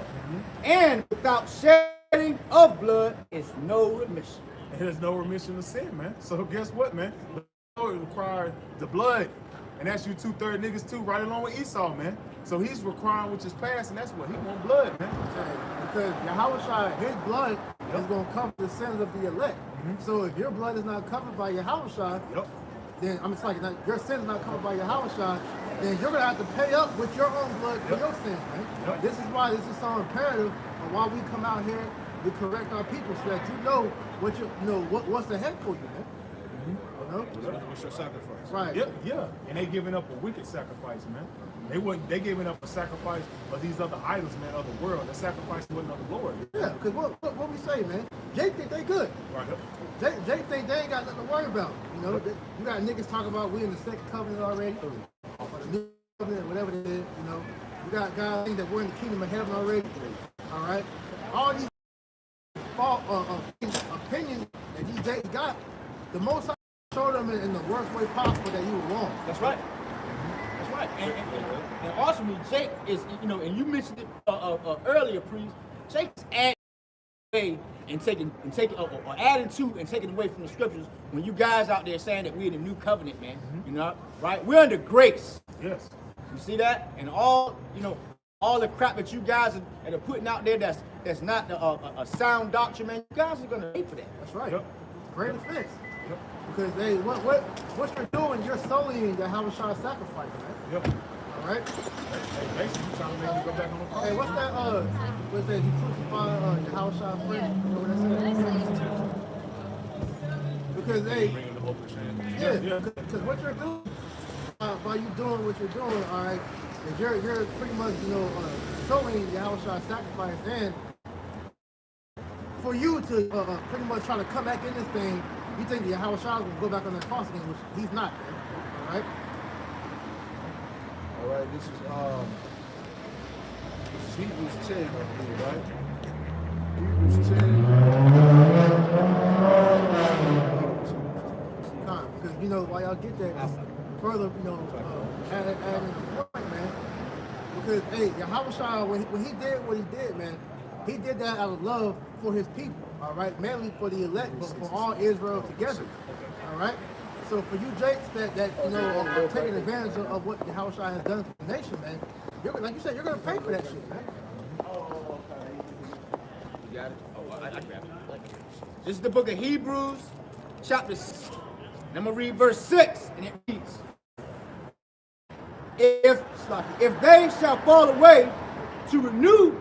and without shedding of blood is no remission. There's no remission of sin, man. So guess what, man? The Lord required the blood. And that's you 2/3 niggas too, right along with Esau, man. So he's requiring which is past, and that's what he want blood, man. Because Yahweh, his blood is going to cover the sins of the elect. So if your blood is not covered by Yahweh, then your sin is not covered by Yahweh, then you're gonna have to pay up with your own blood for your sins, man. This is why this is so imperative, and why we come out here to correct our people, so that you know what's ahead for you, man. You know? What's your sacrifice? Right. Yeah. And they giving up a wicked sacrifice, man. They giving up a sacrifice of these other idols, man, of the world. The sacrifice wasn't of the Lord. Yeah, because what we say, man, Jake think they good. Right. Jake think they ain't got nothing to worry about. You know, you got niggas talking about we in the second covenant already, or the new covenant, whatever it is. You know, you got guys think that we're in the kingdom of heaven already. All right, all these false opinions that these Jakes got, the Most High showed them in the worst way possible that you were wrong. That's right. That's right. And ultimately, Jake is, and you mentioned it earlier, priest. Jake is adding away and taking or adding to and taking away from the scriptures. When you guys out there saying that we're in the new covenant, man, you know, right? We're under grace. Yes. You see that? And all the crap that you guys are putting out there that's not a sound doctrine, man. You guys are gonna pay for that. That's right. Yep. Great offense. Because what you're doing, you're sullying the Havashah sacrifice, man. Yep. All All right. Hey, basically, you trying to make me go back on the cross. Hey, what's that? What's that? You crucify Yahushua friend? You know what that says? Because hey, Bringing the hope and change. yeah, because what you're doing, by you doing what you're doing, all right, is you're pretty much showing Yahushua's sacrifice, and for you to pretty much try to come back in this thing, you think that Yahushua will go back on that cross again, which he's not, man. All right. All right, this is Hebrews 10, I believe, right? Hebrews 10. Because while y'all get that, further, add in the point, man. Because hey, Yahushua, when he did what he did, man, he did that out of love for his people, all right? Mainly for the elect, but for all Israel together, all right? So for you Jakes that are taking advantage of what Yahushua has done for the nation, man, like you said, you're going to pay for that shit, man. You got it? Oh, I grab it. This is the book of Hebrews, chapter 6. And I'm going to read verse 6, and it reads, If they shall fall away, to renew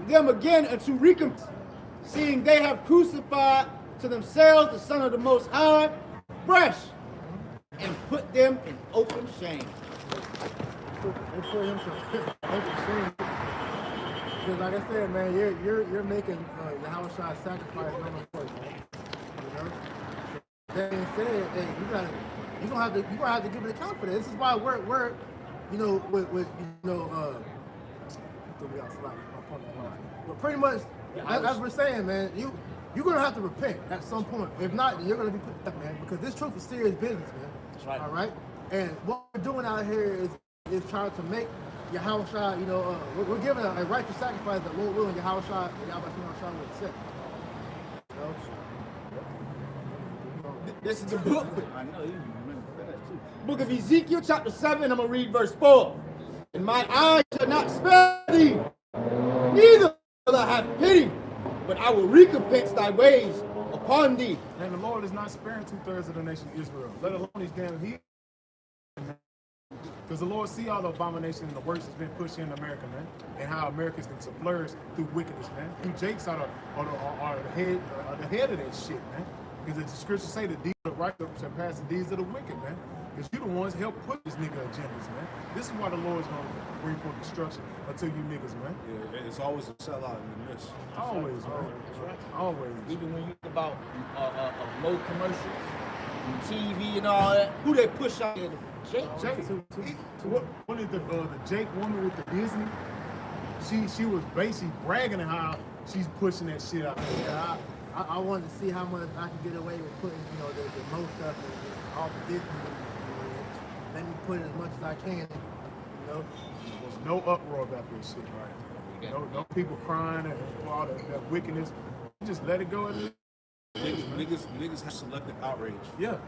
them again unto recompense, seeing they have crucified to themselves the Son of the Most High, fresh, and put them in open shame. They put him to open shame. Because like I said, man, you're making Yahushua's sacrifice number 4, man. You know? That being said, hey, you're gonna have to give an account for that. This is why we're but pretty much, as we're saying, man, you're gonna have to repent at some point. If not, you're gonna be put up, man, because this truth is serious business, man. That's right. All right. And what we're doing out here is trying to make Yahushua, we're giving a righteous sacrifice that Lord willing Yahushua will accept. You know? This is the book. I know you remember that too. Book of Ezekiel, chapter 7. I'm gonna read verse 4. And my eyes shall not spare thee, neither will I have pity, but I will recompense thy ways upon thee. And the Lord is not sparing 2/3 of the nation of Israel, let alone these damn heathens. Because the Lord see all the abomination and the works that's been pushed in America, man, and how Americans can flourish through wickedness, man. You Jakes are the head of that shit, man. Because the scriptures say the deeds of the righteous shall pass the deeds of the wicked, man. Because you the ones help put this nigga agendas, man. This is why the Lord's gonna bring forth destruction until you niggas, man. Yeah, it's always a sellout in the midst. Always, man. Always. Even when you think about low commercials, TV and all that, who they push out there? Jake. What is the Jake woman with the Disney? She was basically bragging on how she's pushing that shit out there. Yeah, I wanted to see how much I could get away with putting, the most stuff and all the Disney movies. Let me put as much as I can, There's no uproar about this shit, right? No people crying and all that wickedness. You just let it go. Niggas have selective outrage. Yeah.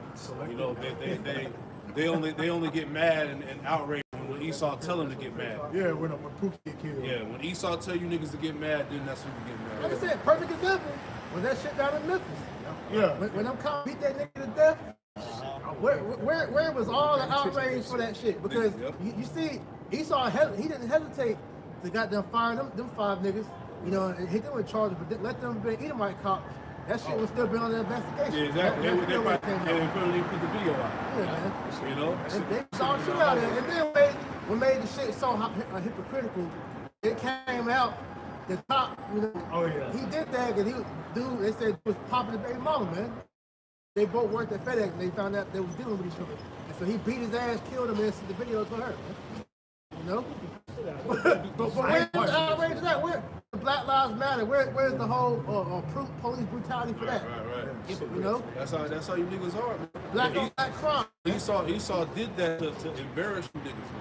They only get mad and outraged when Esau tell them to get mad. Yeah, when Pookie get killed. Yeah, when Esau tell you niggas to get mad, then that's when you get like mad. I said, perfect example was that shit down in Memphis. Yeah. When them cops beat that nigga to death, where was all the outrage for that shit? Because you see, Esau, he didn't hesitate to goddamn fire them 5 niggas, and hit them with charges, but let them be Edomite cops. That shit was still being on the investigation. Yeah, exactly. They couldn't even put the video out. Yeah, man. And they saw shit out there. And then what made the shit so hypocritical, it came out the top, Oh, yeah. he did that because they said he was popping the baby mama, man. They both worked at FedEx and they found out they was dealing with each other. And so he beat his ass, killed him, and sent the video to her, man. But where's the outrage of that? Where Black Lives Matter? Where's the whole police brutality for that? Right. That's how you niggas are, man. Black on black crime. Esau did that to embarrass you niggas,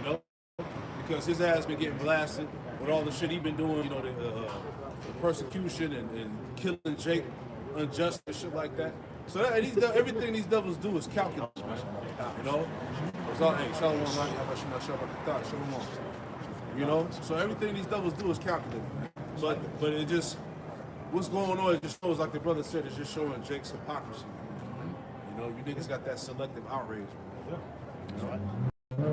man. Because his ass been getting blasted with all the shit he been doing, the persecution and killing Jake unjust and shit like that. So everything these devils do is calculated, man. It's all, hey, shalom, so everything these devils do is calculated, man. But it just, what's going on, it just shows, like the brother said, it's just showing Jake's hypocrisy. You niggas got that selective outrage, man.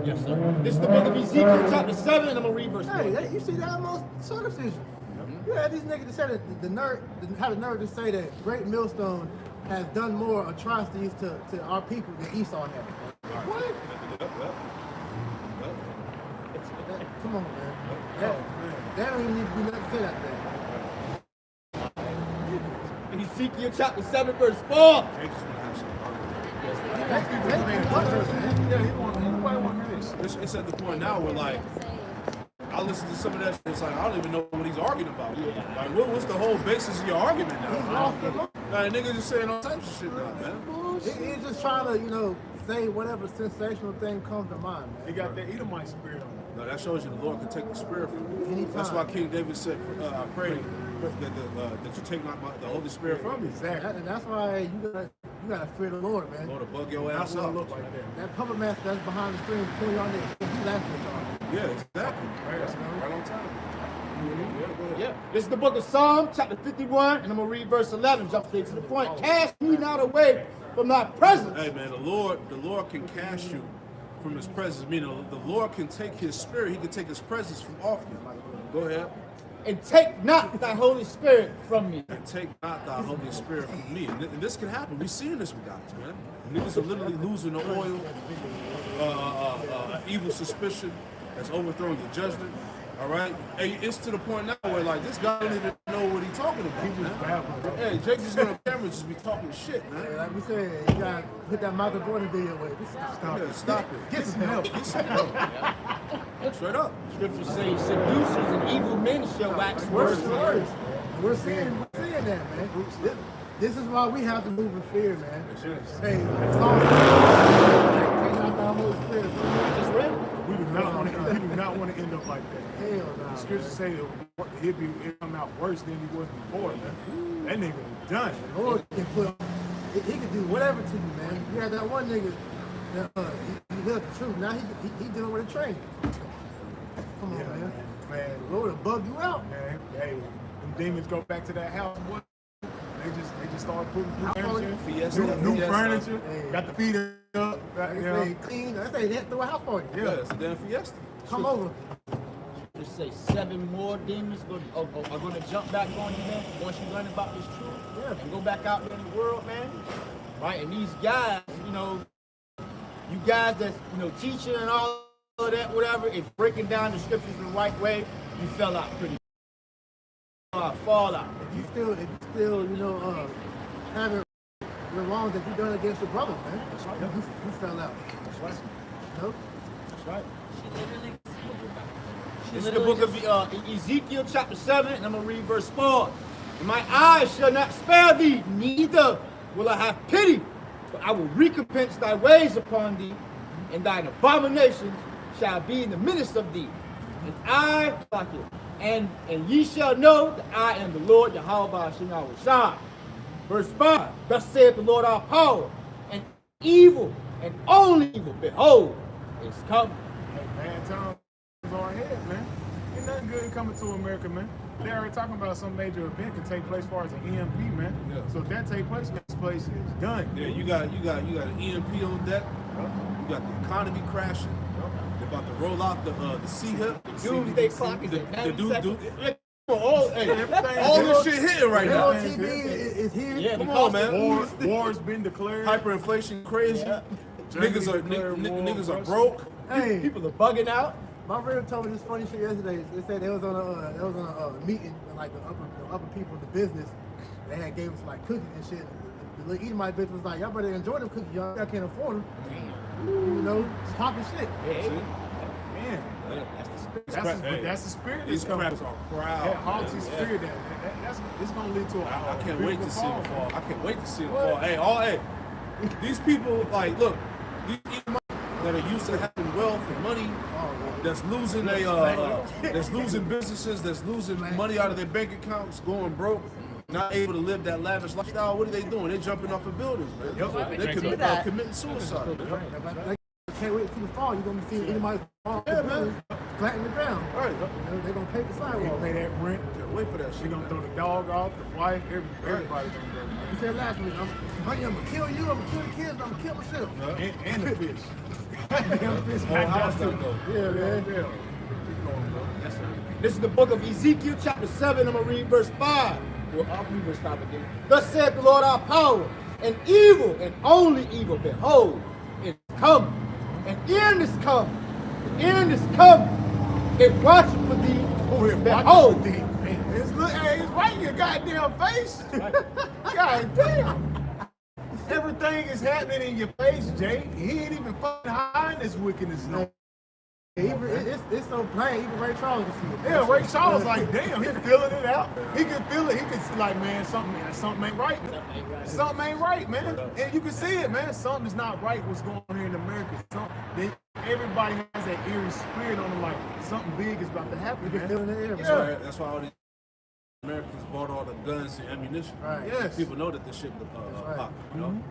Yes, sir. This is the book of Ezekiel, chapter 7, and I'm going to read verse 1. Hey, you see that most circumcision. Yeah, these niggas that said that the nerve to say that Great Millstone has done more atrocities to our people than Esau had. What? Come on, man. That don't even need to be nothing to say that thing. Ezekiel chapter 7, verse 4. It's at the point now where like I listen to some of that shit, it's like I don't even know what he's arguing about. Like what's the whole basis of your argument now? Like niggas just saying all types of shit now, man. He's just trying to, say whatever sensational thing comes to mind, man. He got that Edomite spirit on him. No, that shows you the Lord can take the spirit from you. Anytime. That's why King David said, I pray that you take not the Holy Spirit from me. Exactly. And that's why you gotta fear the Lord, man. Lord will bug your ass Not up. look like that. That puppet master that's behind the screen pulling on niggas, he laughing at y'all. Yeah, exactly. Right on time. Yeah, go ahead. Yeah. This is the book of Psalm, chapter 51, and I'm going to read verse 11. Jump straight to the point. Cast me not away from thy presence. Hey man, the Lord can cast you from his presence. Meaning the Lord can take his spirit, he can take his presence from off you. Go ahead. And take not thy Holy Spirit from me. And take not thy Holy Spirit from me. And this can happen. We're seeing this with guys, man. Niggas are literally losing the oil, evil suspicion that's overthrowing your judgment. All right? Hey, it's to the point now where like this guy don't even know what he's talking about. Man. Hey, Jake just gonna camera just be talking shit, man. Hey, like we said, you gotta put that Michael Jordan video away. Just stop. Yeah, stop it. Get some help. Get some help. Straight up. Scripture says, seducers and evil men shall wax worse and worse. We're seeing that, man. This is why we have to move in fear, man. Hey, it's all take out the Holy Spirit. Just read it. We do not want to end up like that. Hell no. The scriptures say he'll come out worse than he was before, man. That nigga was done. The Lord can put, he can do whatever to you, man. You had that one nigga that he heard the truth. Now he dealing with a train. Come on, man. Man, The Lord will bug you out. man, hey, them demons go back to that house, boy. They just start putting new furniture, Fiesta. new Fiesta. furniture, Hey. got the feet up, They say clean. They say they throw a house party. Yeah, it's a damn fiesta. Come over. Just say 7 more demons are going to jump back on you, man, once you learn about this truth. Yeah. And go back out there in the world, man. Right? And these guys, you guys that's, teaching and all of that, whatever, is breaking down the scriptures the right way, you fell out pretty. Fall out. If you still, having the wrongs that you done against your brother, man. That's right. You fell out. That's right. Nope. That's right. This is the book of Ezekiel chapter 7, and I'm going to read verse 4. And my eyes shall not spare thee, neither will I have pity, but I will recompense thy ways upon thee, and thine abominations shall be in the midst of thee. And I, and ye shall know that I am the Lord, Yahweh Shah. Verse 5, thus saith the Lord our power, and evil, and only evil, behold, is coming. Hey, bad times are ahead, man. Ain't nothing good coming to America, man. They already talking about some major event can take place as far as an EMP, man. Yeah. So if that take place, this place is done. Yeah, you got an EMP on deck. You got the economy crashing. They're about to roll out the C-hip. Doomsday clock is at 90 seconds. All this shit hitting right now. TV is here. Yeah, Come on, man. War's been declared. Hyperinflation crazy. Yeah. Niggas are broke. Hey, People are bugging out. my friend told me this funny shit yesterday. They said they was on a meeting with like the upper people of the business. They had gave us like cookies and shit. The little Edomite bitch was like, y'all better enjoy them cookies, y'all can't afford them. Just talking shit. Man, that's the spirit. These that's coming. craps are proud. That haughty spirit, that's it's gonna lead to a I can't wait to see fall. them fall. I can't wait to see them fall. Hey, these people, like, look, these Edomites that are used to having wealth and money, that's losing that's losing businesses, that's losing money out of their bank accounts, going broke, not able to live that lavish lifestyle. What are they doing? They're jumping off of buildings, man. They're committing suicide. Can't wait to see the fall. You're gonna be seeing Edomite fall. Yeah, man. Flatten the ground. Right. They're gonna paint the They sidewalk. pay that rent. Can't wait for that She shit. gonna throw the dog off, the wife, everybody's gonna go. You said last week, honey, I'm gonna kill you, I'm gonna kill the kids, I'm gonna kill myself. And the fish. Damn fish Whole house gotta go. Yeah, man. Yeah. Keep going, bro. Yes, sir. This is the book of Ezekiel, chapter 7. I'm going to read verse 5. Well, I'll read verse 5 again. Thus saith the Lord our power, and evil, and only evil, behold, it is come. And end is come. The end is come. It watcheth for thee. Who here Behold. watching the deep, man? It's right in your goddamn face. God damn. Everything is happening in your face, Jay. He ain't even fucking hiding this wickedness no. It's so plain, even Ray Charles can see it. Yeah, Ray Charles like, damn, he feeling it out. He can feel it. He can see like, man, something ain't right. Something ain't right, man. And you can see it, man. Something's not right what's going on here in America. Everybody has that eerie spirit on them like something big is about to happen, You can feel it man. in the air. That's why all these Americans bought all the guns and ammunition. Right. Yes. People know that this shit right. pop, you know?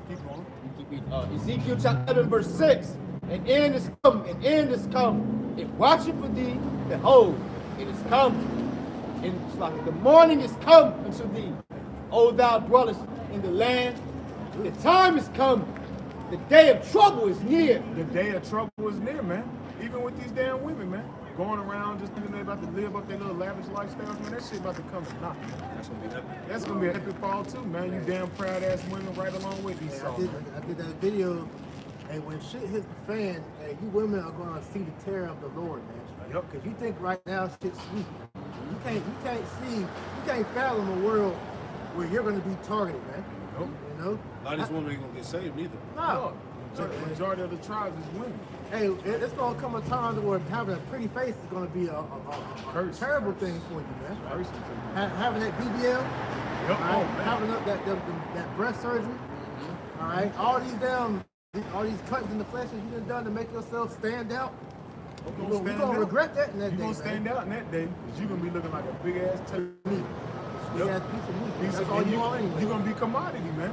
Keep going. Keep reading. Ezekiel chapter 7, verse 6. An end is come, an end is come. It watcheth for thee, behold, it is come. And it's like the morning is come unto thee, O thou dwellest in the land. The time is come. The day of trouble is near. The day of trouble is near, man. Even with these damn women, man. Going around just thinking they're about to live up their little lavish lifestyles, man. That shit about to come and knock, man. That's gonna be epic. That's gonna be an epic fall too, man. You damn proud ass women right along with these Hey, songs. I did that video, and when shit hits the fan, hey, you women are gonna see the terror of the Lord, man. Yep. Cause you think right now shit's sweet. You can't fathom a world where you're gonna be targeted, man. Nope. You know? A lot of these women ain't gonna get saved neither. No. The majority of the tribes is women. Hey, it's gonna come a time where having a pretty face is gonna be a Curse. terrible thing for you, man. Person to Having that BBL, Yep. all right, Oh, man. having that breast surgery, all right, all these cuts in the flesh that you done to make yourself stand out. You're gonna regret that in that You day, gonna stand out in that day because you're gonna be looking like a big ass turkey. man. Big ass piece of meat. That's all and you want anyway. You're gonna be commodity, man.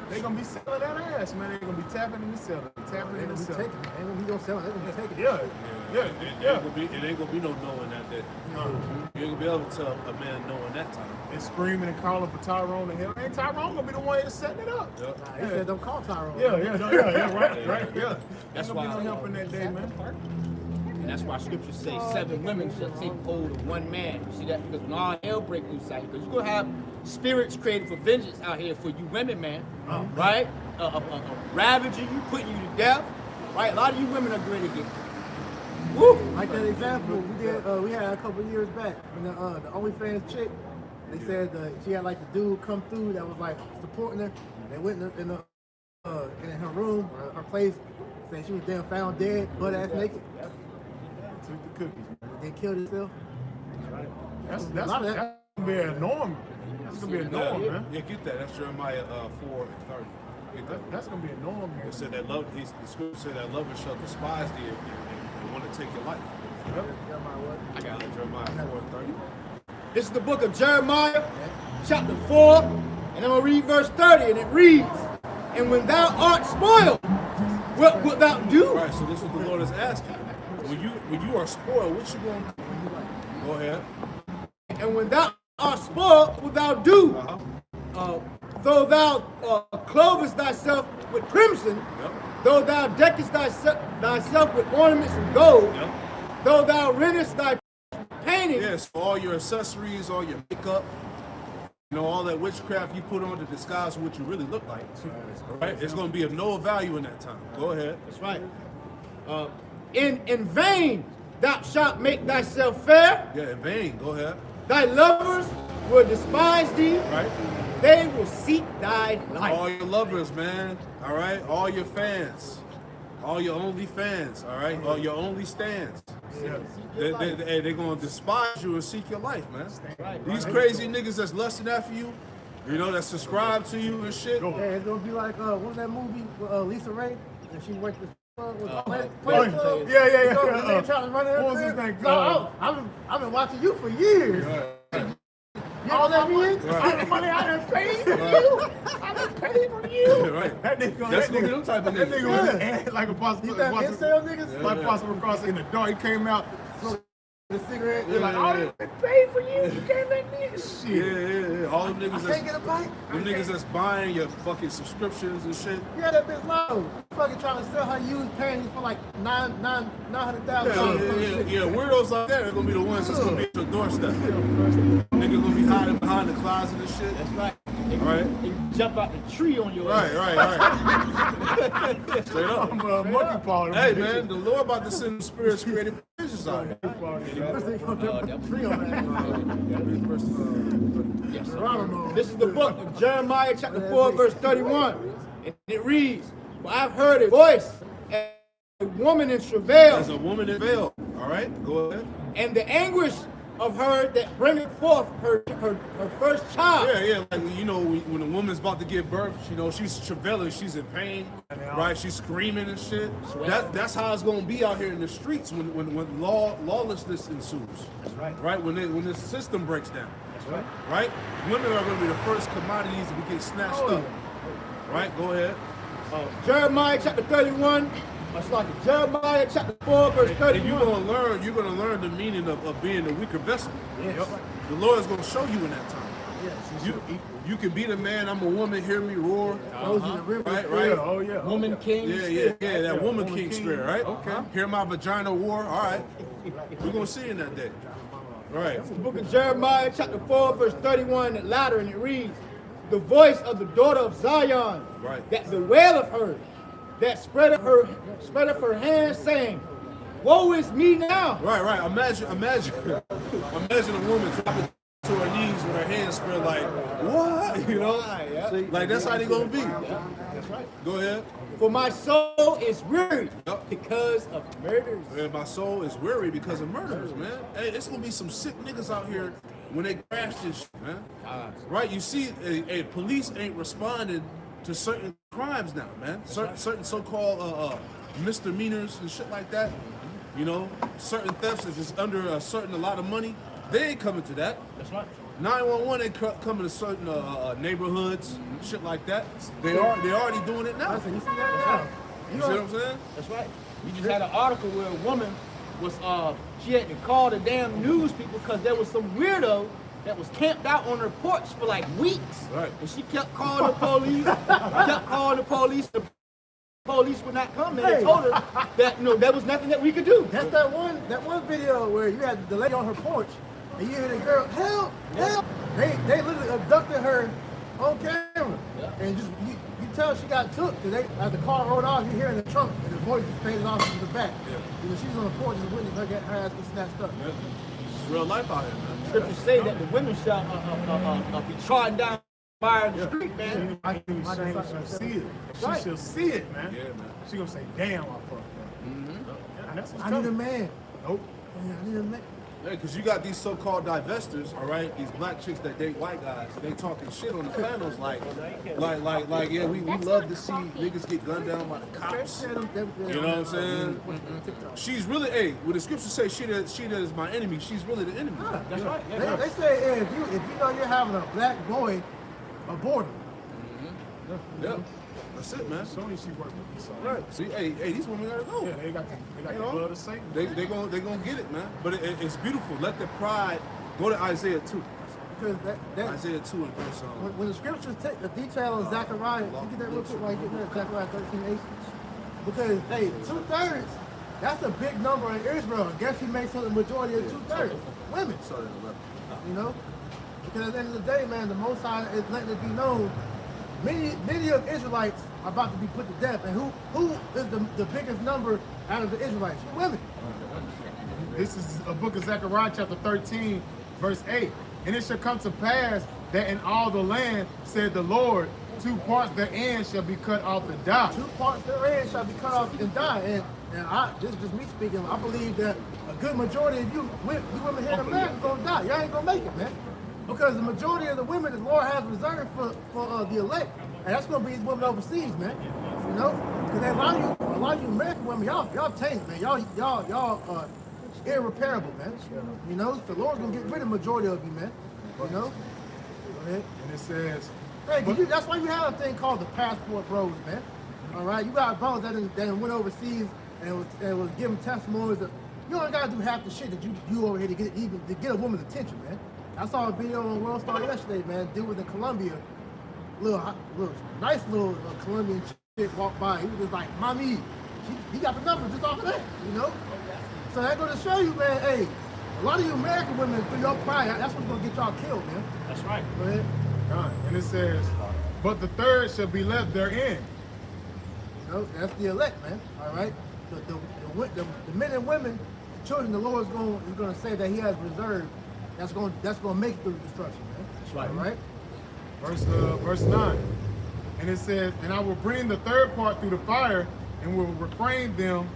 They gonna be selling that ass, man. They gonna be tapping and selling, tapping They're and gonna be selling. taking it. Ain't gonna be no selling. They're gonna be taking it. Yeah, yeah, It ain't gonna be no knowing that day. No. You ain't gonna be able to tell a man knowing that time. And screaming and calling for Tyrone to help. Ain't Tyrone gonna be the one that's setting it up? Yep. Nah, he said don't call Tyrone. Right, yeah. That's Ain't gonna be why- no help in that day, man. And that's why scriptures say 7 women shall take hold of 1 man. You see that? Because when all hell break loose out here, because you're going to have spirits created for vengeance out here for you women, man. Right? Ravaging you, putting you to death. Right? A lot of you women are going to get. Woo! Like that example we had a couple of years back when the OnlyFans chick, they said she had like the dude come through that was like supporting her. They went in her room or her place, saying she was damn found dead, butt ass naked. Took the cookies, man. They killed herself. That's A lot of that. gonna be a norm. That's gonna be a norm, man. Yeah, get that. That's Jeremiah 4:30. Get that. That's gonna be a norm here. It said that love. The scripture said that lovers shall despise thee and want to take your life. I got it. Jeremiah 4:30. This is the book of Jeremiah, chapter 4, and I'm going to read verse 30, and it reads, And when thou art spoiled, what wilt thou do? All right. So this is what the Lord is asking. When you are spoiled, what you gonna do? Go ahead. And when thou art spoiled, what wilt thou do? Though thou clothest thyself with crimson, Yep. though thou deckest thyself with ornaments of gold, Yep. though thou rentest thy painting, Yes. All your accessories, all your makeup, all that witchcraft you put on to disguise what you really look like. Right? It's gonna be of no value in that time. Go ahead. that's right. In vain thou shalt make thyself fair, Yeah. In vain. Go ahead. thy lovers will despise thee, Right. they will seek thy life. All your lovers, man. All right. All your fans. All your only fans. All right. All your only stands. They're gonna despise you and seek your life, man. These crazy niggas that's lusting after you, that subscribe to you and shit. Yeah, it's gonna be like what was that movie with Lisa Ray? And she worked with Yeah. Club. Yeah. They trying to run her What was crib. his name? No, I've been watching you for years. All that means? All the money I done paid for you. I done paid for you. Right. That nigga, That's gonna be them type of that niggas. nigga was like a You that incel niggas? like Possible Cross in the dark. He came out the cigarette. They're like, oh, they pay for you. You can't make me shit. Yeah. All them I niggas can't get a bite. them niggas that's buying your fucking subscriptions and shit. Yeah, that bitch low. Fucking trying to sell her used panties for like $900,000. Yeah. Weirdos like that are gonna be the ones that's gonna be at your doorstep. Niggas gonna be hiding behind the closet and shit. That's right. They, Right. they jump out the tree on your ass. Right. Straight up. I'm a monkey paw. them Hey bitches. man, the Lord about to send spirits creative visions out here. First thing gonna jump the tree on that. Yes, sir. Geronimo. This is the book of Jeremiah chapter 4 verse 31. And it reads, for I've heard a voice as a woman in travail, As a woman in veil. All right, go ahead. and the anguish of her that bringeth forth her first child. Yeah, like you know, when a woman's about to give birth, you know, she's travailing, she's in pain, right? She's screaming and shit. That's how it's gonna be out here in the streets when lawlessness ensues. That's right. Right? When this system breaks down. That's right. Right? Women are gonna be the first commodities to get snatched up. Right? Go ahead. Jeremiah chapter 31. It's like Jeremiah chapter 4 verse And 31. you're gonna learn the meaning of being a weaker vessel. Yes. The Lord is gonna show you in that time. Yes. You can be the man, I'm a woman, hear me roar. Those are the rivers. Right? Yeah, oh yeah. Woman king. Yeah, that woman king king. spirit, right? Okay. Hear my vagina war, all right. We're gonna see in that day. All right. The book of Jeremiah chapter 4 verse 31 and latter, and it reads, the voice of the daughter of Zion, Right. that bewaileth her, that spreadeth her hands, saying, woe is me now. Right. Imagine a woman dropping to her knees with her hands spread like, what? You know? Like that's how they gonna be. That's right. Go ahead. For my soul is weary Yup. because of murders. Man, my soul is weary because of murders, man. Hey, it's gonna be some sick niggas out here when they crash this shit, man. Right? You see, police ain't responding to certain crimes now, man. Certain so-called misdemeanors and shit like that. You know, certain thefts if it's under a lot of money, they ain't coming to that. That's right. 911 ain't coming to certain neighborhoods, shit like that. They already doing it now. Listen, you see that? You see what I'm saying? That's right. You just had an article where a woman was, she had to call the damn news people because there was some weirdo that was camped out on her porch for like weeks. Right. And she kept calling the police, The police would not come, and they Hey. told her that, there was nothing that we could do. That's that one video where you had the lady on her porch and you hear the girl, help, help. They literally abducted her on camera. And just you tell she got took because as the car rolled off, you hear in the trunk and the voice just faded off into the back. You know, she's on the porch and the witness her get her ass get snatched up. It's real life out here, man. Scriptures say that the women shall be trodden down by the street, man. She shall see it. She Right. shall see it, man. Yeah, man. She gonna say, damn, I fucked up. And that's what's I need a coming. man. Nope. Yeah, I need a man. Yeah, because you got these so-called divestors, all right? These black chicks that date white guys. They talking shit on the panels like, yeah, we love to see niggas get gunned down by the cops. You know what I'm saying? She's really, what the scriptures say, she that is my enemy. She's really the enemy. That's right. They say hey, if you know you're having a black boy, abort him. Yeah, that's it, man. Soon as she work with me, so. Right. See, hey, these women gotta go. Yeah, they got You the know? blood of Satan. They gonna get it, man. But it's beautiful. Let the pride go to Isaiah 2. Because Isaiah 2 and verse when the scriptures take the detail of Zechariah, you get that real quick while you get there, Zechariah 13:8. Because hey, 2/3, that's a big number in Israel. Guess he makes up the majority of 2/3 women. Sorry, 11. You know, because at the end of the day, man, the Most High is letting it be known. Many of Israelites are about to be put to death, and who is the biggest number out of the Israelites? Women. This is a book of Zechariah chapter 13, verse 8. And it shall come to pass that in all the land, said the Lord, 2 parts therein shall be cut off and die. 2 parts therein shall be cut off and die. And this is just me speaking. I believe that a good majority of you women here in America are gonna die. Y'all ain't gonna make it, man. Because the majority of the women the Lord has reserved for the elect, and that's gonna be these women overseas, man. You know, because a lot of you American women, y'all tainted, man. Y'all irreparable, man. You know, the Lord's gonna get rid of the majority of you, man. You know. Go ahead. And it says, Hey, that's why you have a thing called the passport bros, man. All right, you got brothers that went overseas and was giving testimonies You don't gotta do half the shit that you over here to get a woman's attention, man. I saw a video on World Star yesterday, man. Dude was in Colombia, nice little Colombian chick walked by. He was just like, "Mommy," he got the number just off of that, you know. So that's gonna show you, man. Hey, a lot of you American women, through your pride, that's what's gonna get y'all killed, man. That's right. Go ahead. And it says, but the third shall be left therein. You know, that's the elect, man. All right. The men and women, the children, the Lord is going to say that He has reserved. That's going to make it through the destruction, man. That's right. All right. Verse 9. And it says, and I will bring the third part through the fire, and will refine them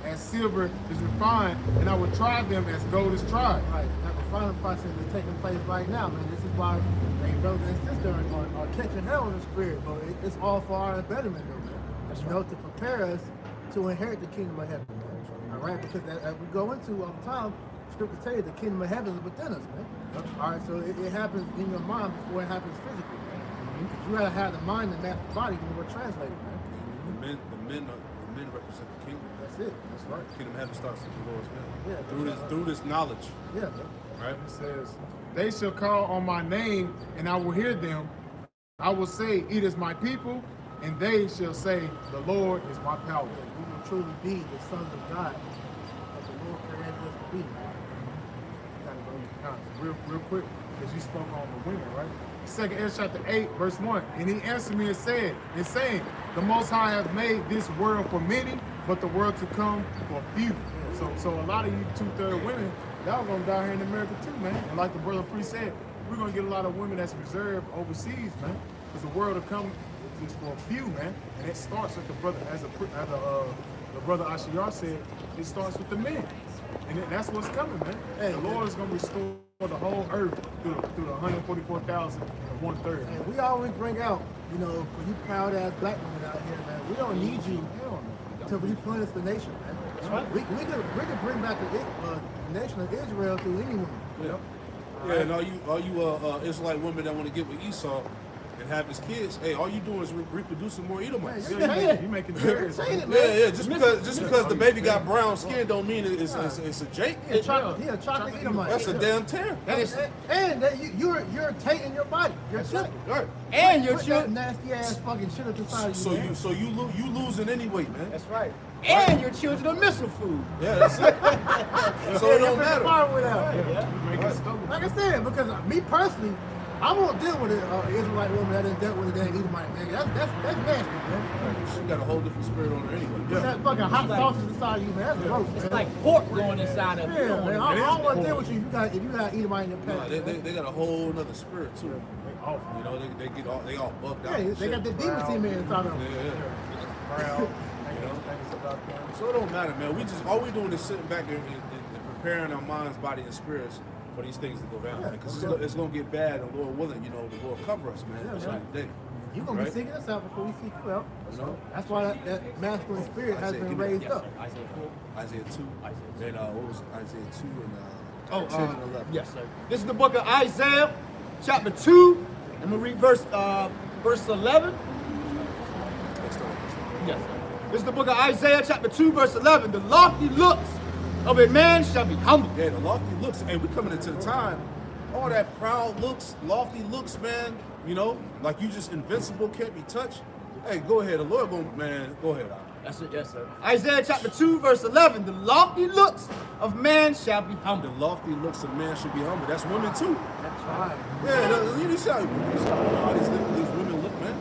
as silver is refined, and I will try them as gold is tried. Right. That refining process is taking place right now, man. This is why brothers and sisters are catching hell in the spirit, but it's all for our betterment, though, man. That's right. To prepare us to inherit the kingdom of heaven, man. All right, because as we go into all the time, Scripture tells you the kingdom of heaven is within us, man. All right, so it happens in your mind before it happens physically, man. You gotta have the mind and not the body when we're translating, man. The men represent the kingdom. That's it. That's right. The kingdom of heaven starts with the Lord's men. Yeah. Through this knowledge. Yeah, man. Right? It says, they shall call on my name, and I will hear them. I will say, it is my people, and they shall say, the Lord is my power. We will truly be the sons of God that the Lord created us to be. Real quick, because you spoke on the women, right? 2 Ezra chapter 8, verse 1. And he answered me and said, saying, the Most High hath made this world for many, but the world to come for few. So a lot of you 2/3 women, y'all gonna die here in America too, man. And like the brother priest said, we're gonna get a lot of women that's reserved overseas, man. Because the world to come is for a few, man. And it starts with the brother, as the brother Ashiyar said, it starts with the men. And that's what's coming, man. Hey, the Lord is gonna restore the whole earth through the 144,000 and 1/3. And we always bring out, for you proud ass black women out here, man, we don't need you to replenish the nation, man. Right. We could bring back the nation of Israel through any woman. Yeah. Yeah, and all you Israelite women that want to get with Esau and have his kids, hey, all you doing is reproducing more Edomites. Man, you making serious. Yeah. Just because the baby got brown skin don't mean it's a Jake. He a chocolate Edomite. That's a damn tear. And you're taking your body. Your children. Right. And your Put that children. nasty ass fucking shit at the side of you. So you losing anyway, man. That's right. And your children are missile food. Yeah, that's it. So it don't matter. Like I said, because me personally, I won't deal with an Israelite woman that didn't deal with a damn Edomite, man. That's nasty, man. She got a whole different spirit on her anyway. That fucking hot sausage inside you, man. That's gross, man. It's like pork going inside of you. Yeah, man. I don't want to deal with you if you got Edomite in your past. No, they got a whole other spirit too. You know, they all bugged out. Yeah, they got the demon semen inside of them. Yeah. So it don't matter, man. All we doing is sitting back and preparing our minds, body, and spirits for these things to go down. Because it's gonna get bad, and Lord willing, the Lord cover us, man. That's like the day. You're gonna be seeking us out before we seek you out. That's why that masculine spirit has been raised up. Isaiah 2. And what was it? Isaiah 2 and 10 and 11. Yes, sir. This is the book of Isaiah, chapter 2. I'm gonna read verse 11. Yes, sir. This is the book of Isaiah, chapter 2, verse 11. The lofty looks of a man shall be humble. Yeah, the lofty looks. And we're coming into the time, all that proud looks, lofty looks, man, like you just invincible, can't be touched. Hey, go ahead. The Lord go ahead. That's it, yes, sir. Isaiah chapter 2, verse 11. The lofty looks of man shall be humble. The lofty looks of man should be humble. That's women too. That's right. Yeah, you see how these women look, man.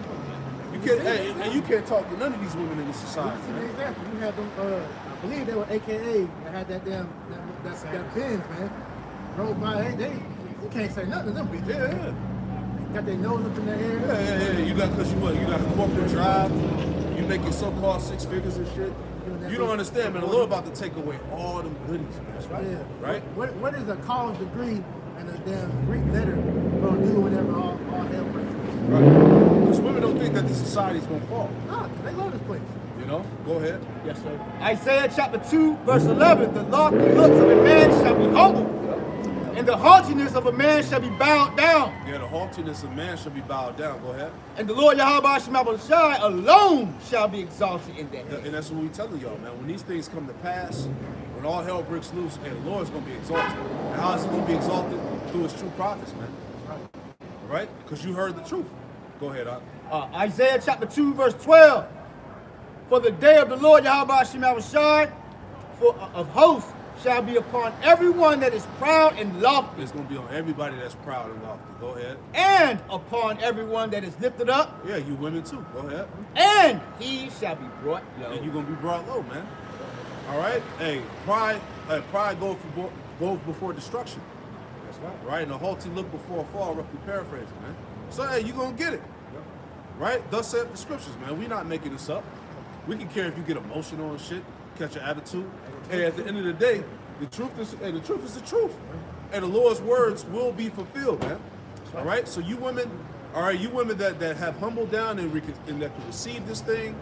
You can't talk to none of these women in this society. You see the example. You had them, I believe they were AKA that had that Benz, man. Drove by, you can't say nothing to them bitches. Yeah. Got their nose up in the air. Yeah. You got a corporate drive. You making so-called 6 figures and shit. You don't understand, man. The Lord about to take away all them goodies, man. That's right. Yeah. Right? What is a college degree and a damn Greek letter gonna do whenever all hell breaks loose? Right. Because women don't think that this society's gonna fall. No, they love this place. Go ahead. Yes, sir. Isaiah chapter 2, verse 11. The lofty looks of a man shall be humble, and the haughtiness of a man shall be bowed down. Yeah, the haughtiness of man shall be bowed down. Go ahead. And the Lord Yahweh Shemabashai alone shall be exalted in that day. And that's what we telling y'all, man. When these things come to pass, when all hell breaks loose, and the Lord's going to be exalted. And how is he going to be exalted? Through his true prophets, man. All right? Because you heard the truth. Go ahead, Ak. Isaiah chapter 2, verse 12. For the day of the Lord Yahweh Hashem Yahushai, of hosts shall be upon everyone that is proud and lofty, It's going to be on everybody that's proud and lofty. Go ahead. and upon everyone that is lifted up, Yeah, you women too. Go ahead. and he shall be brought low. And you're going to be brought low, man. All right? Hey, pride goes before destruction. That's right. Right? And a haughty look before a fall, roughly paraphrasing, man. So, hey, you're going to get it. Right? Thus said the scriptures, man. We're not making this up. We can care if you get emotional and shit, catch an attitude. Hey, at the end of the day, the truth is the truth. And the Lord's words will be fulfilled, man. All right? So you women, all right, you women that have humbled down and that can receive this thing,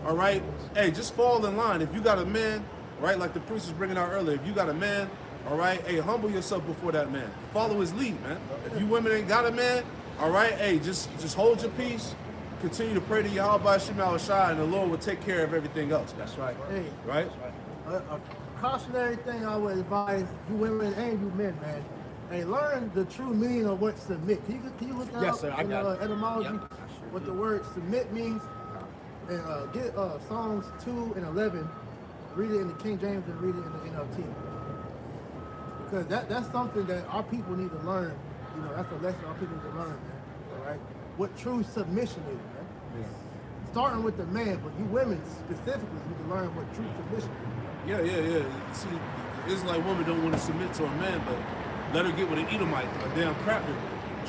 all right, hey, just fall in line. If you got a man, right, like the priest was bringing out earlier, if you got a man, all right, hey, humble yourself before that man. Follow his lead, man. If you women ain't got a man, all right, hey, just hold your peace. Continue to pray to Yahweh Shema Shai, and the Lord will take care of everything else. That's right. Hey, Right? a cautionary thing I would advise you women and you men, man. Hey, learn the true meaning of what submit. Can you look up Yes, sir, I in got it. etymology Yep, what the word submit means? And get Psalms 2 and 11. Read it in the King James and read it in the NLT. Because that's something that our people need to learn. You know, that's a lesson our people need to learn, man. All right? What true submission is, man. Yeah. Starting with the man, but you women specifically need to learn what true submission is. Yeah. See, the Israelite woman don't want to submit to a man, but let her get with an Edomite, a damn crapper.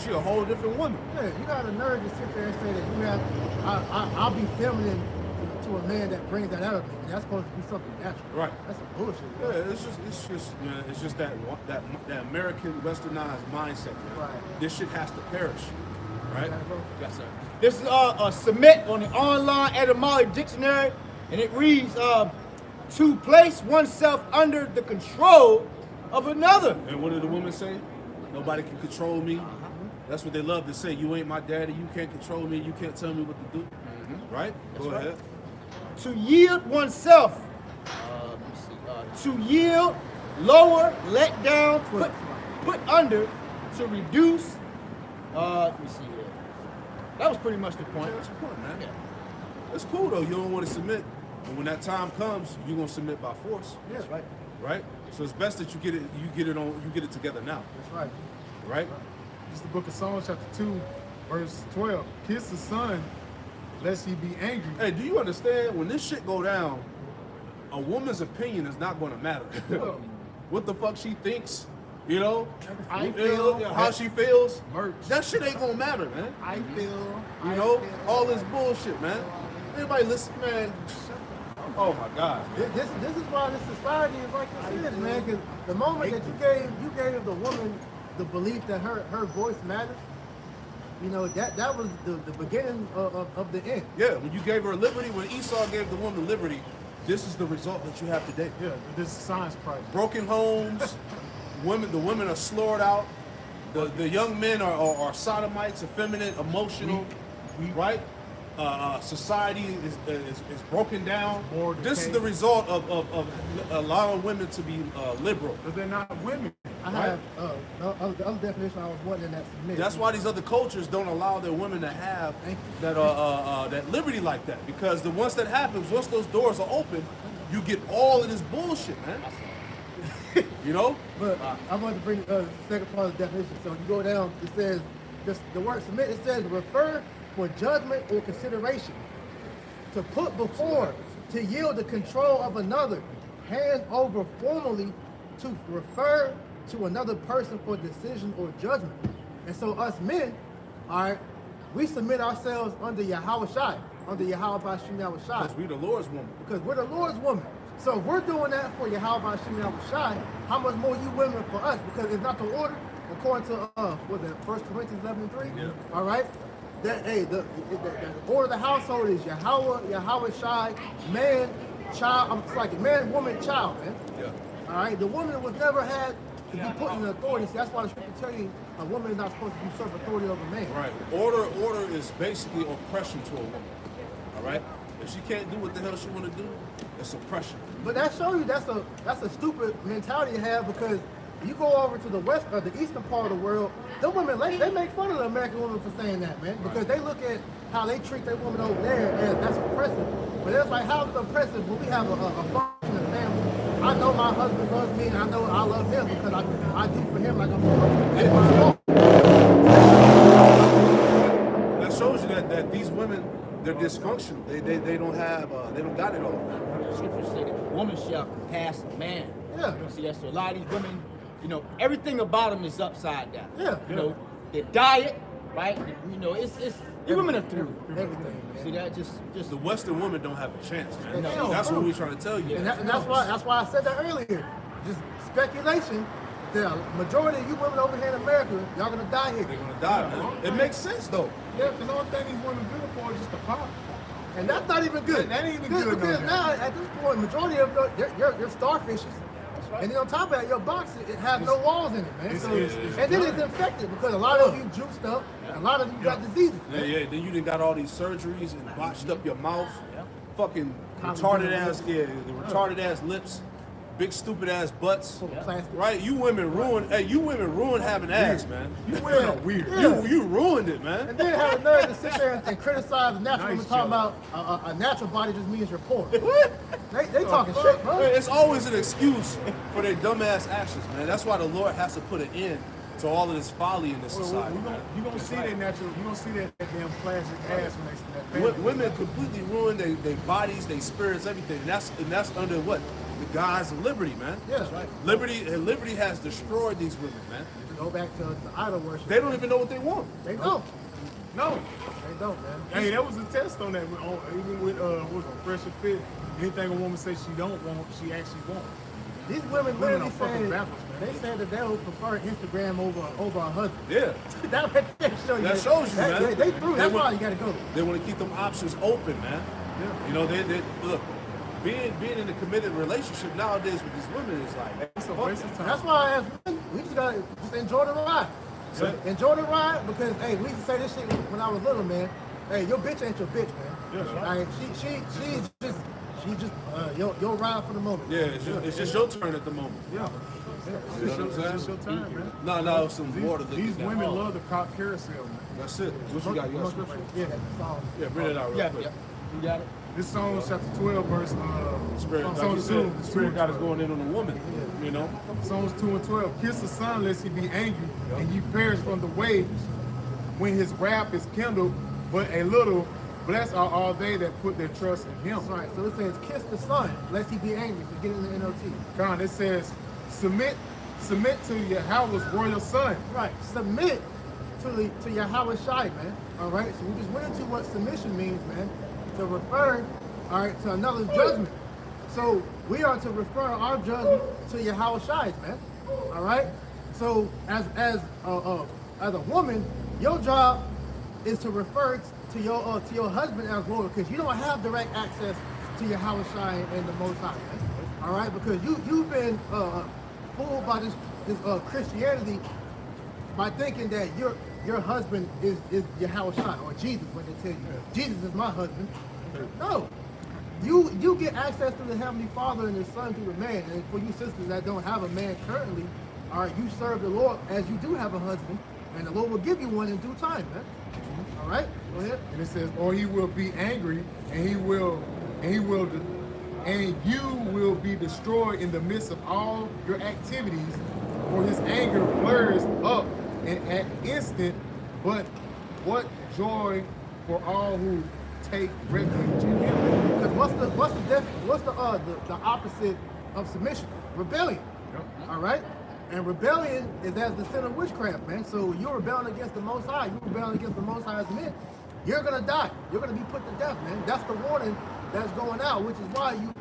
She a whole different woman. Yeah, you got a nerve to sit there and say that you have, I'll be feminine to a man that brings that out of me. And that's supposed to be something natural. Right. That's some bullshit. Yeah, Man. it's just that American westernized mindset, man. Right. This shit has to perish, right? Yes, sir. This is a submit on the online etymology dictionary, and it reads to place oneself under the control of another. And what did the woman say? Nobody can control me. That's what they love to say. You ain't my daddy. You can't control me. You can't tell me what to do. Right? Go right. ahead. To yield oneself. To yield, lower, let down, put under, to reduce. Let me see here. That was pretty much the point. That's the point, man. Yeah. It's cool though. You don't want to submit, and when that time comes, you're gonna submit by force. Yeah. That's right. Right? So it's best that you get it together now. That's right. Right? This is the book of Psalms, chapter 2, verse 12. Kiss the son, lest he be angry. Hey, do you understand when this shit go down, a woman's opinion is not gonna matter. What the fuck she thinks, you know? I feel. How she feels. Merch. That shit ain't gonna matter, man. I feel. You know? All this bullshit, man. Everybody listen, man. Oh my God. This is why this society is like this is, man. Because the moment that you gave the woman the belief that her voice matters, you know, that was the beginning of the end. Yeah, when you gave her liberty, when Esau gave the woman liberty, this is the result that you have today. Yeah, this is science project. Broken homes, the women are slaughtered out, the young men are sodomites, effeminate, emotional, right? Society is broken down. More This is decay. the result of allowing women to be liberal. Because they're not women. I have the other definition I was wanting that submit. That's why these other cultures don't allow their women to have that liberty like that. Because once that happens, once those doors are open, you get all of this bullshit, man. You know? But I want to bring the second part of the definition. So you go down, it says, the word submit, it says refer for judgment or consideration, to put before, to yield the control of another, hand over formally, to refer to another person for decision or judgment. And so us men, all right, we submit ourselves under Yahweh Shai, under Yahweh Bashim Yahweh Shai. Because we the Lord's woman. Because we're the Lord's woman. So if we're doing that for Yahweh Bashim Yahweh Shai, how much more you women for us? Because it's not the order, according to, what is it, 1 Corinthians 11:3? Yeah. All right? That, hey, the order of the household is Yahweh Shai, man, child, it's like a man, woman, child, man. Yeah. All right? The woman was never had to be put in authority. So that's why the scripture tell you a woman is not supposed to usurp authority over a man. Right. Order is basically oppression to a woman. All right. If she can't do what the hell she want to do, It's oppression. But that shows you that's a stupid mentality to have, because you go over to the west or the eastern part of the world, them women they make fun of the American women for saying that, man, because they look at how they treat their woman over there as that's oppressive. But it's like, how is it oppressive when we have a functioning family? I know my husband loves me, and I know I love him because I do for him like I'm supposed to. That shows you that these women, they're dysfunctional. They don't have they don't got it all. Scripture say that a woman shall surpass a man. Yeah. You know, see, that's so a lot of these women, you know, everything about them is upside down. Yeah. You know, their diet, right? You know, it's the women are through Everything, man. See that just The Western women don't have a chance, man. No. That's what we're trying to tell you. And that's why I said that earlier. Just speculation. The majority of you women over here in America, y'all gonna die here. They're gonna die, man. It makes sense though. Yeah, because the only thing these women good for is just the pop. And that's not even good. That ain't even good, Because no. now, at this point, majority of your starfishes, and then on top of that, your box, it has no walls in it, man. It's- So, it's and then it's infected because a lot of you juiced up, and a lot of you got diseases. Yeah. Then you done got all these surgeries and botched up your mouth. Fucking Collard retarded ass, the retarded ass lips, big stupid ass butts. Full of plastic. Right? You women ruin having ass, man. You women are weird. You ruined it, man. And then have a nerve to sit there and criticize the natural Nice woman talking job. about a natural body just means you're poor. What? They talking shit, bro. It's always an excuse for their dumbass actions, man. That's why the Lord has to put an end to all of this folly in this society. You gonna see that natural. You gonna see that damn plastic ass when they Women completely ruin their bodies, their spirits, everything. And that's under what? The guise of liberty, man. Yeah, that's right. Liberty has destroyed these women, man. Go back to idol worship. They don't even know what they want. They don't. No. They don't, man. Hey, that was a test on that. Even with what was it, Fresh and Fit, anything a woman says she don't want, she actually wants. These women Women literally are fucking saying, backwards, man. they said that they would prefer Instagram over a husband. Yeah. that show you. That shows you, that, man. They through. That's They why want- you gotta go. They want to keep them options open, man. Yeah. You know, they look, being in a committed relationship nowadays with these women is like, It's a fuck waste it. of time. That's why as men, we just gotta just enjoy the ride. Yeah. Enjoy the ride because hey, we used to say this shit when I was little, man. Hey, your bitch ain't your bitch, man. Yeah. Like, she's just your ride for the moment. Yeah, it's just your turn at the moment. Yeah. You know what I'm It's saying? just your time, man. No, some water. These women love the cop carousel, man. That's it. What you got? You got scripture? Yeah, that song. Yeah, bring it out real yeah, quick. yeah. You got it. This song is chapter 12, verse Spirit, like Psalms you said, 2, the Spirit God is going in on a woman. You know? Psalms 2 and 12. Kiss the son lest he be angry, and ye perish from the waves when his wrath is kindled, but a little. Blessed are all they that put their trust in him. That's right. So it says, kiss the son, lest he be angry. So get in the NLT. God, it says, submit to Yahweh's royal son. Right. Submit to Yahweh Shai, man. All right. So we just went into what submission means, man. To refer, all right, to another's judgment. So we are to refer our judgment to Yahweh Shai, man. All right. So as a woman, your job is to refer to your husband as Lord, because you don't have direct access to Yahweh Shai and the Most High, man. All right, because you've been fooled by this Christianity by thinking that your husband is Yahweh Shai or Jesus when they tell you Jesus is my husband. No. You get access to the Heavenly Father and His Son through the man. And for you sisters that don't have a man currently, all right, you serve the Lord as you do have a husband, and the Lord will give you one in due time, man. All right, go ahead. And it says, or he will be angry, and you will be destroyed in the midst of all your activities, for his anger flares up and at instant, but what joy for all who take refuge in him. Because what's the opposite of submission? Rebellion. Yep. All right? And rebellion is as the sin of witchcraft, man. So you're rebelling against the Most High. You're rebelling against the Most High as men. You're gonna die. You're gonna be put to death, man. That's the warning that's going out, which is why you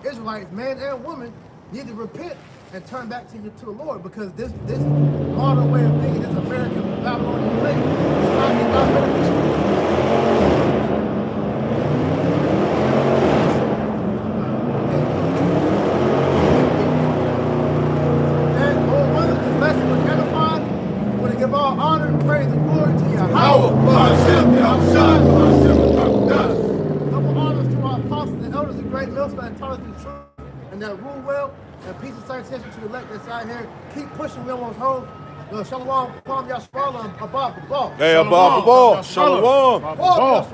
Israelites, man and woman, need to repent and turn back to the Lord, because this modern way of thinking, this American Babylonian way, is not beneficial. Give all honor and praise and glory to Yahweh. Double honors to our apostles and elders and great great millstone that taught us the truth and that rule well. And peace and salutation to the elect that's out here. Keep pushing, we almost home. Shalom, Kwam Yashwallah, Abba, Abba. Hey, Abba, Abba, Shalom. Abba.